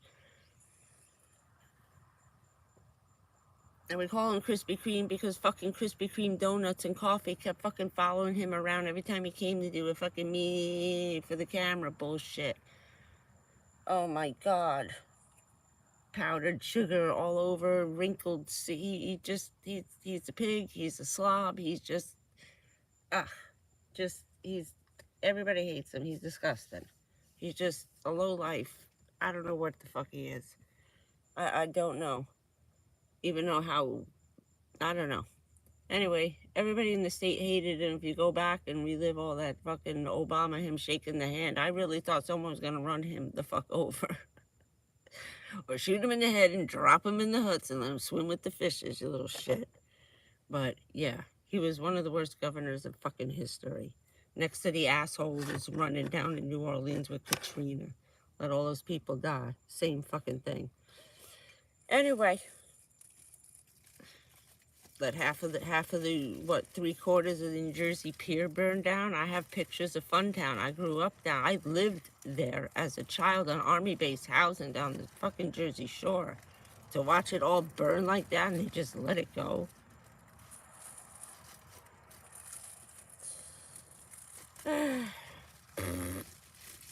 And we call him Krispy Kreme because fucking Krispy Kreme donuts and coffee kept fucking following him around every time he came to do a fucking me for the camera bullshit. Oh my God. Powdered sugar all over, wrinkled. He's a pig. He's a slob. He's just, everybody hates him. He's disgusting. He's just a lowlife. I don't know what the fuck he is. I don't know. Even know how, I don't know. Anyway, everybody in the state hated him. If you go back and relive all that fucking Obama, him shaking the hand, I really thought someone was going to run him the fuck over. Or shoot him in the head and drop him in the huts and let him swim with the fishes, you little shit. But yeah, he was one of the worst governors in fucking history. Next to the asshole who's running down in New Orleans with Katrina. Let all those people die. Same fucking thing. Anyway. Let half of the what, 3/4 of the New Jersey Pier burn down. I have pictures of Funtown. I grew up down. I lived there as a child on Army base housing down the fucking Jersey Shore. To watch it all burn like that and they just let it go.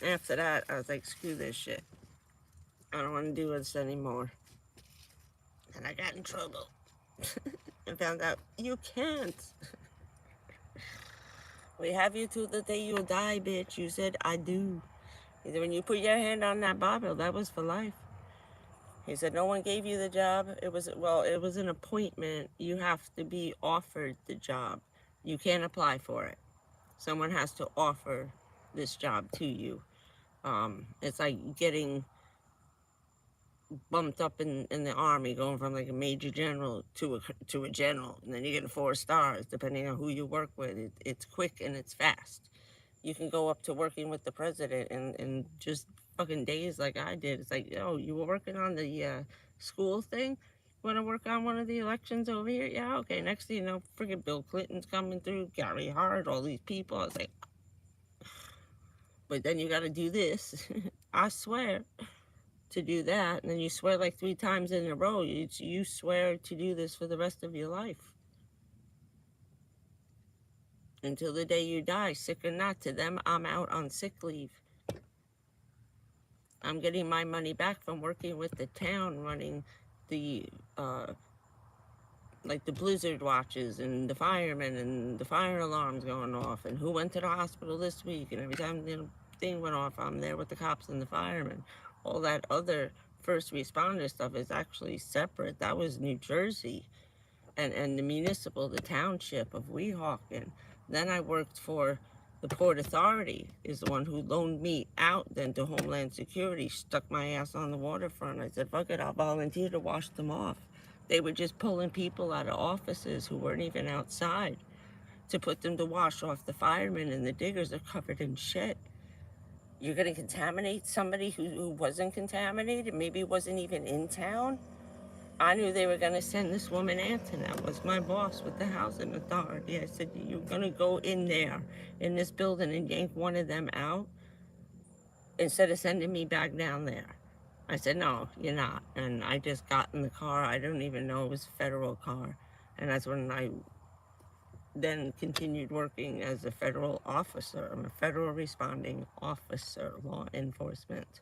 After that, I was like, screw this shit. I don't want to do this anymore. And I got in trouble. And found out you can't. We have you till the day you die, bitch. You said, I do. He said, when you put your hand on that Bible, that was for life. He said, no one gave you the job. It was an appointment. You have to be offered the job. You can't apply for it. Someone has to offer this job to you. It's like getting bumped up in the Army, going from like a major general to a general, and then you get 4 stars depending on who you work with. It's quick and it's fast. You can go up to working with the president in just fucking days like I did. It's like, oh, you were working on the school thing? Want to work on one of the elections over here? Yeah, okay. Next thing you know, friggin' Bill Clinton's coming through, Gary Hart, all these people. I was like, but then you got to do this. I swear. To do that, and then you swear like 3 times in a row. You swear to do this for the rest of your life. Until the day you die, sick or not. To them, I'm out on sick leave. I'm getting my money back from working with the town, running the, like the blizzard watches, and the firemen, and the fire alarms going off, and who went to the hospital this week, and every time the thing went off, I'm there with the cops and the firemen. All that other first responder stuff is actually separate. That was New Jersey and the municipal, the township of Weehawken. Then I worked for the Port Authority, is the one who loaned me out then to Homeland Security, stuck my ass on the waterfront. I said, fuck it, I'll volunteer to wash them off. They were just pulling people out of offices who weren't even outside to put them to wash off the firemen, and the diggers are covered in shit. You're gonna contaminate somebody who wasn't contaminated, maybe wasn't even in town? I knew they were gonna send this woman, Antoinette, was my boss with the housing authority. I said, you're gonna go in there, in this building, and yank one of them out instead of sending me back down there. I said, no, you're not. And I just got in the car. I don't even know it was a federal car. And that's when I then continued working as a federal officer. I'm a federal responding officer, law enforcement.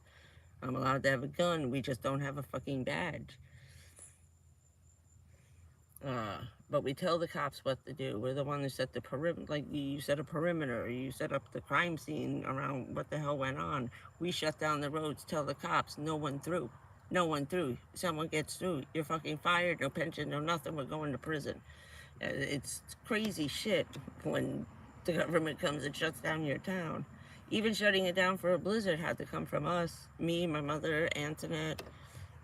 I'm allowed to have a gun. We just don't have a fucking badge. But we tell the cops what to do. We're the one who set the perimeter, like you set a perimeter, you set up the crime scene around what the hell went on. We shut down the roads, tell the cops, no one through. No one through. Someone gets through, you're fucking fired, no pension, no nothing, we're going to prison. It's crazy shit when the government comes and shuts down your town. Even shutting it down for a blizzard had to come from us. Me, my mother, Antoinette,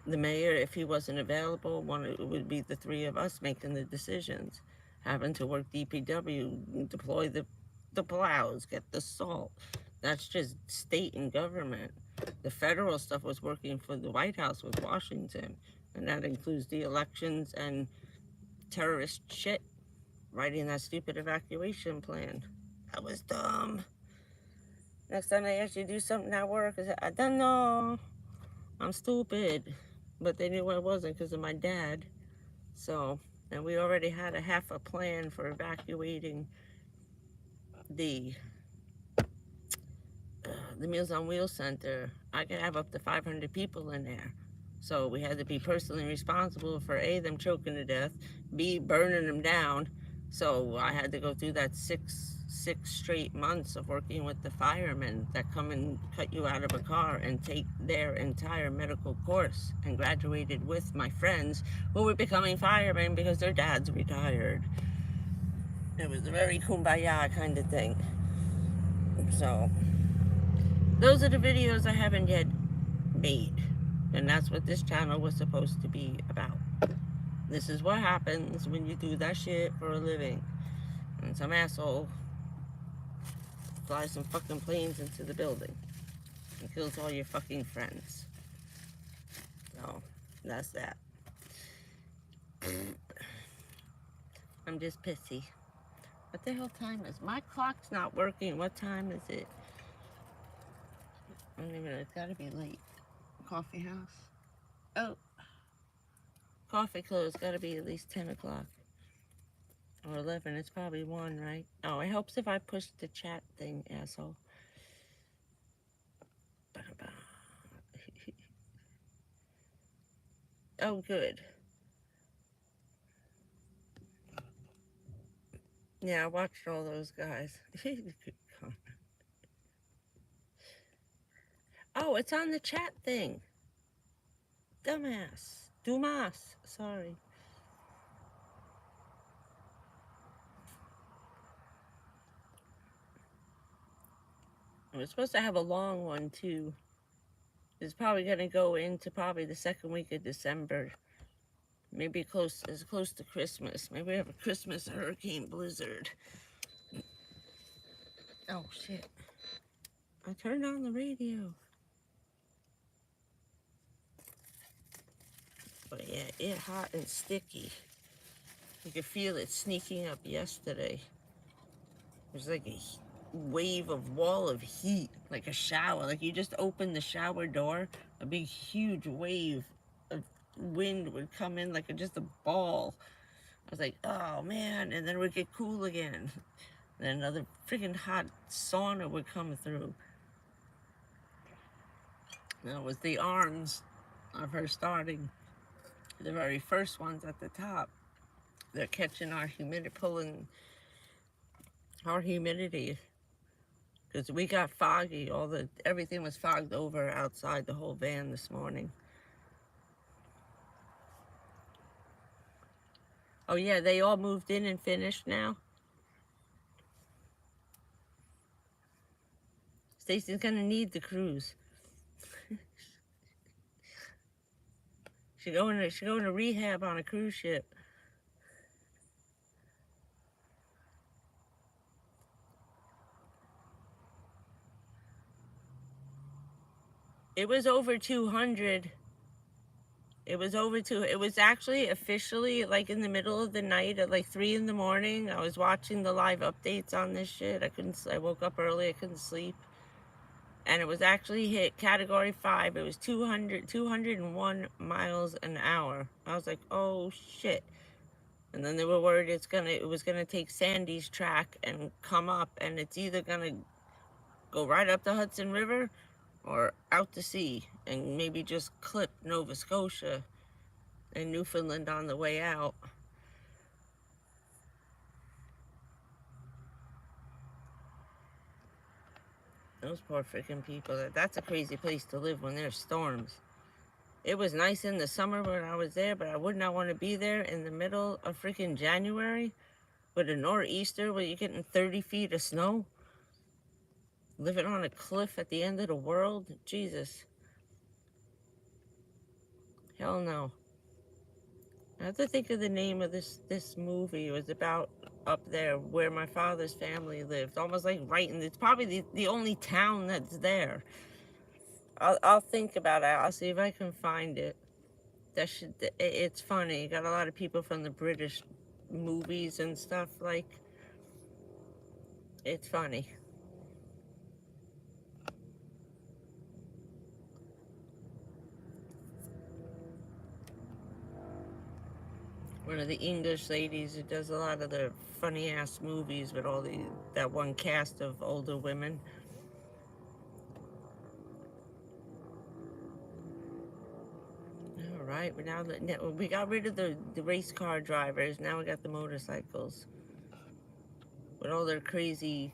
the mayor. If he wasn't available, it would be the three of us making the decisions. Having to work DPW, deploy the plows, get the salt. That's just state and government. The federal stuff was working for the White House with Washington, and that includes the elections and terrorist shit, writing that stupid evacuation plan. That was dumb. Next time they ask you to do something at work, I said, I don't know. I'm stupid. But they knew I wasn't because of my dad. So, and we already had half a plan for evacuating the Meals on Wheels Center. I could have up to 500 people in there. So we had to be personally responsible for A, them choking to death, B, burning them down. So I had to go through that six straight months of working with the firemen that come and cut you out of a car and take their entire medical course, and graduated with my friends who were becoming firemen because their dads retired. It was a very kumbaya kind of thing. So those are the videos I haven't yet made. And that's what this channel was supposed to be about. This is what happens when you do that shit for a living. And some asshole flies some fucking planes into the building and kills all your fucking friends. So, that's that. I'm just pissy. What the hell time is? My clock's not working. What time is it? I don't even know. It's gotta be late. Coffee house. Oh. Coffee closed. Gotta be at least 10 o'clock. Or 11. It's probably 1, right? Oh, it helps if I push the chat thing, asshole. Oh, good. Yeah, I watched all those guys. Oh, it's on the chat thing. Dumbass. Dumas. Sorry. We're supposed to have a long one, too. It's probably going to go into probably the second week of December. Maybe as close to Christmas. Maybe we have a Christmas hurricane blizzard. Oh, shit. I turned on the radio. But yeah, it's hot and sticky. You could feel it sneaking up yesterday. There's like a wall of heat, like a shower. Like you just open the shower door, a big huge wave of wind would come in like just a ball. I was like, oh man, and then it would get cool again. Then another freaking hot sauna would come through. That was the arms of her starting. The very first ones at the top. They're catching our humidity, pulling our humidity. Because we got foggy, everything was fogged over outside the whole van this morning. Oh yeah, they all moved in and finished now. Stacy's gonna need the cruise. She going to rehab on a cruise ship. It was over 200. It was over two. It was actually officially like in the middle of the night at like 3 in the morning. I was watching the live updates on this shit. I woke up early. I couldn't sleep. And it was actually hit category 5. It was 201 miles an hour. I was like, oh shit. And then they were worried it was gonna take Sandy's track and come up, and it's either gonna go right up the Hudson River or out to sea and maybe just clip Nova Scotia and Newfoundland on the way out. Those poor freaking people. That's a crazy place to live when there's storms. It was nice in the summer when I was there, but I would not want to be there in the middle of freaking January with a nor'easter where you're getting 30 feet of snow. Living on a cliff at the end of the world. Jesus. Hell no. I have to think of the name of this movie. It was about up there where my father's family lived. Almost like right in, it's probably the only town that's there. I'll think about it. I'll see if I can find it. It's funny. You got a lot of people from the British movies and stuff, like, it's funny. One of the English ladies who does a lot of the funny ass movies with all that one cast of older women. All right, we got rid of the race car drivers. Now we got the motorcycles with all their crazy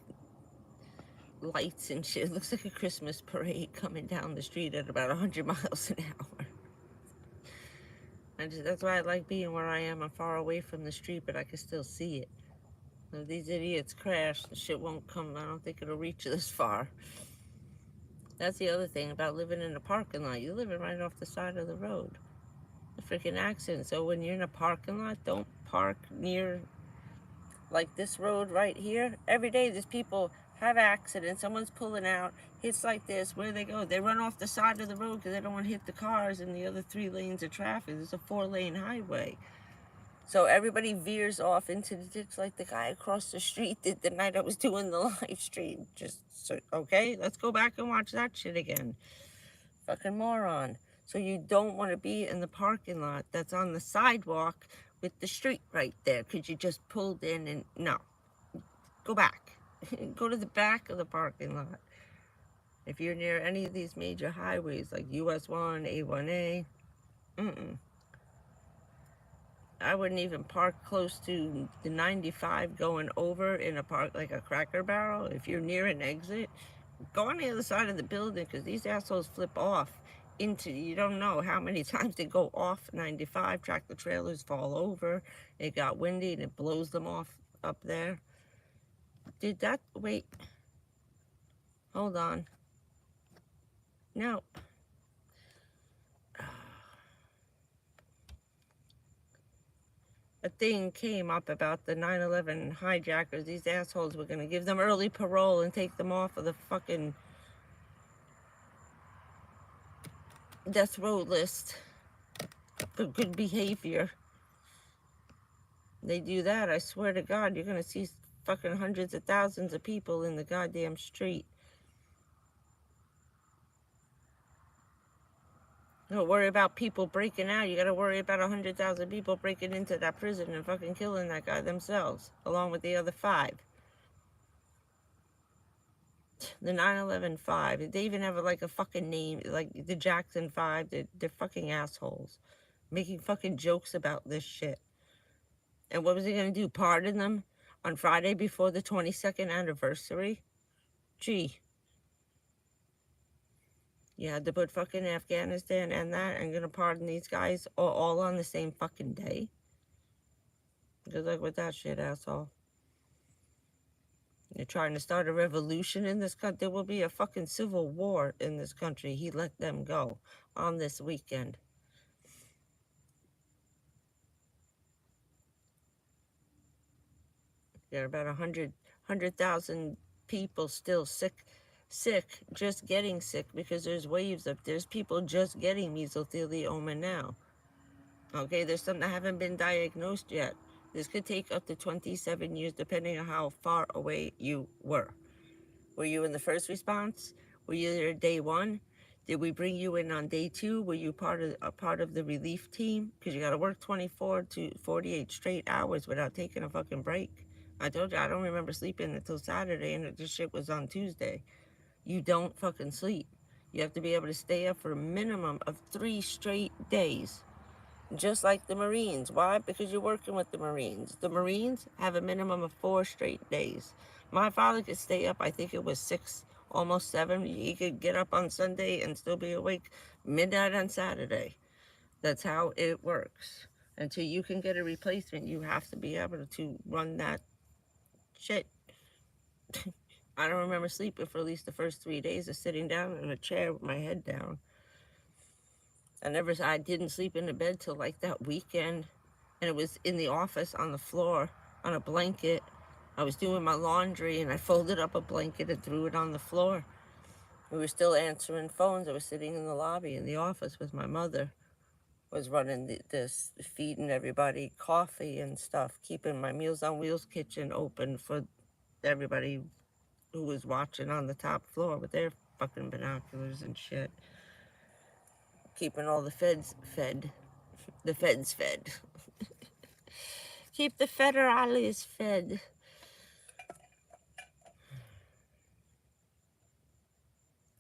lights and shit. It looks like a Christmas parade coming down the street at about 100 miles an hour. That's why I like being where I am. I'm far away from the street, but I can still see it. If these idiots crash, the shit won't come. I don't think it'll reach this far. That's the other thing about living in a parking lot. You're living right off the side of the road. A freaking accident. So when you're in a parking lot, don't park near, like this road right here. Every day there's people have accidents. Someone's pulling out, hits like this. Where they go? They run off the side of the road because they don't want to hit the cars and the other 3 lanes of traffic. There's a 4-lane highway. So everybody veers off into the ditch like the guy across the street did the night I was doing the live stream. Okay, let's go back and watch that shit again. Fucking moron. So you don't want to be in the parking lot that's on the sidewalk with the street right there because you just pulled in and no. Go back. Go to the back of the parking lot. If you're near any of these major highways like US 1, A1A, I wouldn't even park close to the 95 going over in a park like a Cracker Barrel. If you're near an exit, go on the other side of the building because these assholes flip off into, you don't know how many times they go off 95, tractor trailers fall over, it got windy and it blows them off up there. Wait, hold on. No. A thing came up about the 9/11 hijackers. These assholes were going to give them early parole and take them off of the fucking death row list for good behavior. They do that, I swear to God, you're going to see fucking hundreds of thousands of people in the goddamn street. Don't worry about people breaking out. You got to worry about 100,000 people breaking into that prison and fucking killing that guy themselves, along with the other 5. The 9/11 5. They even have like a fucking name, like the Jackson 5. They're fucking assholes, making fucking jokes about this shit. And what was he gonna do? Pardon them on Friday before the 22nd anniversary? Gee. You had to put fucking Afghanistan and that, and gonna pardon these guys all on the same fucking day? Good luck with that shit, asshole. You're trying to start a revolution in this country. There will be a fucking civil war in this country. He let them go on this weekend. There are about 100,000 people still sick, just getting sick because there's waves of, there's people just getting mesothelioma now. Okay, there's some that haven't been diagnosed yet. This could take up to 27 years depending on how far away you were. Were you in the first response? Were you there day one? Did we bring you in on day two? Were you a part of the relief team? Because you got to work 24 to 48 straight hours without taking a fucking break. I told you, I don't remember sleeping until Saturday, and this shit was on Tuesday. You don't fucking sleep. You have to be able to stay up for a minimum of 3 straight days. Just like the Marines. Why? Because you're working with the Marines. The Marines have a minimum of 4 straight days. My father could stay up, I think it was 6, almost 7. He could get up on Sunday and still be awake midnight on Saturday. That's how it works. Until you can get a replacement, you have to be able to run that shit. I don't remember sleeping for at least the first 3 days of sitting down in a chair with my head down. I didn't sleep in the bed till like that weekend, and it was in the office on the floor on a blanket. I was doing my laundry and I folded up a blanket and threw it on the floor. We were still answering phones. I was sitting in the lobby in the office with my mother, was running this, feeding everybody coffee and stuff, keeping my Meals on Wheels kitchen open for everybody who was watching on the top floor with their fucking binoculars and shit. Keeping all the feds fed. The feds fed. Keep the federales fed.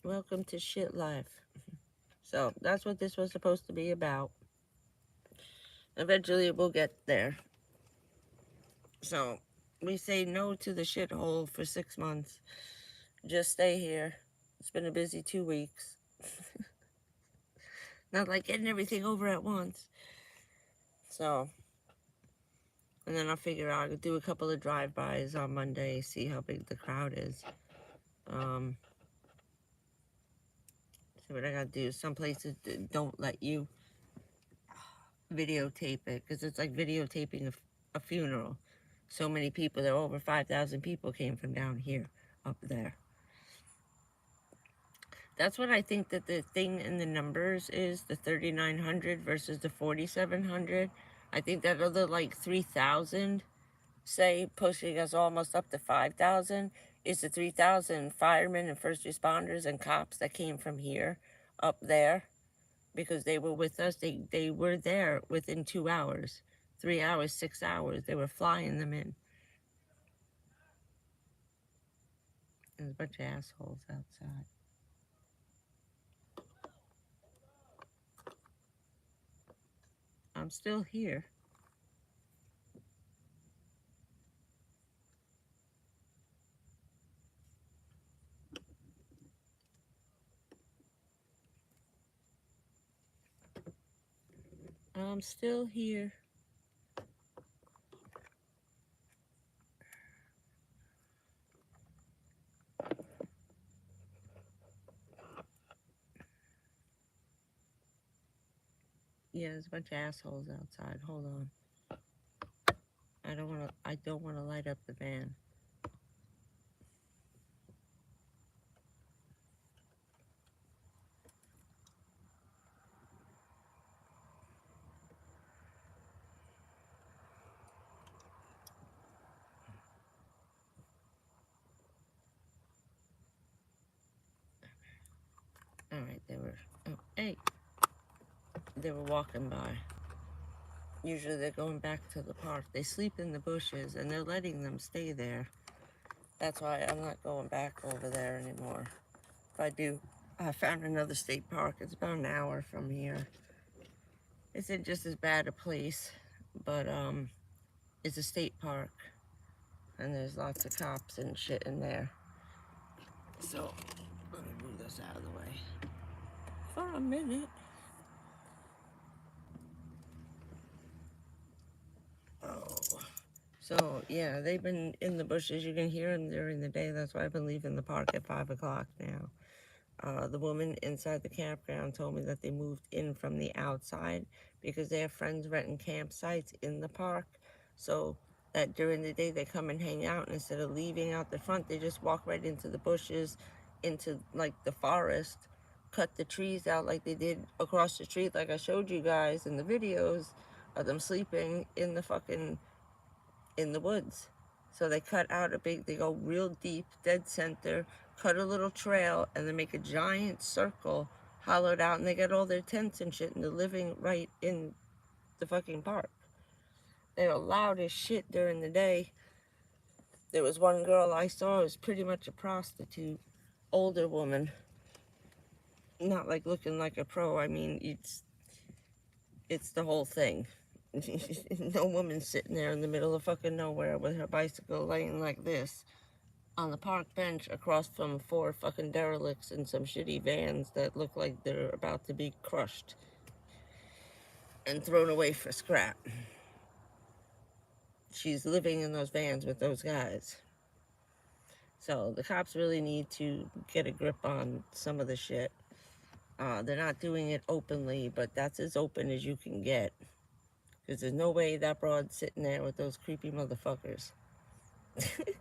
Welcome to shit life. So that's what this was supposed to be about. Eventually we'll get there. So we say no to the shithole for 6 months. Just stay here. It's been a busy 2 weeks. Not like getting everything over at once. So, and then I'll figure out, I'll do a couple of drive-bys on Monday, see how big the crowd is. See what I gotta do. Some places don't let you videotape it, because it's like videotaping a funeral. So many people, there were over 5,000 people came from down here, up there. That's what I think that the thing in the numbers is, the 3,900 versus the 4,700. I think that other like 3,000, say, pushing us almost up to 5,000, is the 3,000 firemen and first responders and cops that came from here, up there, because they were with us. They were there within 2 hours, 3 hours, 6 hours. They were flying them in. There's a bunch of assholes outside. I'm still here. I'm still here. Yeah, there's a bunch of assholes outside. Hold on. I don't wanna light up the van. All right, they were walking by. Usually they're going back to the park. They sleep in the bushes and they're letting them stay there. That's why I'm not going back over there anymore. If I do, I found another state park. It's about an hour from here. It's in just as bad a place, but it's a state park. And there's lots of cops and shit in there. So, let me move this out of the way for a minute. Oh. So, yeah, they've been in the bushes. You can hear them during the day. That's why I've been leaving the park at 5 o'clock now. The woman inside the campground told me that they moved in from the outside because they have friends renting campsites in the park. So that during the day they come and hang out, and instead of leaving out the front, they just walk right into the bushes, into like the forest, cut the trees out like they did across the street, like I showed you guys in the videos of them sleeping in the woods. So they cut out they go real deep, dead center, cut a little trail, and then make a giant circle hollowed out, and they got all their tents and shit, and they're living right in the fucking park. They're loud as shit during the day. There was one girl I saw who was pretty much a prostitute, older woman, not like looking like a pro. I mean, it's the whole thing. No woman sitting there in the middle of fucking nowhere with her bicycle laying like this on the park bench across from 4 fucking derelicts and some shitty vans that look like they're about to be crushed and thrown away for scrap. She's living in those vans with those guys. So the cops really need to get a grip on some of the shit. They're not doing it openly, but that's as open as you can get. Because there's no way that broad's sitting there with those creepy motherfuckers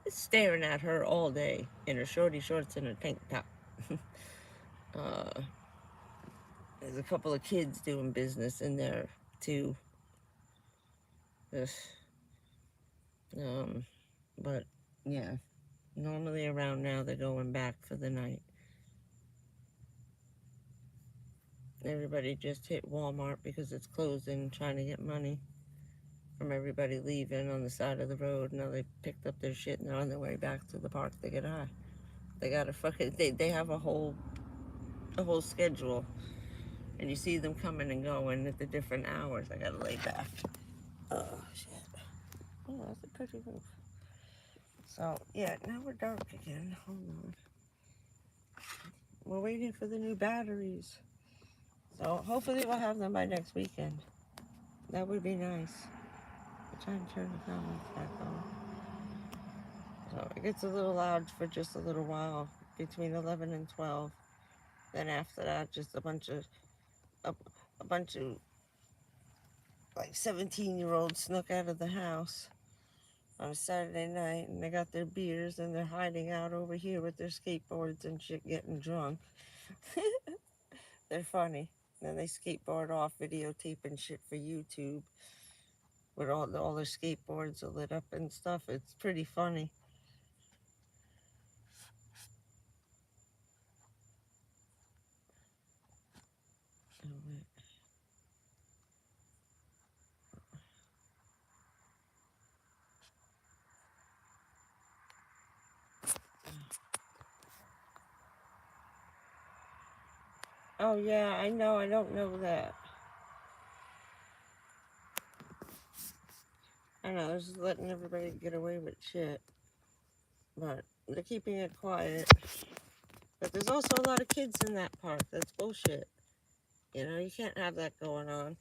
staring at her all day in her shorty shorts and her tank top. There's a couple of kids doing business in there too. Ugh. But yeah, normally around now they're going back for the night. Everybody just hit Walmart because it's closing, trying to get money from everybody leaving on the side of the road. Now they picked up their shit and they're on their way back to the park to get high. They got a fucking, they have a whole schedule, and you see them coming and going at the different hours. I gotta lay back. Oh shit. Oh, that's a pretty roof. So yeah, now we're dark again. Hold on. We're waiting for the new batteries. So hopefully we'll have them by next weekend. That would be nice. I'm trying to turn the comments back on. So it gets a little loud for just a little while, between 11 and 12. Then after that, just a bunch of like 17-year-olds snuck out of the house on a Saturday night, and they got their beers and they're hiding out over here with their skateboards and shit, getting drunk. They're funny. Then they skateboard off, videotaping shit for YouTube with all their skateboards are lit up and stuff. It's pretty funny. Oh yeah, I know, I don't know that. I know, they're just letting everybody get away with shit. But they're keeping it quiet. But there's also a lot of kids in that park. That's bullshit. You know, you can't have that going on.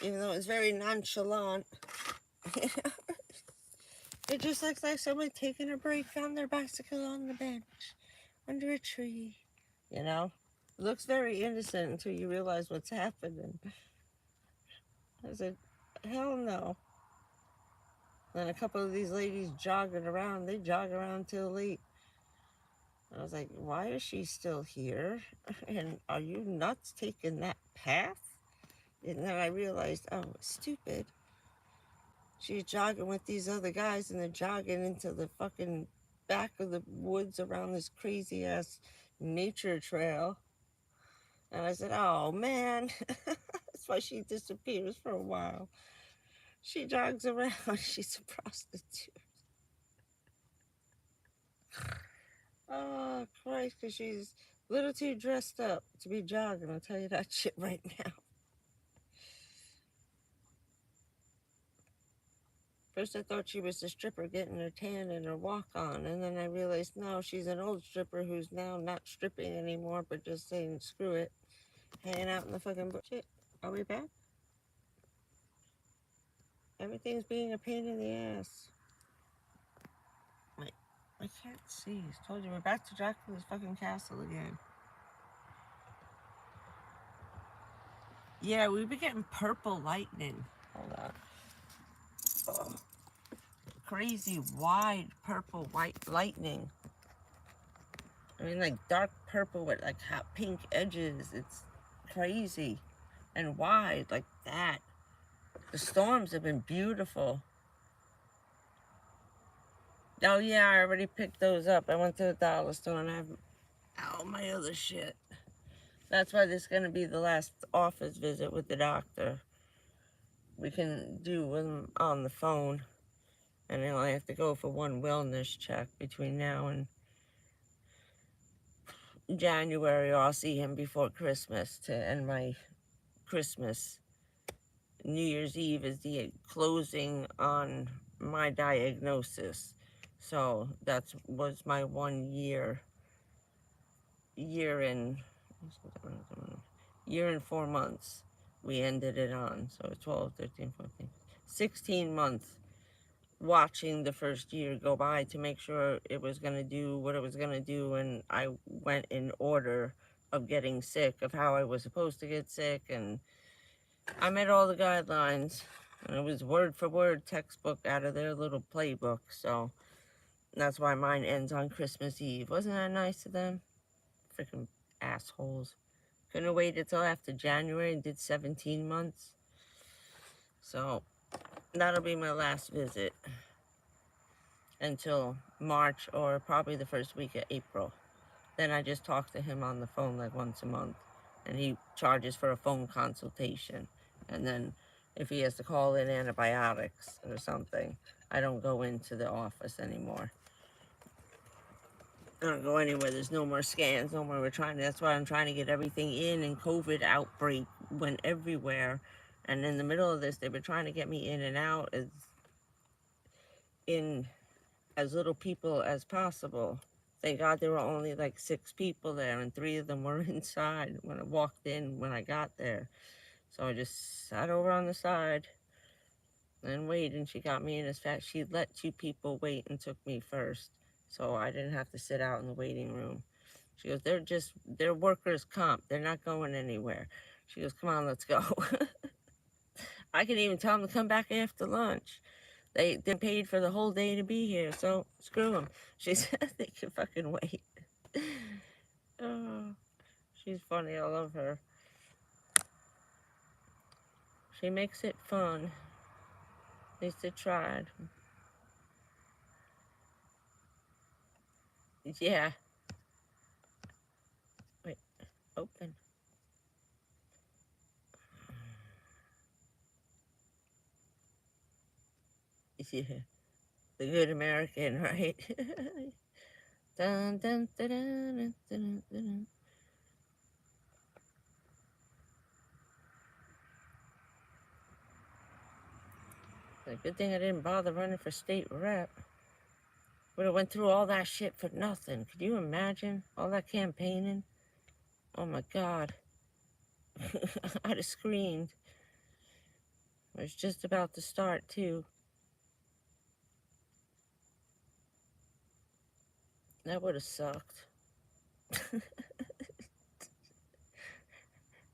Even though it's very nonchalant. It just looks like someone taking a break on their bicycle on the bench under a tree. You know? It looks very innocent until you realize what's happening. I said, hell no. Then a couple of these ladies jogging around, they jog around till late. I was like, why is she still here? And are you nuts taking that path? And then I realized, oh, stupid. She's jogging with these other guys, and they're jogging into the fucking back of the woods around this crazy ass nature trail. And I said, oh man, that's why she disappears for a while. She jogs around, she's a prostitute. Oh, Christ, because she's a little too dressed up to be jogging. I'll tell you that shit right now. First, I thought she was a stripper getting her tan and her walk on. And then I realized, no, she's an old stripper who's now not stripping anymore, but just saying, screw it. Hanging out in the fucking shit. Are we back? Everything's being a pain in the ass. I can't see. I told you we're back to Dracula's fucking castle again. Yeah, we've been getting purple lightning. Hold on. Oh. Crazy wide purple white lightning. I mean, like dark purple with like hot pink edges. It's crazy and wide like that. The storms have been beautiful. Oh yeah, I already picked those up. I went to the dollar store and I have all my other shit. That's why this is going to be the last office visit with the doctor. We can do them on the phone. And I only have to go for one wellness check between now and January, or I'll see him before Christmas to end my Christmas. New Year's Eve is the closing on my diagnosis. So that was my 1 year and 4 months we ended it on. So 12, 13, 14, 16 months watching the first year go by to make sure it was going to do what it was going to do. And I went in order of getting sick, of how I was supposed to get sick, and I met all the guidelines, and it was word for word textbook out of their little playbook. So that's why mine ends on Christmas Eve. Wasn't that nice of them? Freaking assholes. Couldn't have waited till after January and did 17 months. So that'll be my last visit until March, or probably the first week of April. Then I just talk to him on the phone like once a month, and he charges for a phone consultation. And then if he has to call in antibiotics or something, I don't go into the office anymore. I don't go anywhere. There's no more scans, no more. That's why I'm trying to get everything in. And COVID outbreak went everywhere. And in the middle of this, they've been trying to get me in and out as little people as possible. Thank God there were only like 6 people there, and 3 of them were inside when I walked in when I got there. So I just sat over on the side and waited, and she got me in as fast. She let 2 people wait and took me first, so I didn't have to sit out in the waiting room. She goes, they're workers' comp. They're not going anywhere. She goes, come on, let's go. I can even tell them to come back after lunch. They're paid for the whole day to be here, so screw them. She said they can fucking wait. Oh, she's funny. I love her. She makes it fun. At least I tried. Yeah. Wait, open. Yeah. The good American, right? Dun, dun, dun, dun, dun, dun, dun. A good thing I didn't bother running for state rep. Would have went through all that shit for nothing. Could you imagine? All that campaigning? Oh my God. I'd have screamed. It was just about to start, too. That would have sucked. I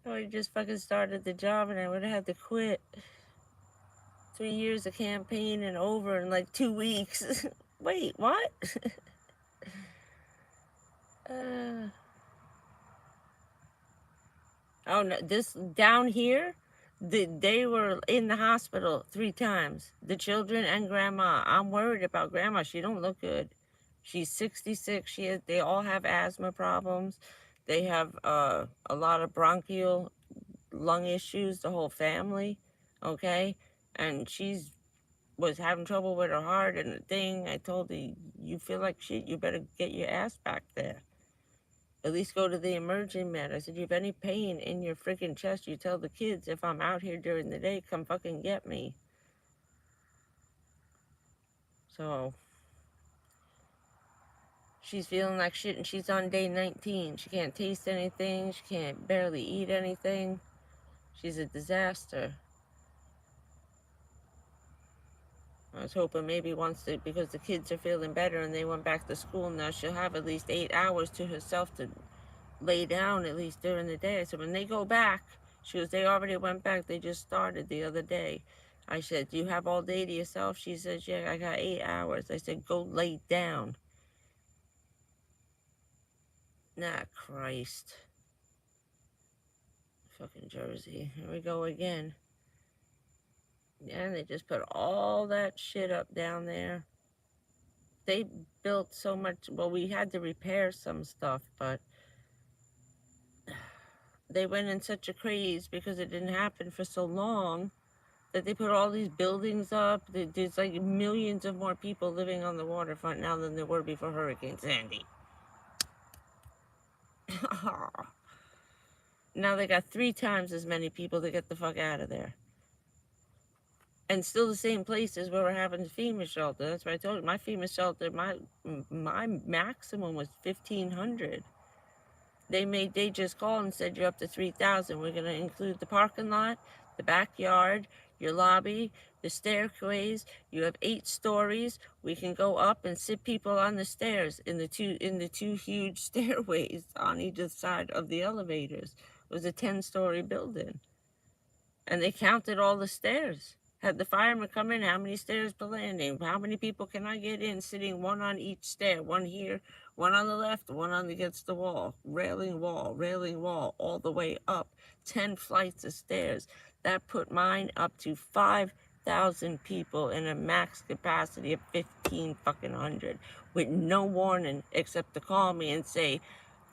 would have just fucking started the job and I would have had to quit. 3 years of campaigning over in like 2 weeks. Wait, what? Oh no, this down here, they were in the hospital 3 times. The children and grandma. I'm worried about grandma. She don't look good. She's 66. They all have asthma problems. They have a lot of bronchial lung issues, the whole family, okay? And was having trouble with her heart and the thing. I told her, you feel like shit, you better get your ass back there. At least go to the emerging med. I said, you have any pain in your freaking chest, you tell the kids if I'm out here during the day, come fucking get me. So she's feeling like shit, and she's on day 19. She can't taste anything. She can't barely eat anything. She's a disaster. I was hoping maybe once, because the kids are feeling better and they went back to school now, she'll have at least 8 hours to herself to lay down at least during the day. I said, when they go back, she goes, they already went back. They just started the other day. I said, do you have all day to yourself? She says, yeah, I got 8 hours. I said, go lay down. Nah, Christ. Fucking Jersey. Here we go again. Yeah, and they just put all that shit up down there. They built so much. Well, we had to repair some stuff, but they went in such a craze because it didn't happen for so long that they put all these buildings up. There's like millions of more people living on the waterfront now than there were before Hurricane Sandy. Now they got 3 times as many people to get the fuck out of there. And still the same places where we're having the FEMA shelter. That's what I told you. My FEMA shelter, my maximum was 1,500. They just called and said you're up to 3,000. We're gonna include the parking lot, the backyard, your lobby, the stairways. You have 8 stories. We can go up and sit people on the stairs in the two huge stairways on either side of the elevators. It was a 10-story building, and they counted all the stairs. Had the firemen come in, how many stairs per landing? How many people can I get in sitting one on each stair? One here, one on the left, one on against the wall, railing wall, all the way up. 10 flights of stairs. That put mine up to 5,000 people in a max capacity of 1,500 with no warning except to call me and say,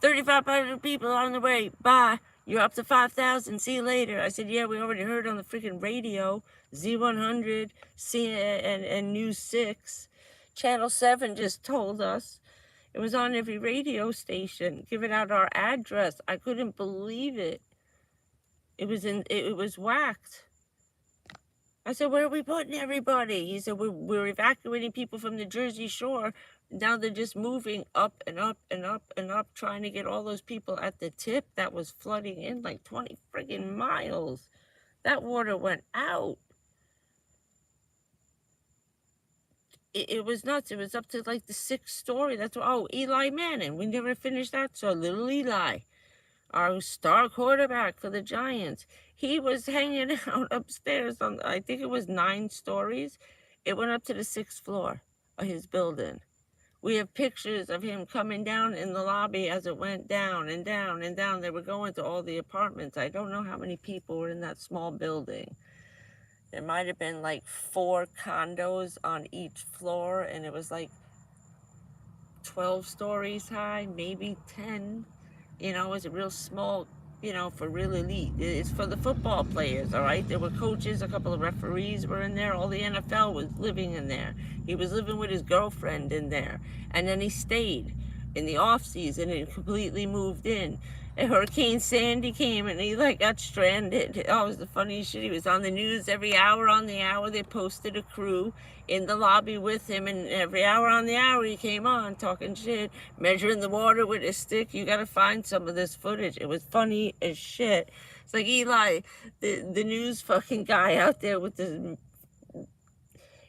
3,500 people on the way, bye. You're up to 5,000. See you later. I said, yeah, we already heard on the freaking radio. Z100, and News 6. Channel 7 just told us. It was on every radio station, giving out our address. I couldn't believe it. It was whacked. I said, where are we putting everybody? He said, we're evacuating people from the Jersey Shore. Now they're just moving up and up and up and up, trying to get all those people at the tip that was flooding in like 20 friggin' miles. That water went out. It was nuts. It was up to like the 6th story. That's what, oh, Eli Manning. We never finished that. So little Eli, our star quarterback for the Giants, he was hanging out upstairs on, I think it was 9 stories. It went up to the 6th floor of his building. We have pictures of him coming down in the lobby as it went down and down and down. They were going to all the apartments. I don't know how many people were in that small building. There might have been like 4 condos on each floor, and it was like 12 stories high, maybe 10. You know, it was a real small, you know, for real elite. It's for the football players, all right? There were coaches, a couple of referees were in there. All the NFL was living in there. He was living with his girlfriend in there. And then he stayed in the off season and completely moved in. And Hurricane Sandy came and he like got stranded. Oh, it was the funniest shit. He was on the news every hour on the hour. They posted a crew in the lobby with him, and every hour on the hour he came on talking shit, measuring the water with his stick. You gotta find some of this footage. It was funny as shit. It's like Eli, the news fucking guy out there with the,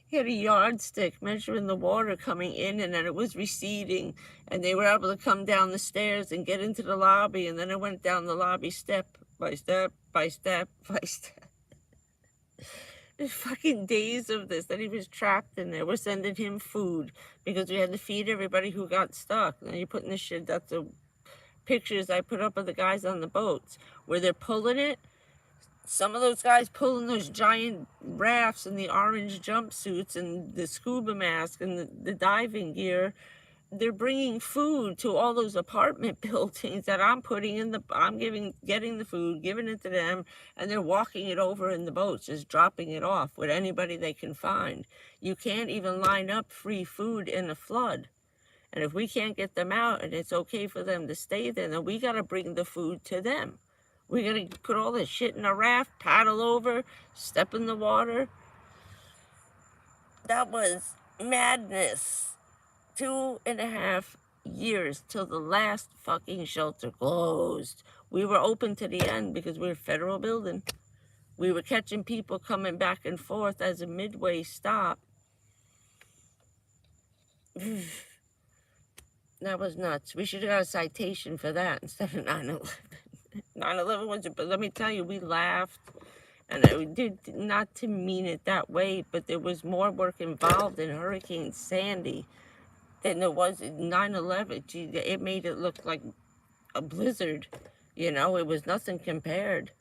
he had a yardstick measuring the water coming in, and then it was receding, and they were able to come down the stairs and get into the lobby, and then it went down the lobby step by step by step by step. There's fucking days of this that he was trapped in there. We're sending him food because we had to feed everybody who got stuck. And you're putting this shit, that's the pictures I put up of the guys on the boats where they're pulling it. Some of those guys pulling those giant rafts in the orange jumpsuits and the scuba mask and the diving gear. They're bringing food to all those apartment buildings that I'm putting in the, getting the food, giving it to them, and they're walking it over in the boats, just dropping it off with anybody they can find. You can't even line up free food in a flood. And if we can't get them out and it's okay for them to stay there, then we got to bring the food to them. We got to put all this shit in a raft, paddle over, step in the water. That was madness. 2.5 years till the last fucking shelter closed. We were open to the end because we were a federal building. We were catching people coming back and forth as a midway stop. That was nuts. We should have got a citation for that instead of 9/11. 9/11 was, but let me tell you, we laughed. And I did not to mean it that way, but there was more work involved in Hurricane Sandy than there was in 9/11. Gee, it made it look like a blizzard. You know, it was nothing compared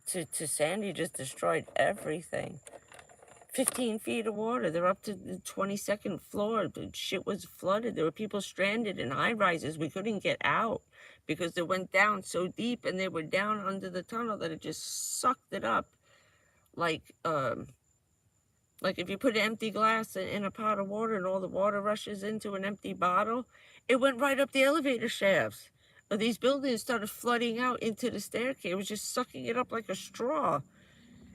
to Sandy. Just destroyed everything. 15 feet of water. They're up to the 22nd floor. The shit was flooded. There were people stranded in high rises. We couldn't get out because it went down so deep, and they were down under the tunnel that it just sucked it up. Like if you put an empty glass in a pot of water and all the water rushes into an empty bottle, it went right up the elevator shafts. These buildings started flooding out into the staircase. It was just sucking it up like a straw.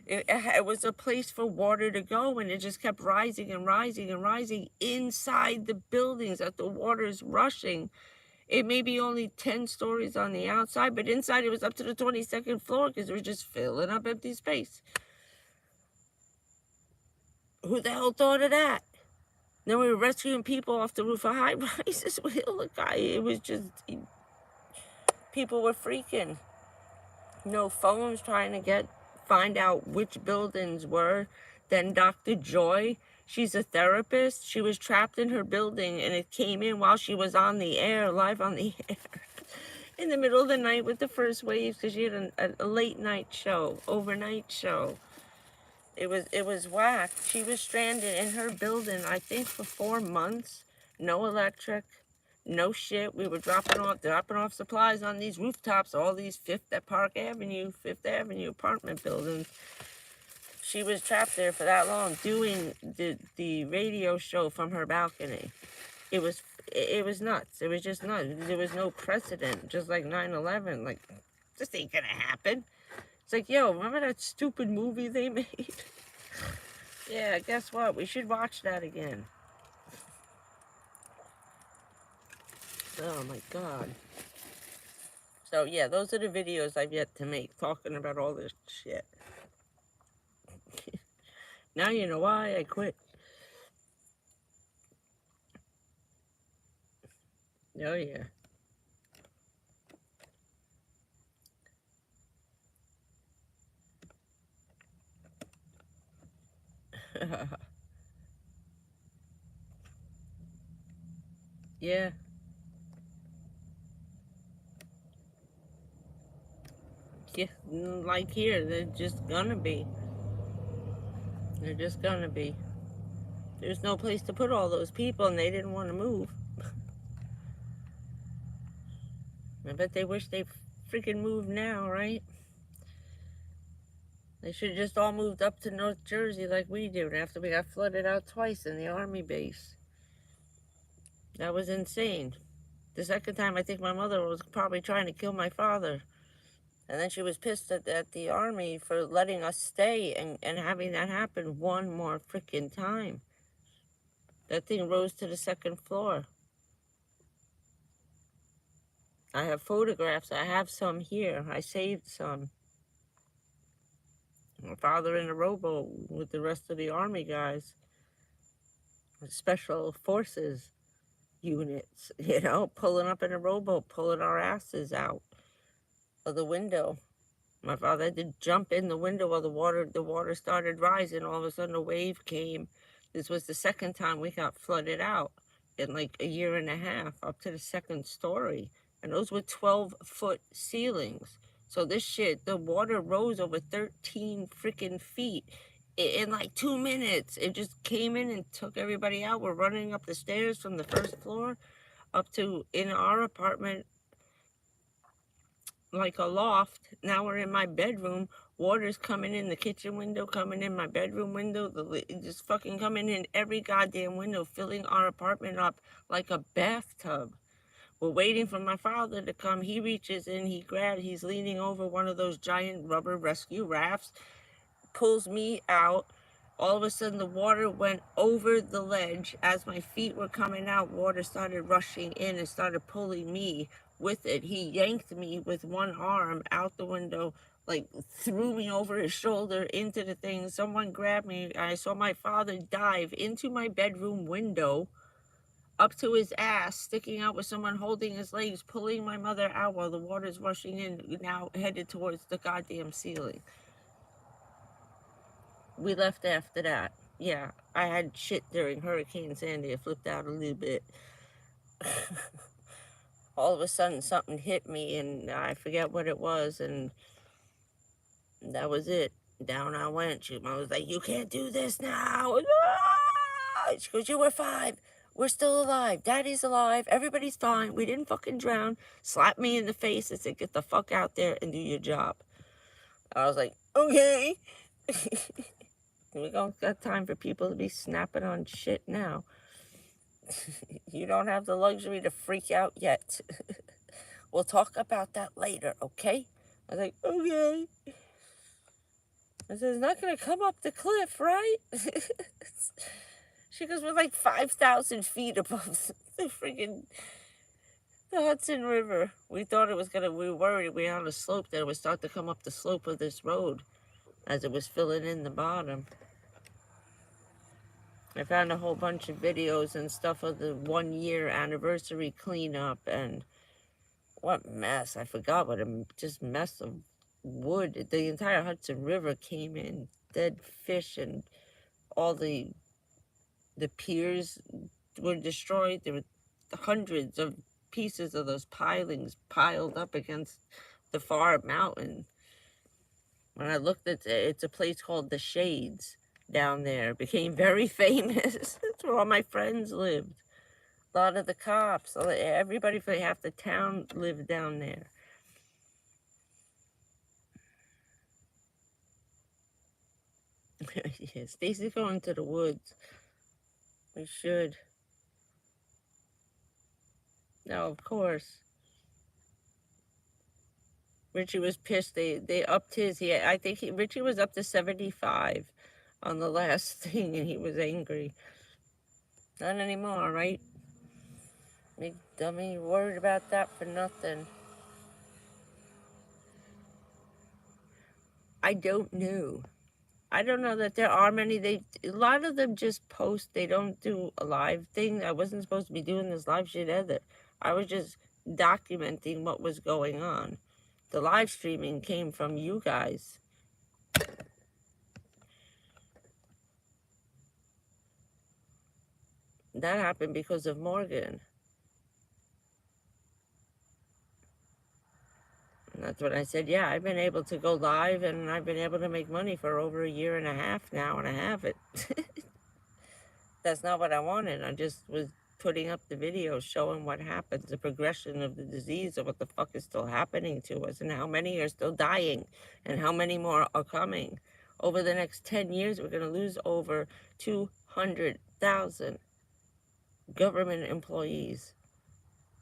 It was a place for water to go, and it just kept rising and rising and rising inside the buildings that the water is rushing. It may be only 10 stories on the outside, but inside it was up to the 22nd floor because it was just filling up empty space. Who the hell thought of that? Then we were rescuing people off the roof of high rises with the guy. It was just, people were freaking. No phones trying to find out which buildings were. Then Dr. Joy, she's a therapist. She was trapped in her building, and it came in while she was on the air, live on the air, in the middle of the night with the first waves, because she had a late night show, overnight show. It was whack. She was stranded in her building, I think, for 4 months. No electric, no shit. We were dropping off supplies on these rooftops, all these Fifth Avenue apartment buildings. She was trapped there for that long, doing the radio show from her balcony. It was nuts. It was just nuts. There was no precedent, just like 9/11. Like, this ain't gonna happen. It's like, yo, remember that stupid movie they made? Yeah, guess what? We should watch that again. Oh my God. So yeah, those are the videos I've yet to make, talking about all this shit. Now you know why I quit. Oh yeah. Yeah. Yeah, like here, they're just gonna be. They're just gonna be. There's no place to put all those people, and they didn't want to move. I bet they wish they freaking moved now, right? They should have just all moved up to North Jersey like we did after we got flooded out twice in the Army base. That was insane. The second time, I think my mother was probably trying to kill my father. And then she was pissed at the Army for letting us stay and having that happen one more freaking time. That thing rose to the 2nd floor. I have photographs. I have some here. I saved some. My father in a rowboat with the rest of the Army guys. Special forces units, you know, pulling up in a rowboat, pulling our asses out of the window. My father had to jump in the window while the water started rising. All of a sudden a wave came. This was the second time we got flooded out in like a year and a half, up to the 2nd story. And those were 12-foot ceilings. So this shit, the water rose over 13 freaking feet in like 2 minutes. It just came in and took everybody out. We're running up the stairs from the 1st floor up to, in our apartment, like a loft. Now we're in my bedroom. Water's coming in the kitchen window, coming in my bedroom window, just fucking coming in every goddamn window, filling our apartment up like a bathtub. We're waiting for my father to come. He reaches in, he's leaning over one of those giant rubber rescue rafts, pulls me out. All of a sudden the water went over the ledge. As my feet were coming out, water started rushing in and started pulling me with it. He yanked me with one arm out the window, like threw me over his shoulder into the thing. Someone grabbed me. I saw my father dive into my bedroom window up to his ass, sticking out with someone holding his legs, pulling my mother out while the water's rushing in, now headed towards the goddamn ceiling. We left after that. Yeah, I had shit during Hurricane Sandy. I flipped out a little bit. All of a sudden, something hit me, and I forget what it was, and that was it. Down I went. She was like, "You can't do this now." She goes, "You were 5. We're still alive. Daddy's alive. Everybody's fine. We didn't fucking drown." Slapped me in the face and said, "Get the fuck out there and do your job." I was like, "Okay." We don't got time for people to be snapping on shit now. You don't have the luxury to freak out yet. We'll talk about that later, okay? I was like, "Okay." I said, "It's not going to come up the cliff, right?" She goes, "We're like 5,000 feet above the freaking the Hudson River." We thought it was going to, we were worried we were on a slope that it would start to come up the slope of this road as it was filling in the bottom. I found a whole bunch of videos and stuff of the 1-year anniversary cleanup, and what mess. I forgot what a just mess of wood. The entire Hudson River came in, dead fish, and all the piers were destroyed. There were hundreds of pieces of those pilings piled up against the far mountain. When I looked at it, it's a place called The Shades down there. It became very famous. That's where all my friends lived. A lot of the cops, everybody for half the town lived down there. Yeah, Stacy's going to the woods. We should. No, of course. Richie was pissed. They upped his. I think Richie was up to 75 on the last thing, and he was angry. Not anymore, right? Big dummy, worried about that for nothing. I don't know. I don't know that there are many. A lot of them just post. They don't do a live thing. I wasn't supposed to be doing this live shit either. I was just documenting what was going on. The live streaming came from you guys. That happened because of Morgan. And that's what I said. Yeah, I've been able to go live, and I've been able to make money for over a year and a half now, and I haven't. That's not what I wanted. I just was putting up the videos showing what happens, the progression of the disease, of what the fuck is still happening to us, and how many are still dying, and how many more are coming. Over the next 10 years, we're going to lose over 200,000 government employees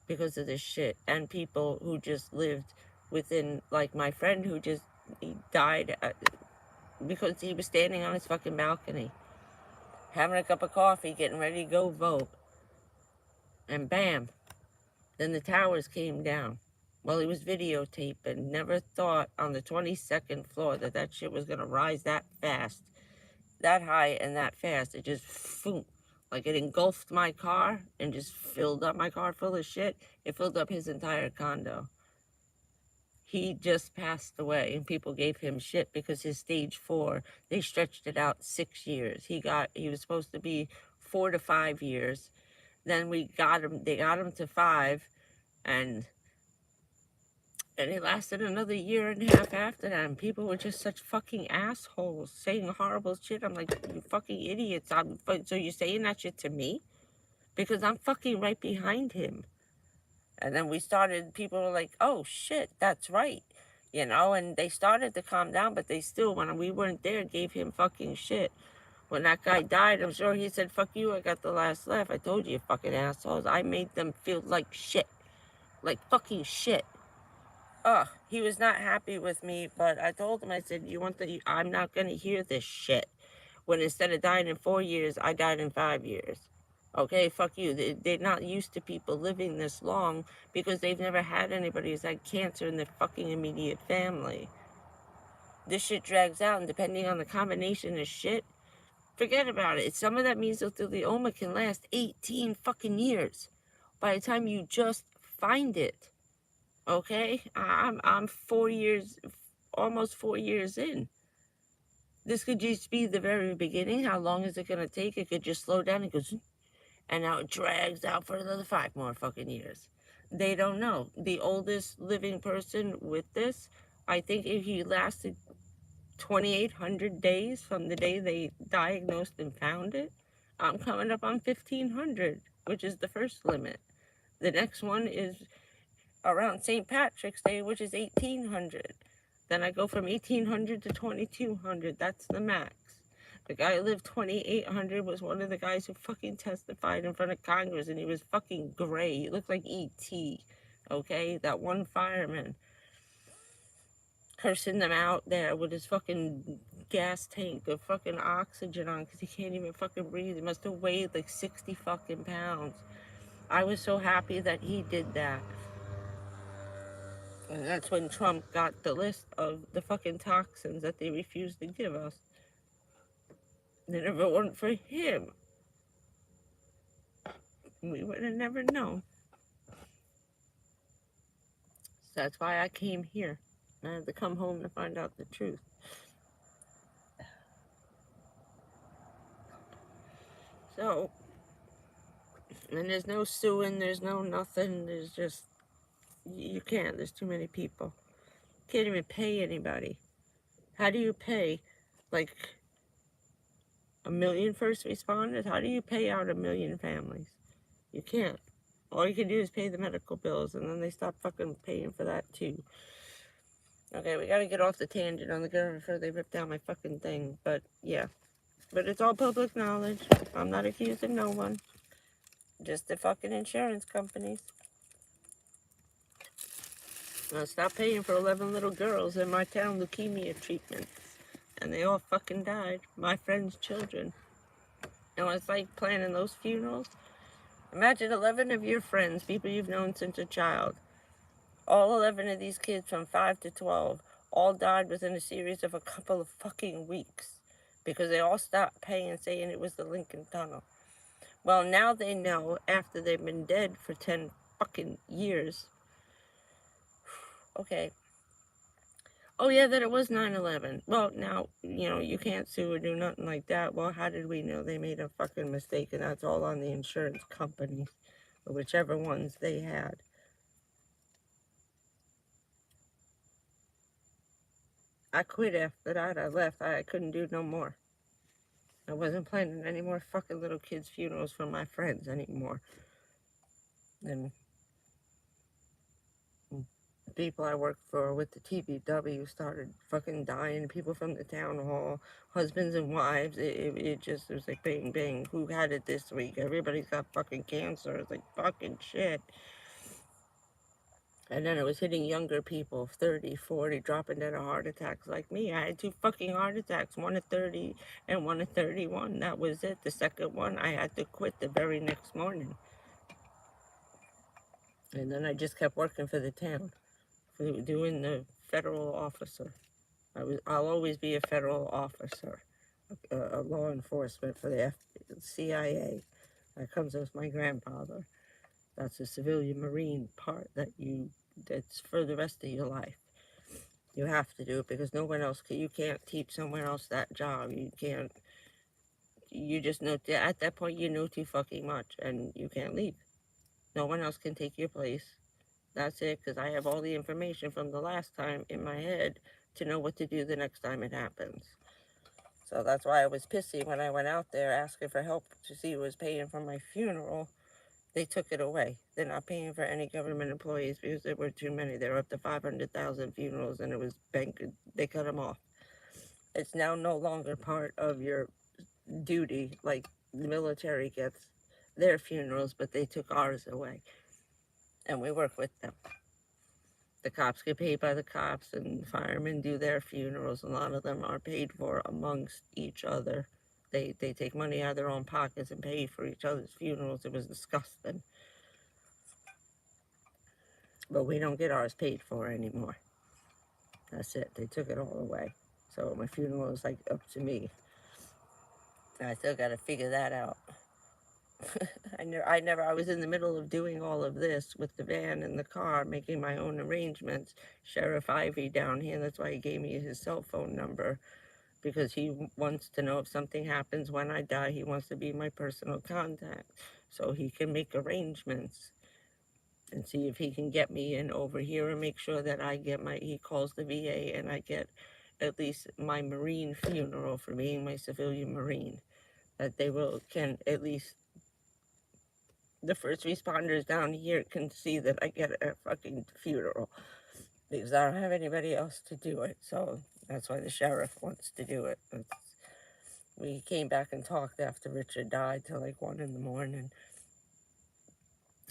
because of this shit, and people who just lived within, like my friend who just he died because he was standing on his fucking balcony, having a cup of coffee, getting ready to go vote. And bam, then the towers came down. Well, he was videotaping. Never thought on the 22nd floor that that shit was going to rise that fast, that high and that fast. It just, boom, like it engulfed my car and just filled up my car full of shit. It filled up his entire condo. He just passed away, and people gave him shit because his stage 4, they stretched it out 6 years. He was supposed to be 4 to 5 years. Then they got him to 5, and it lasted another year and a half after that, and people were just such fucking assholes, saying horrible shit. I'm like, you fucking idiots. So you're saying that shit to me? Because I'm fucking right behind him. And then people were like, "Oh shit, that's right." You know, and they started to calm down, but they still, when we weren't there, gave him fucking shit. When that guy died, I'm sure he said, "Fuck you, I got the last laugh. I told you, fucking assholes. I made them feel like shit. Like fucking shit." He was not happy with me, but I told him, I said, I'm not going to hear this shit. When instead of dying in 4 years, I died in 5 years. Okay, fuck you. They're not used to people living this long because they've never had anybody who's had cancer in their fucking immediate family. This shit drags out, and depending on the combination of shit, Forget about it. Some of that mesothelioma can last 18 fucking years by the time you just find it. Okay? I'm 4 years, almost 4 years in. This could just be the very beginning. How long is it going to take? It could just slow down and go, and now it drags out for another 5 more fucking years. They don't know. The oldest living person with this, I think if he lasted 2,800 days from the day they diagnosed and found it, I'm coming up on 1,500, which is the first limit. The next one is around St. Patrick's Day, which is 1,800. Then I go from 1,800 to 2,200. That's the max. The guy who lived 2,800 was one of the guys who fucking testified in front of Congress, and he was fucking gray. He looked like E.T., okay? That one fireman cursing them out there with his fucking gas tank of fucking oxygen on because he can't even fucking breathe. He must have weighed like 60 fucking pounds. I was so happy that he did that. And that's when Trump got the list of the fucking toxins that they refused to give us. And if it weren't for him, we would have never known. So that's why I came here. I had to come home to find out the truth. So, and there's no suing, there's no nothing, there's just, you can't, there's too many people. Can't even pay anybody. How do you pay, like, 1 million first responders? How do you pay out 1 million families? You can't. All you can do is pay the medical bills, and then they stop fucking paying for that, too. Okay, we gotta get off the tangent on the government before they rip down my fucking thing, but, yeah. But it's all public knowledge. I'm not accusing no one. Just the fucking insurance companies. Now stop paying for 11 little girls in my town leukemia treatments. And they all fucking died. My friends' children. And it's like planning those funerals. Imagine 11 of your friends, people you've known since a child. All 11 of these kids from 5 to 12 all died within a series of a couple of fucking weeks. Because they all stopped paying, saying it was the Lincoln Tunnel. Well, now they know, after they've been dead for 10 fucking years. Okay. Oh, yeah, that it was 9/11. Well, now, you know, you can't sue or do nothing like that. Well, how did we know they made a fucking mistake? And that's all on the insurance companies, or whichever ones they had. I quit after that. I left. I couldn't do no more. I wasn't planning any more fucking little kids' funerals for my friends anymore. And people I worked for with the TBW started fucking dying. People from the town hall, husbands and wives. It just was like bang, bang. Who had it this week? Everybody's got fucking cancer. It's like fucking shit. And then it was hitting younger people, 30, 40, dropping dead of heart attacks like me. I had 2 fucking heart attacks, one at 30 and one at 31. That was it. The second one, I had to quit the very next morning. And then I just kept working for the town, doing the federal officer. I'll always be a federal officer, a law enforcement for the CIA. That comes with my grandfather. That's the civilian marine part that's for the rest of your life. You have to do it because no one else you can't teach someone else that job. You can't, you just know, at that point you know too fucking much and you can't leave. No one else can take your place. That's it, because I have all the information from the last time in my head to know what to do the next time it happens. So that's why I was pissy when I went out there asking for help to see who was paying for my funeral. They took it away. They're not paying for any government employees because there were too many. They were up to 500,000 funerals and it was they cut them off. It's now no longer part of your duty, like the military gets their funerals, but they took ours away. And we work with them. The cops get paid by the cops, and firemen do their funerals. A lot of them are paid for amongst each other. They take money out of their own pockets and pay for each other's funerals. It was disgusting. But we don't get ours paid for anymore. That's it. They took it all away. So my funeral is like up to me. I still got to figure that out. I was in the middle of doing all of this with the van and the car, making my own arrangements. Sheriff Ivy down here, that's why he gave me his cell phone number, because he wants to know if something happens when I die. He wants to be my personal contact so he can make arrangements and see if he can get me in over here and make sure that I get he calls the VA and I get at least my Marine funeral for being my civilian Marine. That they can at least, the first responders down here can see that I get a fucking funeral, because I don't have anybody else to do it. So that's why the sheriff wants to do it. We came back and talked after Richard died till like 1 in the morning.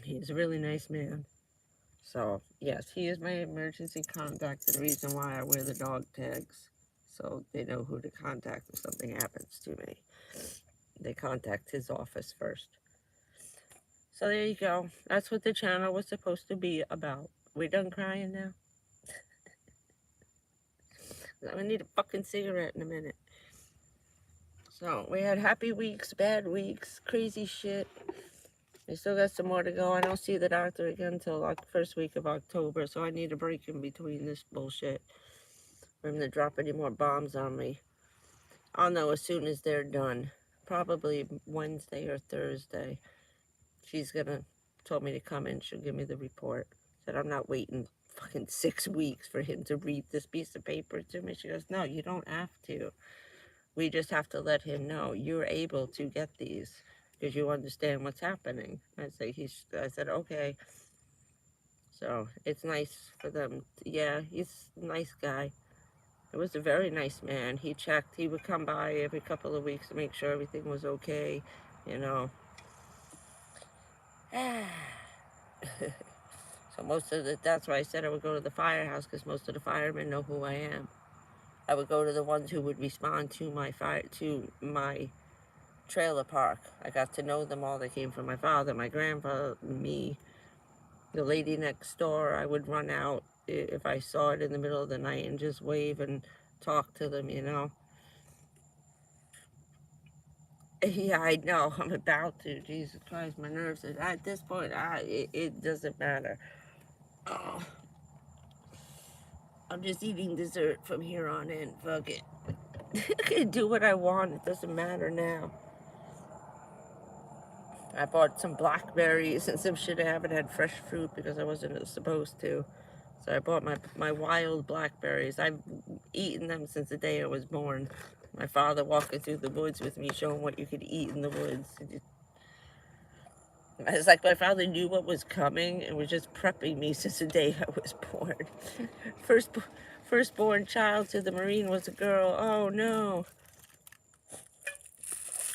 He's a really nice man. So yes, he is my emergency contact, the reason why I wear the dog tags, so they know who to contact if something happens to me. They contact his office first. So there you go. That's what the channel was supposed to be about. We done crying now? I'm gonna need a fucking cigarette in a minute. So we had happy weeks, bad weeks, crazy shit. We still got some more to go. I don't see the doctor again until like first week of October, so I need a break in between this bullshit for him to drop any more bombs on me. I'll know as soon as they're done. Probably Wednesday or Thursday. She's told me to come in. She'll give me the report. Said I'm not waiting fucking 6 weeks for him to read this piece of paper to me. She goes, no, you don't have to. We just have to let him know you're able to get these because you understand what's happening. I said, okay. So it's nice for them. Yeah, he's a nice guy. It was a very nice man. He checked. He would come by every couple of weeks to make sure everything was okay, you know. So that's why I said I would go to the firehouse, because most of the firemen know who I am. I would go to the ones who would respond to my trailer park. I got to know them all. They came from my father, my grandfather, me, the lady next door. I would run out if I saw it in the middle of the night and just wave and talk to them, you know. Yeah, I know. I'm about to. Jesus Christ, my nerves. At this point, it doesn't matter. Oh, I'm just eating dessert from here on in. Fuck it. I can do what I want. It doesn't matter now. I bought some blackberries and some shit. I haven't had fresh fruit because I wasn't supposed to. So I bought my wild blackberries. I've eaten them since the day I was born. My father walking through the woods with me, showing what you could eat in the woods. It's like my father knew what was coming and was just prepping me since the day I was born. Firstborn child to the Marine was a girl. Oh no.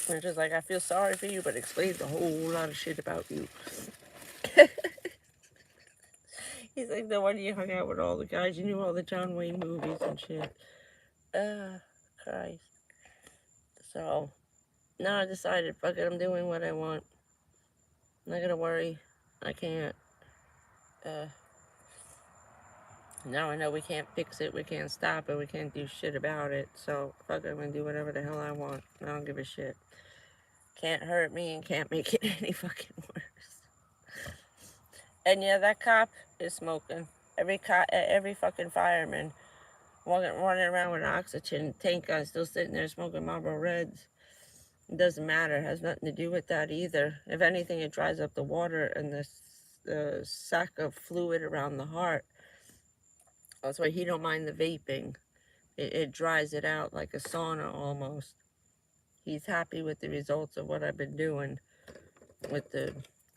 And just like, I feel sorry for you, but explains a whole lot of shit about you. He's like, no wonder you hung out with all the guys. You knew all the John Wayne movies and shit. Christ. So, now I decided, fuck it, I'm doing what I want. I'm not gonna worry. I can't. Now I know we can't fix it, we can't stop it, we can't do shit about it. So, fuck it, I'm gonna do whatever the hell I want. I don't give a shit. Can't hurt me and can't make it any fucking worse. And yeah, that cop is smoking. Every fucking fireman running around with an oxygen tank on, still sitting there smoking Marlboro Reds. It doesn't matter. It has nothing to do with that either. If anything, it dries up the water and the sac of fluid around the heart. That's why he don't mind the vaping. It dries it out like a sauna almost. He's happy with the results of what I've been doing with the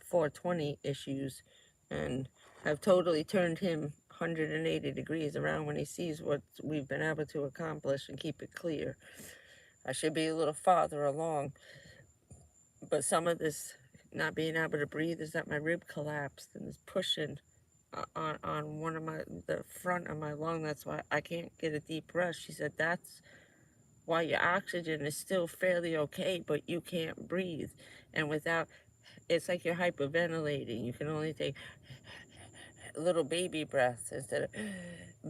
420 issues, and have totally turned him 180 degrees around when he sees what we've been able to accomplish and keep it clear. I should be a little farther along, but some of this not being able to breathe is that my rib collapsed and is pushing on the front of my lung. That's why I can't get a deep breath. She said that's why your oxygen is still fairly okay, but you can't breathe. And without, it's like you're hyperventilating. You can only take little baby breaths instead of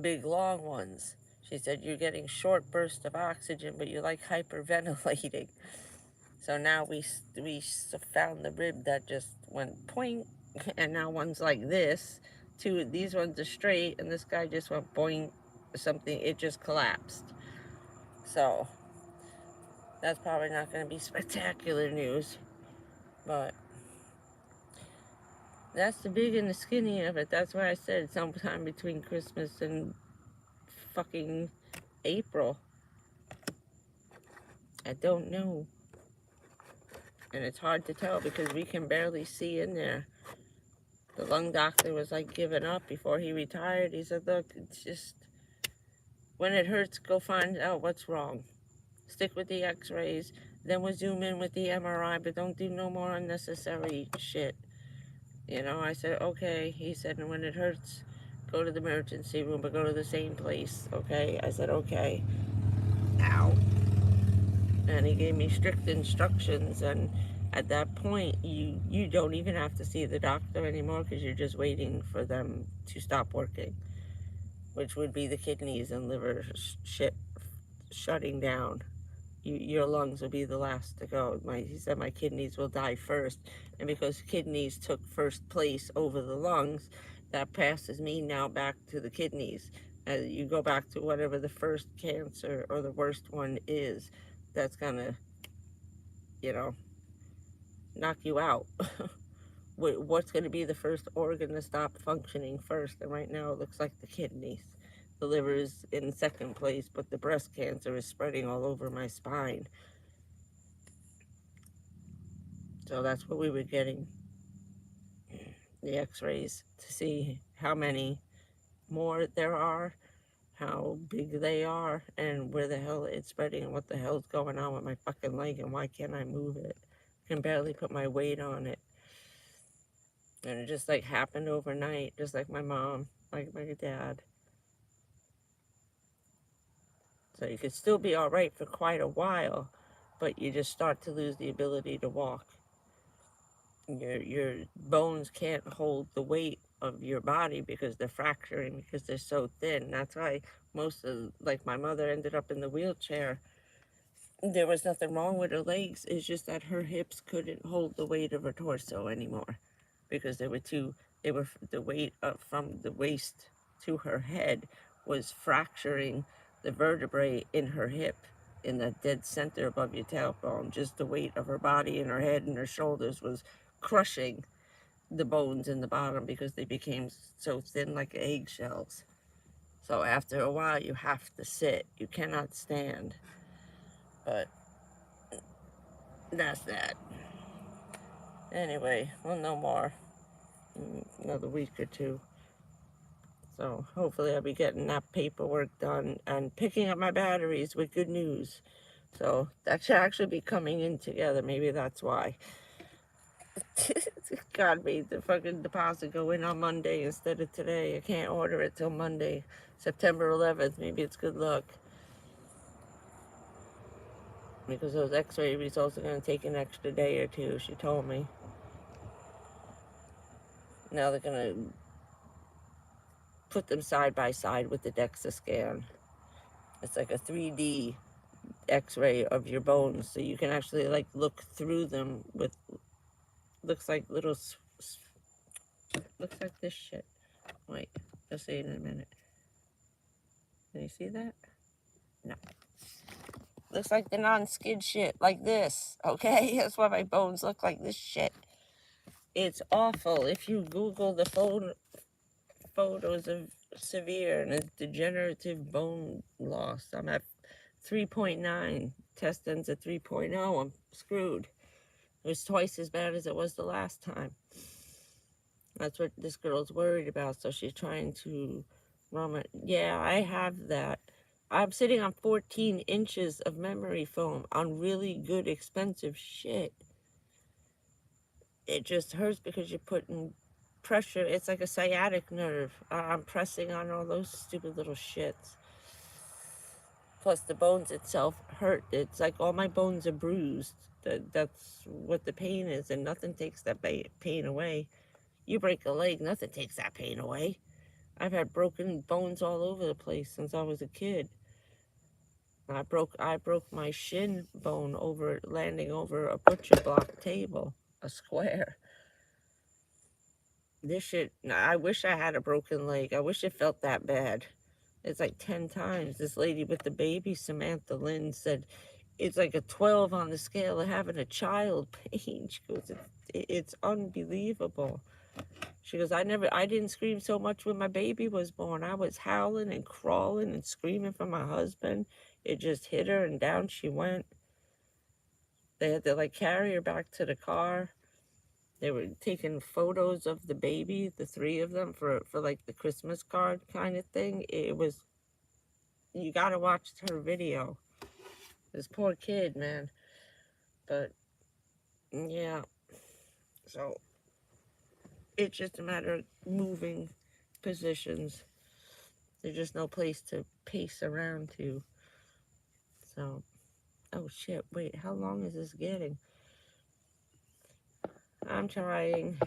big long ones. She said you're getting short bursts of oxygen, but you're like hyperventilating. So now we found the rib that just went point, and now one's like this. These ones are straight, and this guy just went boing, something. It just collapsed. So that's probably not going to be spectacular news, but that's the big and the skinny of it. That's why I said sometime between Christmas and fucking April. I don't know. And it's hard to tell because we can barely see in there. The lung doctor was like giving up before he retired. He said, look, it's just, when it hurts, go find out what's wrong. Stick with the x-rays. Then we'll zoom in with the MRI, but don't do no more unnecessary shit. You know, I said, okay. He said, and when it hurts, go to the emergency room, but go to the same place, okay? I said, okay. Ow. And he gave me strict instructions, and at that point, you don't even have to see the doctor anymore because you're just waiting for them to stop working, which would be the kidneys and liver shit shutting down. Your lungs will be the last to go. He said my kidneys will die first, and because kidneys took first place over the lungs, that passes me now back to the kidneys. You go back to whatever the first cancer or the worst one is, that's gonna, you know, knock you out. What's going to be the first organ to stop functioning first? And right now it looks like the kidneys. The liver is in second place, but the breast cancer is spreading all over my spine. So that's what we were getting, the x-rays, to see how many more there are, how big they are, and where the hell it's spreading, and what the hell's going on with my fucking leg, and why can't I move it? I can barely put my weight on it. And it just like happened overnight, just like my mom, like my dad. So you could still be all right for quite a while, but you just start to lose the ability to walk. Your bones can't hold the weight of your body because they're fracturing, because they're so thin. That's why most of, like my mother ended up in the wheelchair. There was nothing wrong with her legs. It's just that her hips couldn't hold the weight of her torso anymore because they were the weight from the waist to her head was fracturing the vertebrae in her hip, in the dead center above your tailbone. Just the weight of her body and her head and her shoulders was crushing the bones in the bottom because they became so thin like eggshells. So after a while, you have to sit. You cannot stand. But that's that. Anyway, we'll know more in another week or two. So hopefully I'll be getting that paperwork done and picking up my batteries with good news. So that should actually be coming in together. Maybe that's why. God made the fucking deposit go in on Monday instead of today. I can't order it till Monday, September 11th. Maybe it's good luck. Because those x-ray results are going to take an extra day or two, she told me. Now they're going to put them side by side with the DEXA scan. It's like a 3D x-ray of your bones, so you can actually like look through them with, looks like little, looks like this shit. Wait, I'll see it in a minute. Can you see that? No. Looks like the non-skid shit, like this, okay? That's why my bones look like this shit. It's awful. If you Google the photos of severe and degenerative bone loss, I'm at 3.9. Test ends at 3.0. I'm screwed. It was twice as bad as it was the last time. That's what this girl's worried about, so she's trying to run it. Yeah, I have that. I'm sitting on 14 inches of memory foam on really good, expensive shit. It just hurts because you're putting pressure. It's like a sciatic nerve. I'm pressing on all those stupid little shits. Plus the bones itself hurt. It's like all my bones are bruised. That's what the pain is, and nothing takes that pain away. You break a leg, nothing takes that pain away. I've had broken bones all over the place since I was a kid. I broke my shin bone landing over a butcher block table, a square. This shit, I wish I had a broken leg. I wish it felt that bad. It's like 10 times. This lady with the baby, Samantha, Lynn, said it's like a 12 on the scale of having a child pain. She goes, it's unbelievable. She goes, I didn't scream so much when my baby was born. I was howling and crawling and screaming for my husband. It just hit her and down she went. They had to like carry her back to the car. They were taking photos of the baby, the three of them, for like the Christmas card kind of thing. It was, you gotta watch her video. This poor kid, man. But, yeah. So, it's just a matter of moving positions. There's just no place to pace around to. So, oh shit, wait, how long is this getting? I'm trying.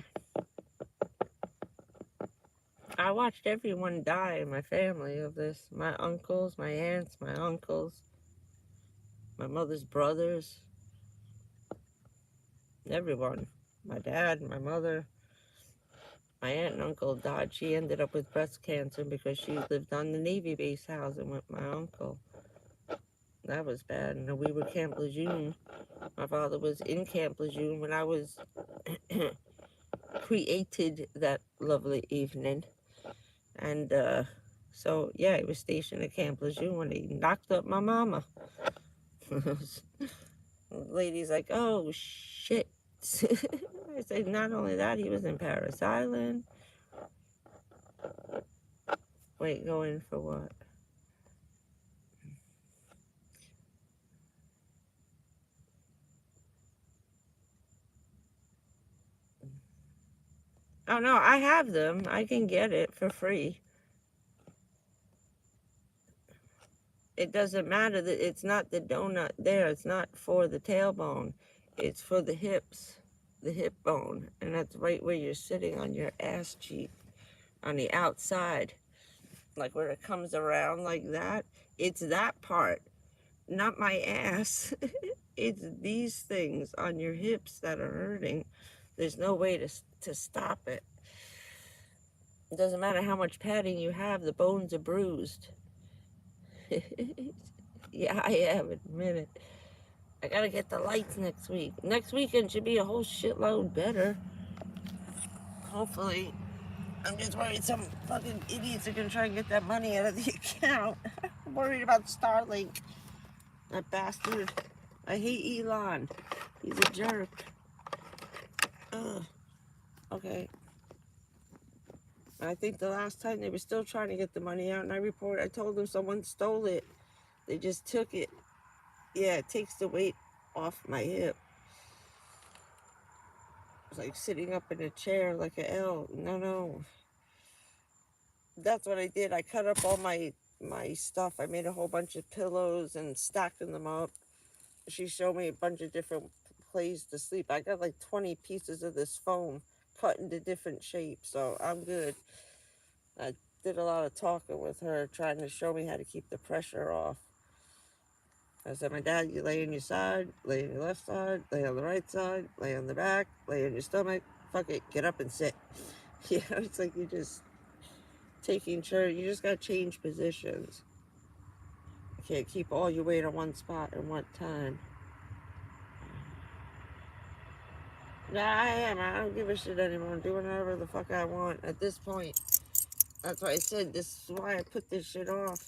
I watched everyone die in my family of this. My uncles, my aunts, my uncles, my mother's brothers, everyone. My dad, my mother. My aunt and uncle died. She ended up with breast cancer because she lived on the Navy base housing with my uncle. That was bad. And we were Camp Lejeune. My father was in Camp Lejeune when I was created that lovely evening. And so, yeah, he was stationed at Camp Lejeune when he knocked up my mama. Lady's like, oh, shit. I said, not only that, he was in Paris Island. Wait, go in for what? Oh, no, I have them. I can get it for free. It doesn't matter that it's not the donut there. It's not for the tailbone. It's for the hips, the hip bone. And that's right where you're sitting on your ass cheek, on the outside. Like where it comes around like that. It's that part, not my ass. It's these things on your hips that are hurting. There's no way to stop it. It doesn't matter how much padding you have, the bones are bruised. Yeah, I am, admit it. I gotta get the lights next week. Next weekend should be a whole shitload better. Hopefully. I'm just worried some fucking idiots are gonna try and get that money out of the account. I'm worried about Starlink. That bastard. I hate Elon. He's a jerk. Ugh. Okay. I think the last time they were still trying to get the money out, and I told them someone stole it. They just took it. Yeah, it takes the weight off my hip. It's like sitting up in a chair like an L. No. That's what I did. I cut up all my stuff. I made a whole bunch of pillows and stacking them up. She showed me a bunch of different places to sleep. I got like 20 pieces of this foam cut into different shapes, so I'm good. I did a lot of talking with her, trying to show me how to keep the pressure off. I said, my dad, you lay on your side, lay on your left side, lay on the right side, lay on the back, lay on your stomach. Fuck it, get up and sit. You know, it's like you're just taking turns. You just got to change positions. You can't keep all your weight on one spot at one time. Yeah, I am. I don't give a shit anymore. I'm doing whatever the fuck I want at this point. That's why I said this is why I put this shit off.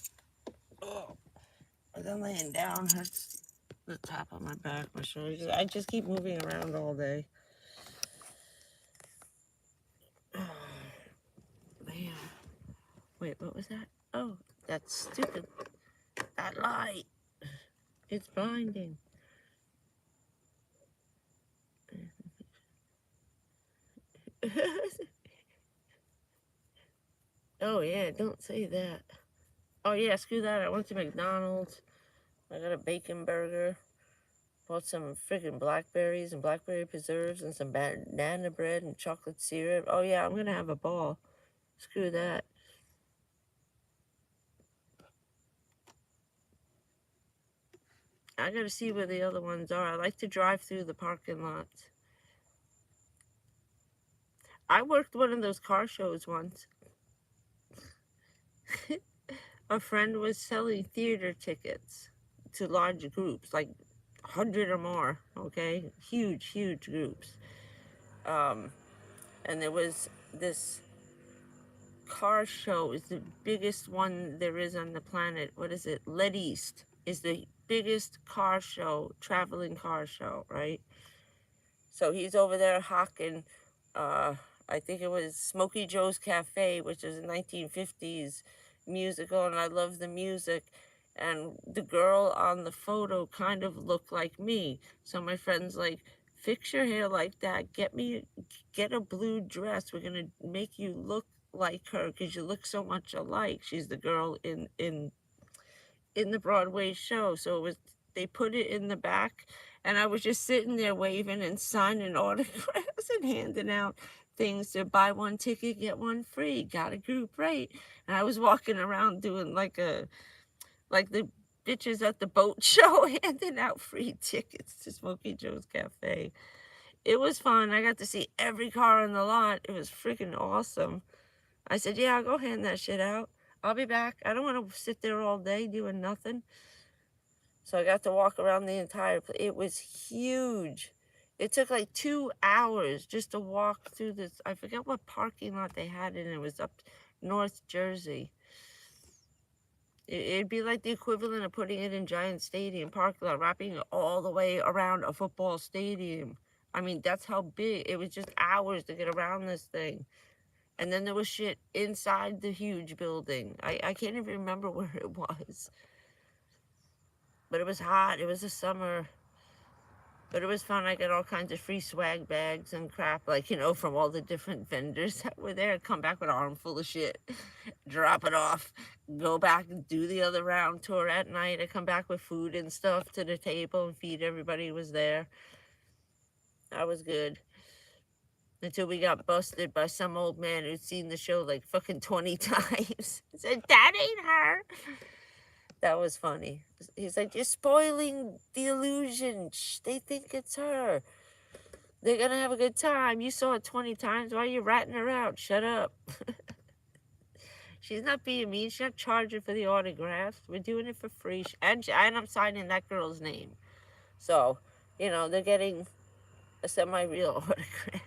Oh. But then laying down hurts the top of my back, my shoulders. I just keep moving around all day. Oh, man. Wait, what was that? Oh, that's stupid. That light. It's blinding. Oh, yeah, don't say that. Oh, yeah, screw that. I went to McDonald's. I got a bacon burger. Bought some freaking blackberries and blackberry preserves and some banana bread and chocolate syrup. Oh, yeah, I'm going to have a ball. Screw that. I gotta see where the other ones are. I like to drive through the parking lots. I worked one of those car shows once. A friend was selling theater tickets to large groups, like 100 or more, okay? Huge, huge groups. And there was this car show, is the biggest one there is on the planet. What is it? Let East is the biggest car show, traveling car show, right? So he's over there hawking, I think it was Smokey Joe's Cafe, which is a 1950s musical, and I love the music. And the girl on the photo kind of looked like me. So my friend's like, fix your hair like that. Get a blue dress. We're going to make you look like her because you look so much alike. She's the girl in the Broadway show. So it was, they put it in the back, and I was just sitting there waving and signing autographs and handing out things to buy one ticket, get one free, got a group rate. And I was walking around doing like the bitches at the boat show, handing out free tickets to Smokey Joe's Cafe. It was fun. I got to see every car in the lot. It was freaking awesome. I said, yeah, I'll go hand that shit out. I'll be back. I don't want to sit there all day doing nothing. So I got to walk around the entire place. It was huge. It took like 2 hours just to walk through this. I forget what parking lot they had in it. It was up North Jersey. It'd be like the equivalent of putting it in Giant Stadium parking lot, wrapping it all the way around a football stadium. I mean, that's how big. It was just hours to get around this thing. And then there was shit inside the huge building. I can't even remember where it was. But it was hot. It was the summer. But it was fun. I got all kinds of free swag bags and crap, like, you know, from all the different vendors that were there. I'd come back with an armful of shit, drop it off, go back and do the other round tour at night. I'd come back with food and stuff to the table and feed everybody who was there. That was good. Until we got busted by some old man who'd seen the show like fucking 20 times. Said, that ain't her. That was funny. He's like, you're spoiling the illusion. Shh, they think it's her. They're going to have a good time. You saw it 20 times. Why are you ratting her out? Shut up. She's not being mean. She's not charging for the autographs. We're doing it for free. And I'm signing that girl's name. So, you know, they're getting a semi-real autograph.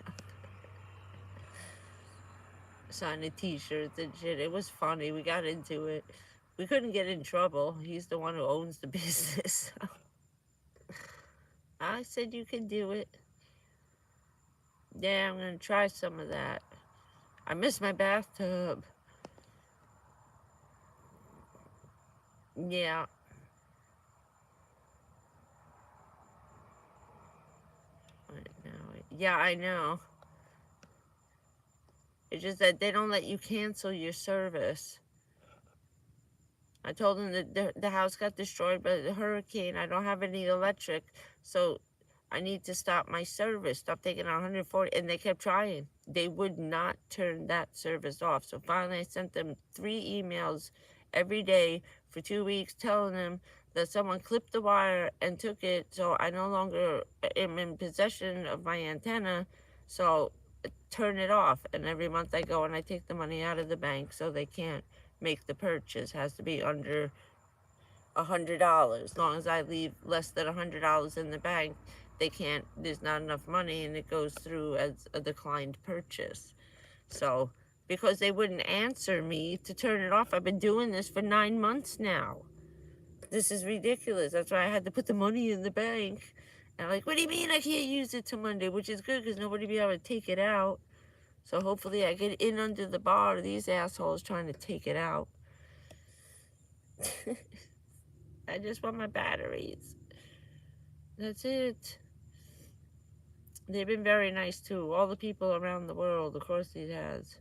Signing t-shirts and shit. It was funny. We got into it. We couldn't get in trouble. He's the one who owns the business. So. I said you can do it. Yeah, I'm going to try some of that. I miss my bathtub. Yeah. Yeah, I know. It's just that they don't let you cancel your service. I told them that the house got destroyed by the hurricane. I don't have any electric, so I need to stop my service. Stop taking 140, and they kept trying. They would not turn that service off. So finally, I sent them 3 emails every day for 2 weeks, telling them that someone clipped the wire and took it. So I no longer am in possession of my antenna. So turn it off. And every month I go and I take the money out of the bank so they can't make the purchase. Has to be under $100. As long as I leave less than $100 in the bank, they can't, there's not enough money, and it goes through as a declined purchase. So because they wouldn't answer me to turn it off, I've been doing this for 9 months now. This is ridiculous. That's why I had to put the money in the bank. And I'm like, what do you mean I can't use it till Monday? Which is good because nobody will be able to take it out. So hopefully I get in under the bar. These assholes trying to take it out. I just want my batteries. That's it. They've been very nice too. All the people around the world, of course he has.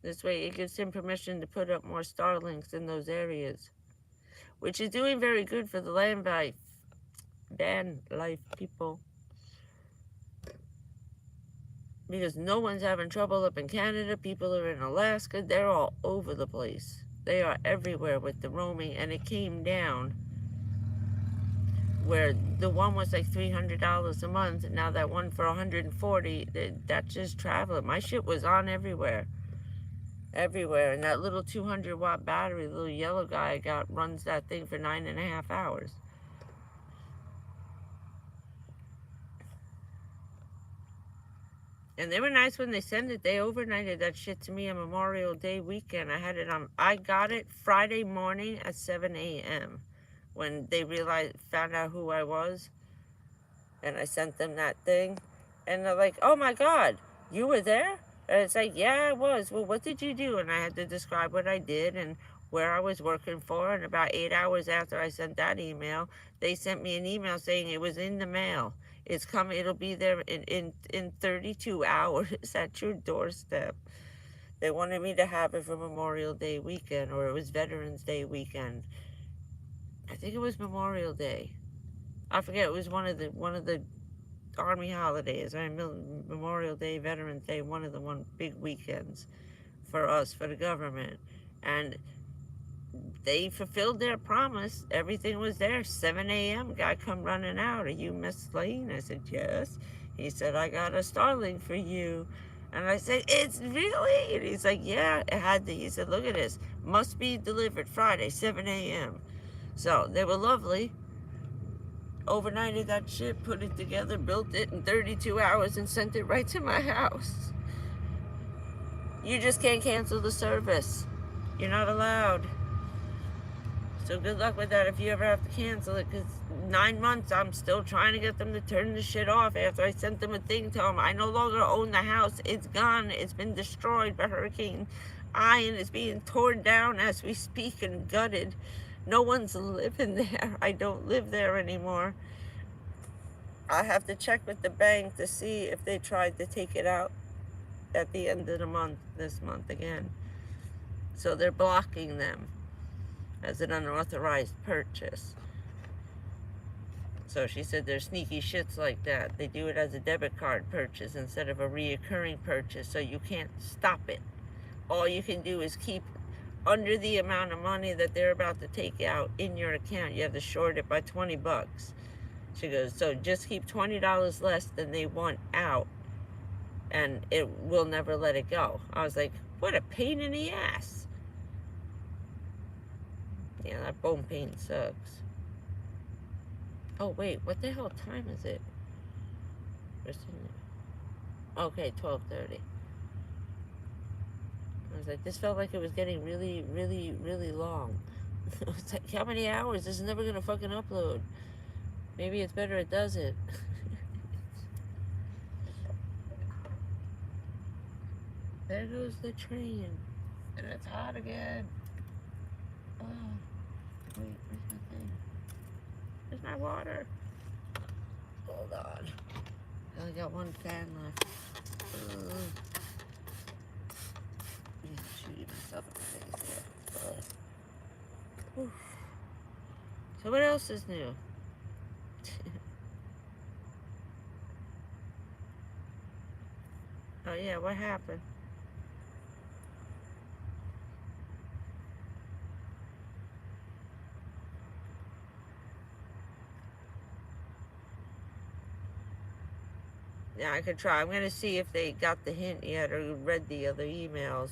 This way it gives him permission to put up more Starlinks in those areas. Which is doing very good for the vanlife people. Because no one's having trouble up in Canada. People are in Alaska. They're all over the place. They are everywhere with the roaming, and it came down where the one was like $300 a month, and now that one for $140, that's just traveling. My shit was on everywhere. Everywhere. And that little 200-watt battery, the little yellow guy I got, runs that thing for 9.5 hours. And they were nice when they sent it. They overnighted that shit to me on Memorial Day weekend. I got it Friday morning at 7 a.m. when they found out who I was. And I sent them that thing. And they're like, oh my God, you were there? And it's like, yeah, I was. Well, what did you do? And I had to describe what I did and where I was working for. And about 8 hours after I sent that email, they sent me an email saying it was in the mail. It's coming. It'll be there in 32 hours at your doorstep. They wanted me to have it for Memorial Day weekend, or it was Veterans Day weekend. I think it was Memorial Day. I forget. It was one of the Army holidays. Memorial Day, Veterans Day, one of the big weekends for us, for the government. And they fulfilled their promise. Everything was there. 7 a.m. Guy come running out. Are you Miss Lane? I said, yes. He said, I got a Starlink for you. And I said, it's really? And he's like, yeah, it had to. He said, look at this. Must be delivered Friday, 7 a.m. So they were lovely. Overnighted that shit, put it together, built it in 32 hours, and sent it right to my house. You just can't cancel the service. You're not allowed. So good luck with that if you ever have to cancel it, because 9 months I'm still trying to get them to turn the shit off after I sent them a thing telling them I no longer own the house. It's gone. It's been destroyed by Hurricane Ian. It's being torn down as we speak and gutted. No one's living there. I don't live there anymore. I have to check with the bank to see if they tried to take it out at the end of the month, this month again. So they're blocking them as an unauthorized purchase. So she said there's sneaky shits like that. They do it as a debit card purchase instead of a reoccurring purchase, so you can't stop it. All you can do is keep under the amount of money that they're about to take out in your account. You have to short it by 20 bucks. She goes, so just keep $20 less than they want out, and it will never let it go. I was like, what a pain in the ass. Yeah, that bone pain sucks. Oh, wait, what the hell time is it? Okay, 12:30. I was like, this felt like it was getting really, really, really long. I was like, how many hours? This is never going to fucking upload. Maybe it's better it doesn't. There goes the train. And it's hot again. Oh, wait, where's my thing? Where's my water? Hold on. I only got one fan left. Yeah, shooting myself in the face there. So what else is new? Oh yeah, what happened? Yeah, I could try. I'm gonna see if they got the hint yet or read the other emails.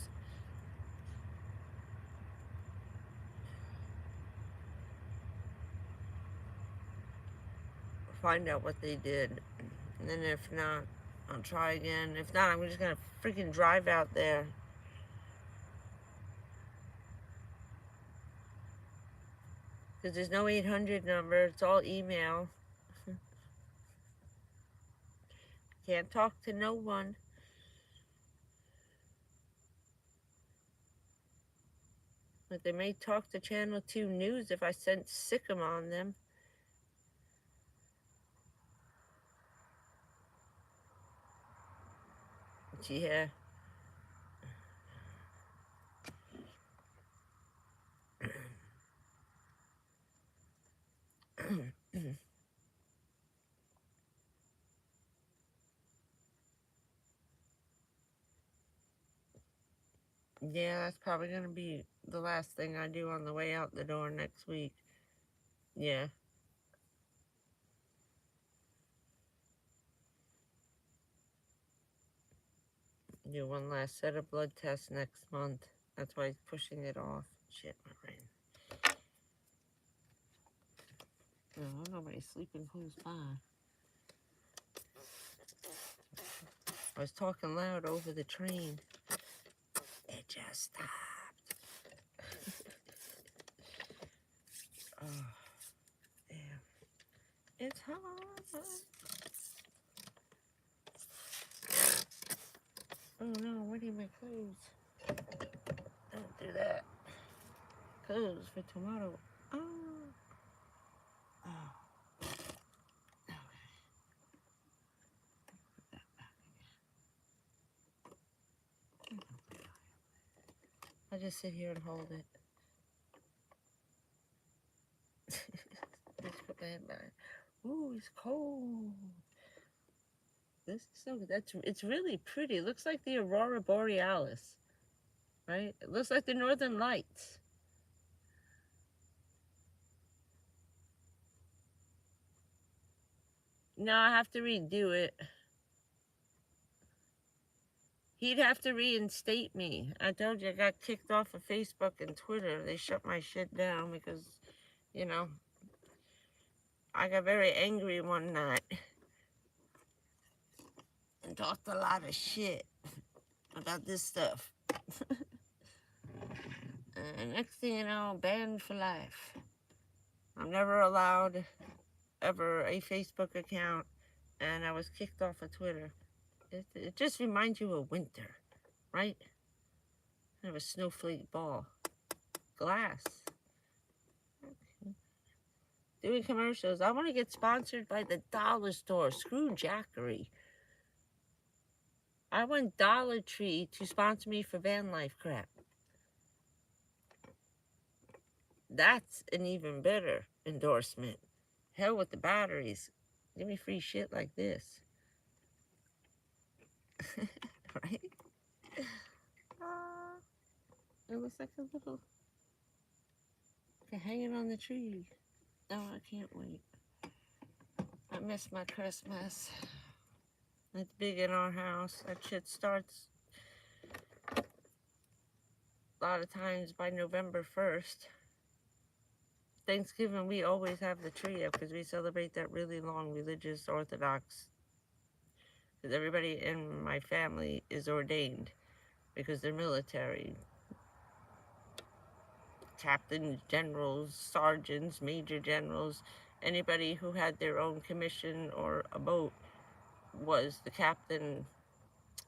Find out what they did. And then if not, I'll try again. If not, I'm just gonna freaking drive out there. Because there's no 800 number. It's all email. Can't talk to no one. But they may talk to Channel 2 News if I sent Sick'em on them. Yeah. Yeah, that's probably going to be the last thing I do on the way out the door next week. Yeah. Do one last set of blood tests next month. That's why he's pushing it off. Shit, my brain. No, nobody's sleeping close by. I was talking loud over the train. It just stopped. Oh, damn. It's hot. Oh no, where are my clothes? Don't do that. Clothes for tomorrow. Oh. Oh. Okay. Put that back again. I'll just sit here and hold it. Let's put my head back. Ooh, it's cold. This is so good. It's really pretty. It looks like the Aurora Borealis, right? It looks like the Northern Lights. No, I have to redo it. He'd have to reinstate me. I told you I got kicked off of Facebook and Twitter. They shut my shit down because, you know, I got very angry one night and talked a lot of shit about this stuff. And next thing you know, banned for life. I'm never allowed ever a Facebook account, and I was kicked off of Twitter. It just reminds you of winter, right? I have a snowflake ball. Glass. Okay. Doing commercials. I want to get sponsored by the dollar store. Screw Jackery. I want Dollar Tree to sponsor me for van life crap. That's an even better endorsement. Hell with the batteries. Give me free shit like this. Right? It looks like a little... hanging on the tree. Oh, I can't wait. I miss my Christmas. It's big in our house. That shit starts a lot of times by November 1st. Thanksgiving, we always have the tree up because we celebrate that really long religious Orthodox. Because everybody in my family is ordained because they're military. Captains, generals, sergeants, major generals, anybody who had their own commission or a boat was the captain.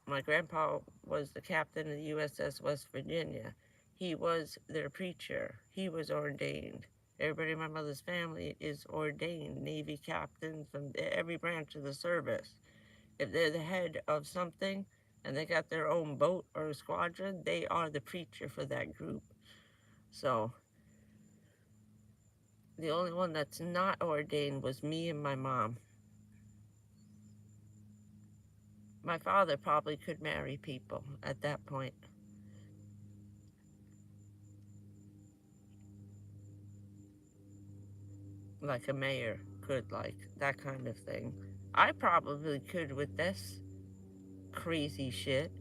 My grandpa was the captain of the USS West Virginia. He was their preacher. He was ordained. Everybody in my mother's family is ordained. Navy captains from every branch of the service. If they're the head of something and they got their own boat or squadron, they are the preacher for that group. So the only one that's not ordained was me and my mom. My father probably could marry people at that point. Like a mayor could, like that kind of thing. I probably could with this crazy shit.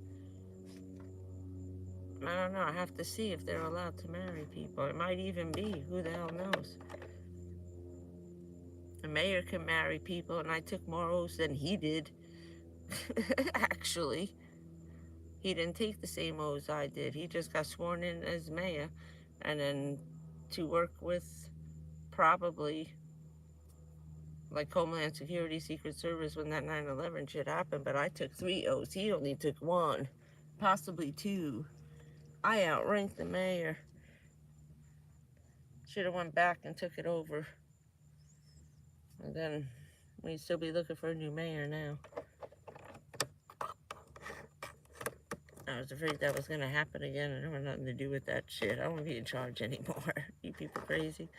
I don't know. I have to see if they're allowed to marry people. It might even be. Who the hell knows? A mayor can marry people, and I took more oaths than he did. Actually, he didn't take the same oaths I did. He just got sworn in as mayor, and then to work with probably like Homeland Security, Secret Service when that 9/11 shit happened. But I took 3 oaths. He only took 1, possibly 2. I outranked the mayor. Should have went back and took it over. And then we'd still be looking for a new mayor now. I was afraid that was going to happen again. I don't want nothing to do with that shit. I don't want to be in charge anymore. You people crazy.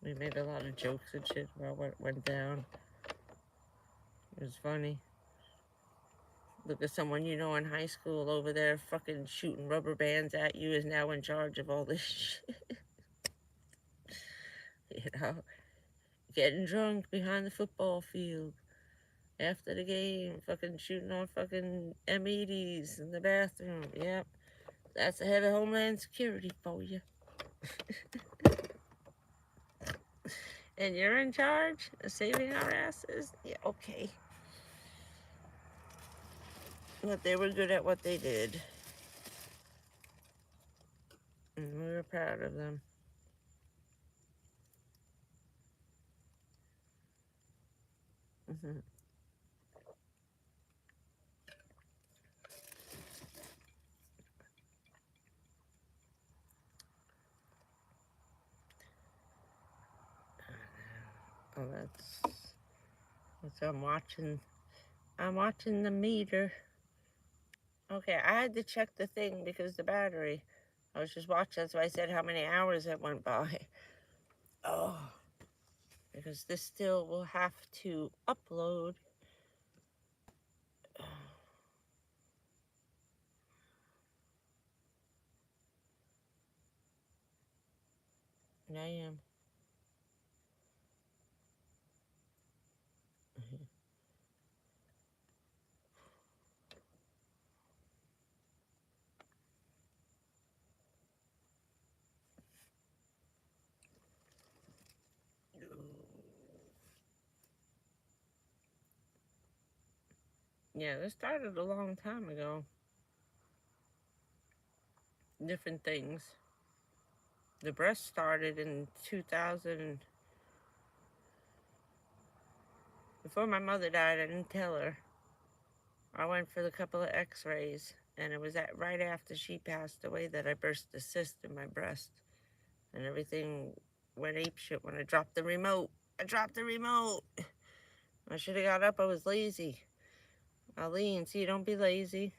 We made a lot of jokes and shit about what went down. It was funny. Look at someone you know in high school over there fucking shooting rubber bands at you is now in charge of all this shit. You know? Getting drunk behind the football field. After the game, fucking shooting on fucking M80s in the bathroom. Yep. That's the head of Homeland Security for you. And you're in charge of saving our asses? Yeah, okay. But they were good at what they did. And we were proud of them. Mm-hmm. Oh, that's I'm watching the meter. Okay, I had to check the thing because the battery. I was just watching, that's why I said how many hours it went by. Oh, because this still will have to upload. And I am. Yeah, this started a long time ago. Different things. The breast started in 2000. Before my mother died, I didn't tell her. I went for the couple of x-rays, and it was right after she passed away that I burst a cyst in my breast. And everything went apeshit when I dropped the remote. I dropped the remote. I should have got up. I was lazy. Eileen, see, don't be lazy.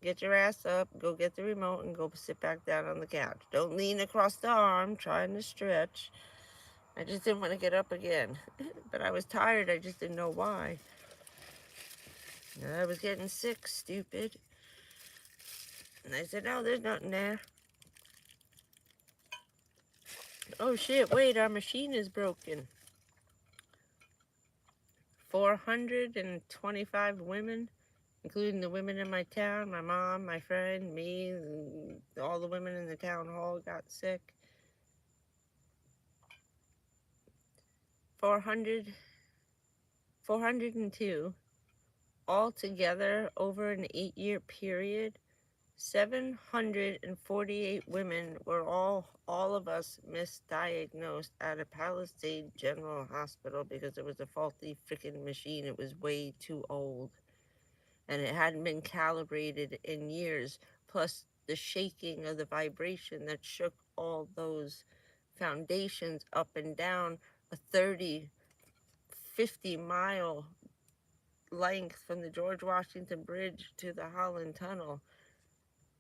Get your ass up, go get the remote, and go sit back down on the couch. Don't lean across the arm trying to stretch. I just didn't want to get up again. But I was tired. I just didn't know why. And I was getting sick, stupid. And I said, no, there's nothing there. Oh, shit, wait, our machine is broken. 425 women, including the women in my town, my mom, my friend, me, and all the women in the town hall got sick. 402 altogether over an 8-year period. 748 women were all of us misdiagnosed at a Palisade General Hospital because it was a faulty freaking machine. It was way too old. And it hadn't been calibrated in years, plus the shaking of the vibration that shook all those foundations up and down a 30, 50-mile length from the George Washington Bridge to the Holland Tunnel,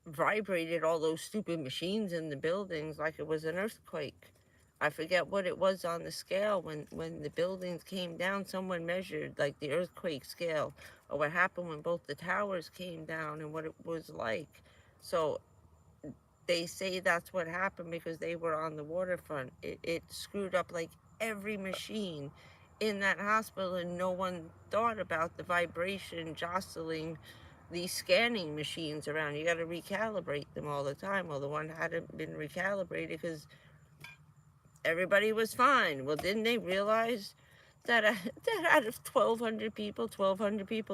vibrated all those stupid machines in the buildings like it was an earthquake. I forget what it was on the scale when the buildings came down. Someone measured like the earthquake scale or what happened when both the towers came down and what it was like. So they say that's what happened because they were on the waterfront. It screwed up like every machine in that hospital, and no one thought about the vibration jostling these scanning machines around. You got to recalibrate them all the time. Well, the one hadn't been recalibrated because everybody was fine. Well, didn't they realize that out of 1,200 people,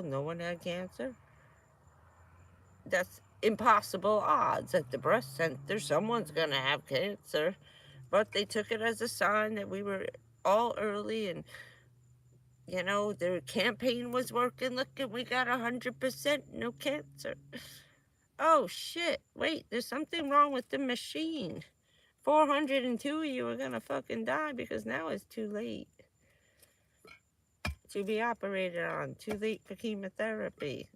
no one had cancer? That's impossible odds. At the breast center, someone's going to have cancer. But they took it as a sign that we were all early, and you know, their campaign was working. Look, we got 100% no cancer. Oh shit, wait, there's something wrong with the machine. 402 of you are gonna fucking die because now it's too late to be operated on. Too late for chemotherapy.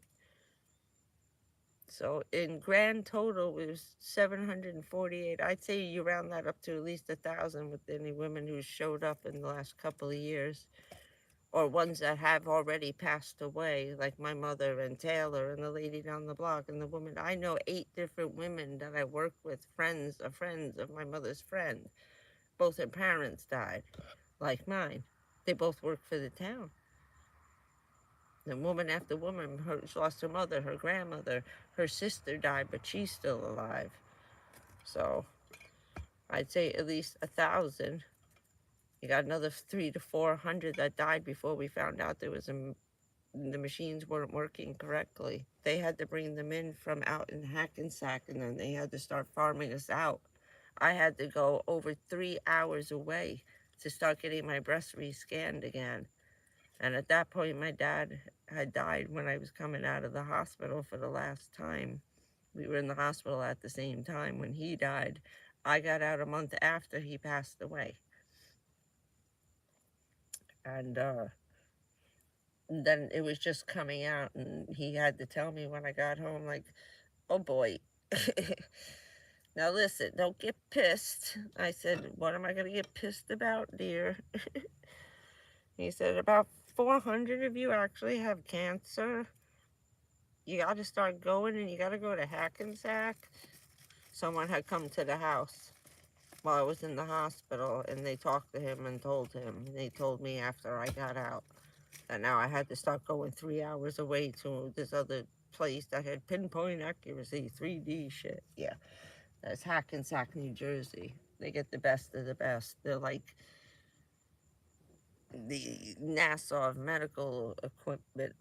So in grand total, it was 748. I'd say you round that up to at least 1,000 with any women who showed up in the last couple of years, or ones that have already passed away, like my mother and Taylor and the lady down the block and the woman. I know 8 different women that I work with, friends of my mother's friend. Both their parents died, like mine. They both work for the town. And woman after woman, she lost her mother, her grandmother, her sister died, but she's still alive. So I'd say at least 1,000. You got another 300 to 400 that died before we found out there was the machines weren't working correctly. They had to bring them in from out in Hackensack, and then they had to start farming us out. I had to go over 3 hours away to start getting my breast rescanned again. And at that point, my dad had died when I was coming out of the hospital for the last time. We were in the hospital at the same time when he died. I got out a month after he passed away. And then it was just coming out, and he had to tell me when I got home, like, oh boy. Now listen, don't get pissed. I said, what am I going to get pissed about, dear? He said, about 400 of you actually have cancer. You got to start going, and you got to go to Hackensack. Someone had come to the house while I was in the hospital, and they talked to him and told him. They told me after I got out that now I had to start going 3 hours away to this other place that had pinpoint accuracy, 3D shit. Yeah, that's Hackensack, New Jersey. They get the best of the best. They're like the NASA of medical equipment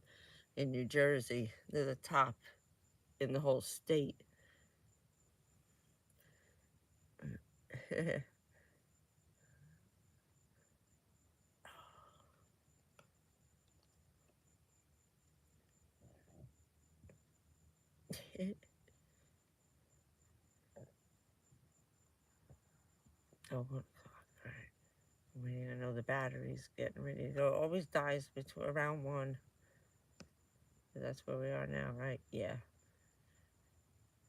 in New Jersey. They're the top in the whole state. Oh, 1 o'clock, right. I know the battery's getting ready to go. Always dies between around 1. That's where we are now, right? Yeah.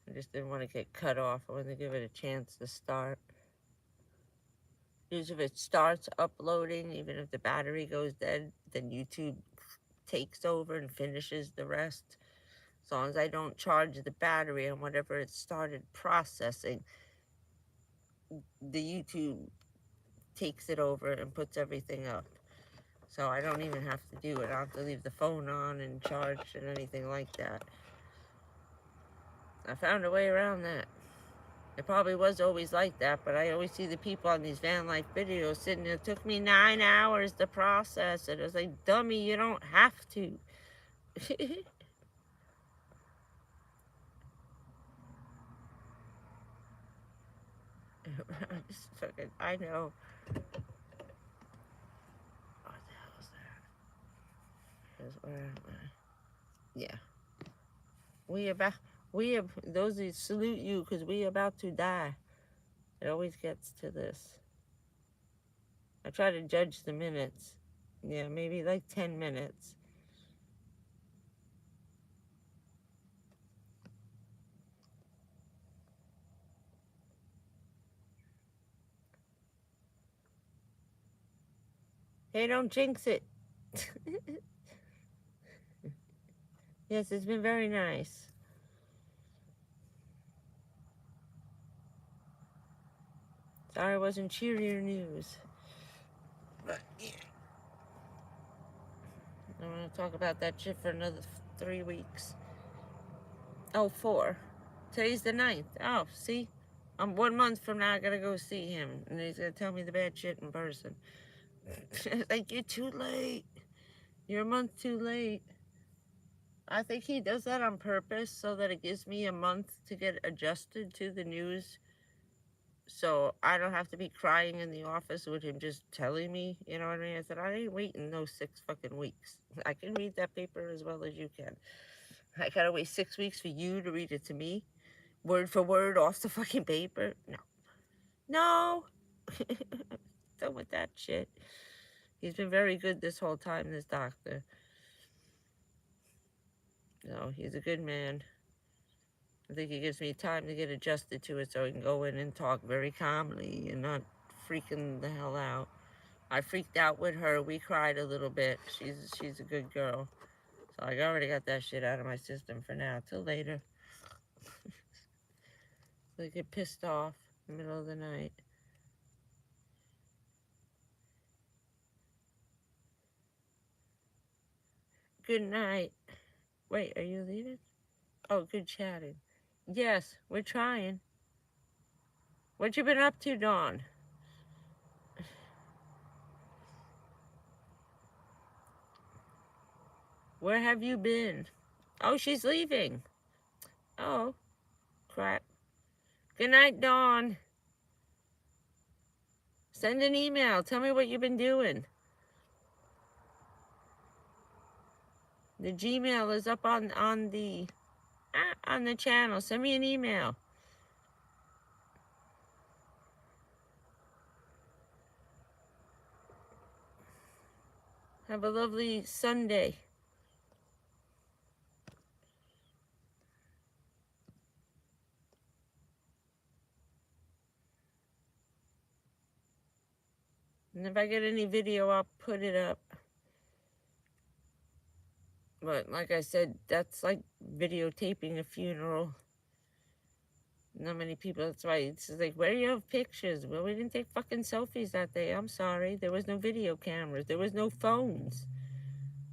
I just didn't want to get cut off. I wanted to give it a chance to start. Usually if it starts uploading, even if the battery goes dead, then YouTube takes over and finishes the rest. As long as I don't charge the battery on whatever it started processing, the YouTube takes it over and puts everything up. So I don't even have to do it. I don't have to leave the phone on and charge and anything like that. I found a way around that. It probably was always like that, but I always see the people on these van life videos sitting there. It took me 9 hours to process it. I was like, dummy, you don't have to. I know. What the hell is that? Where am I? Yeah. Those who salute you because we about to die. It always gets to this. I try to judge the minutes. Yeah, maybe like 10 minutes. Hey, don't jinx it. Yes, it's been very nice. Sorry, it wasn't cheerier news. But yeah. I want to talk about that shit for another 3 weeks. Oh, 4. Today's the 9th. Oh, see? I'm 1 month from now, I gotta go see him. And he's gonna tell me the bad shit in person. Like, you're too late. You're a month too late. I think he does that on purpose so that it gives me a month to get adjusted to the news. So I don't have to be crying in the office with him just telling me, you know what I mean? I said, I ain't waiting those 6 fucking weeks. I can read that paper as well as you can. I gotta wait 6 weeks for you to read it to me, word for word off the fucking paper? No. No. Done with that shit. He's been very good this whole time, this doctor. No, he's a good man. I think he gives me time to get adjusted to it so I can go in and talk very calmly and not freaking the hell out. I freaked out with her. We cried a little bit. She's a good girl. So I already got that shit out of my system for now. Till later. So I get pissed off in the middle of the night. Good night. Wait, are you leaving? Oh, good chatting. Yes, we're trying. What you been up to, Dawn? Where have you been? Oh, she's leaving. Oh, crap. Good night, Dawn. Send an email. Tell me what you've been doing. The Gmail is up on the channel. Send me an email. Have a lovely Sunday. And if I get any video, I'll put it up. But like I said, that's like videotaping a funeral. Not many people, that's why it's like, where do you have pictures? Well, we didn't take fucking selfies that day. I'm sorry. There was no video cameras. There was no phones.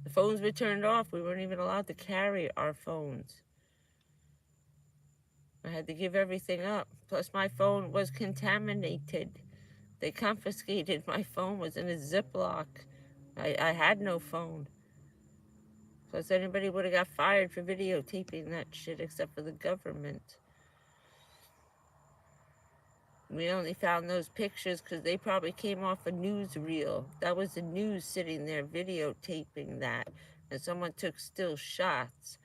The phones were turned off. We weren't even allowed to carry our phones. I had to give everything up. Plus, my phone was contaminated. They confiscated my phone. Was in a Ziploc. I had no phone. Plus, anybody would have got fired for videotaping that shit except for the government. We only found those pictures because they probably came off a newsreel. That was the news sitting there videotaping that. And someone took still shots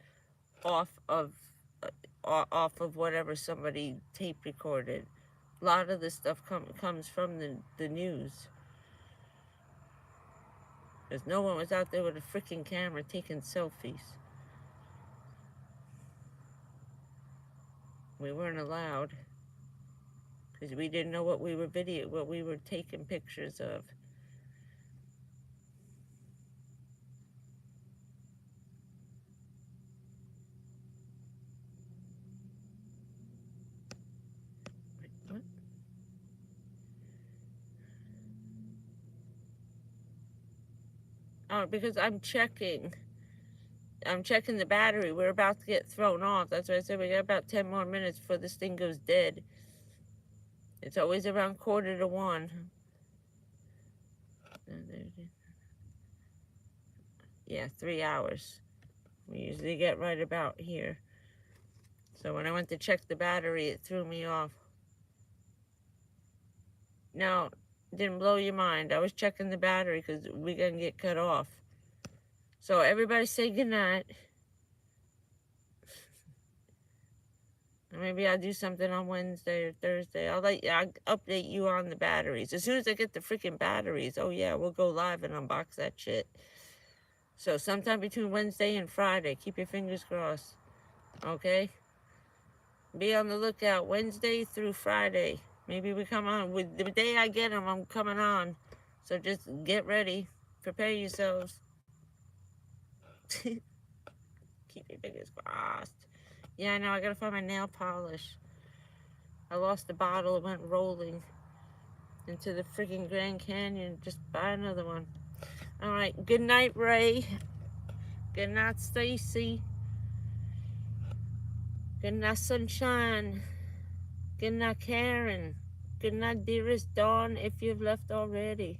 off of whatever somebody tape recorded. A lot of this stuff comes from the news. Because no one was out there with a freaking camera taking selfies. We weren't allowed. Because we didn't know what we were taking pictures of. Wait, what? Oh, because I'm checking the battery. We're about to get thrown off. That's why I said we got about 10 more minutes before this thing goes dead. It's always around 1:45. Yeah, 3 hours. We usually get right about here. So when I went to check the battery, it threw me off. No, didn't blow your mind. I was checking the battery because we're going to get cut off. So everybody say goodnight. Maybe I'll do something on Wednesday or Thursday. I'll update you on the batteries. As soon as I get the freaking batteries, oh yeah, we'll go live and unbox that shit. So sometime between Wednesday and Friday, keep your fingers crossed. Okay? Be on the lookout Wednesday through Friday. Maybe we come on. With the day I get them, I'm coming on. So just get ready. Prepare yourselves. Keep your fingers crossed. Yeah, I know. I gotta find my nail polish. I lost the bottle. It went rolling into the freaking Grand Canyon. Just buy another one. All right. Good night, Ray. Good night, Stacy. Good night, Sunshine. Good night, Karen. Good night, dearest Dawn, if you've left already.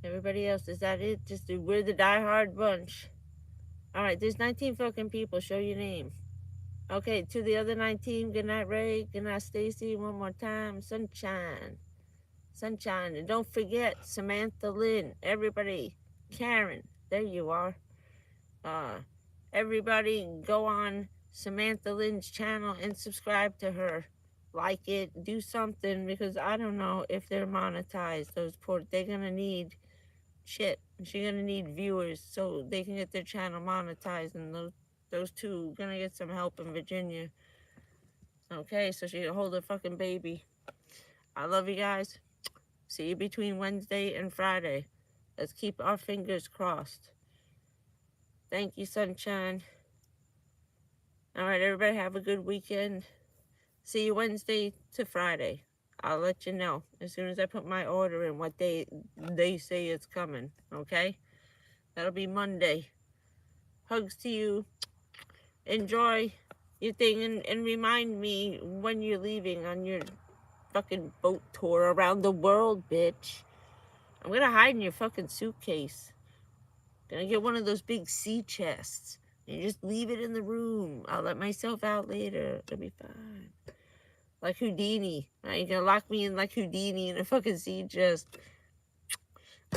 Everybody else, is that it? Just we're the diehard bunch. All right, there's 19 fucking people. Show your name. Okay, to the other 19, good night, Ray. Good night, Stacy. One more time, Sunshine. Sunshine. And don't forget, Samantha, Lynn, everybody. Karen, there you are. Everybody go on Samantha Lynn's channel and subscribe to her. Like it, do something, because I don't know if they're monetized. They're gonna need shit. She's gonna need viewers so they can get their channel monetized, and those two gonna get some help in Virginia. Okay, so she can hold her fucking baby. I love you guys. See you between Wednesday and Friday. Let's keep our fingers crossed. Thank you, Sunshine. All right, everybody have a good weekend. See you Wednesday to Friday. I'll let you know as soon as I put my order in what day they say it's coming, okay? That'll be Monday. Hugs to you. Enjoy your thing and remind me when you're leaving on your fucking boat tour around the world, bitch. I'm gonna hide in your fucking suitcase. Gonna get one of those big sea chests. And just leave it in the room. I'll let myself out later. It'll be fine. Like Houdini. Right? You're gonna lock me in like Houdini in a fucking sea chest.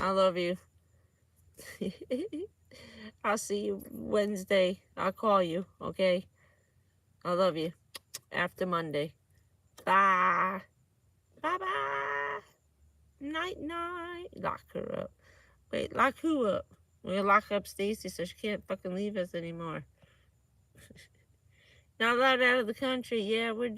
I love you. I'll see you Wednesday. I'll call you, okay? I love you. After Monday. Bye. Bye-bye. Night-night. Lock her up. Wait, lock who up? We're gonna lock up Stacy so she can't fucking leave us anymore. Not allowed out of the country. Yeah, we're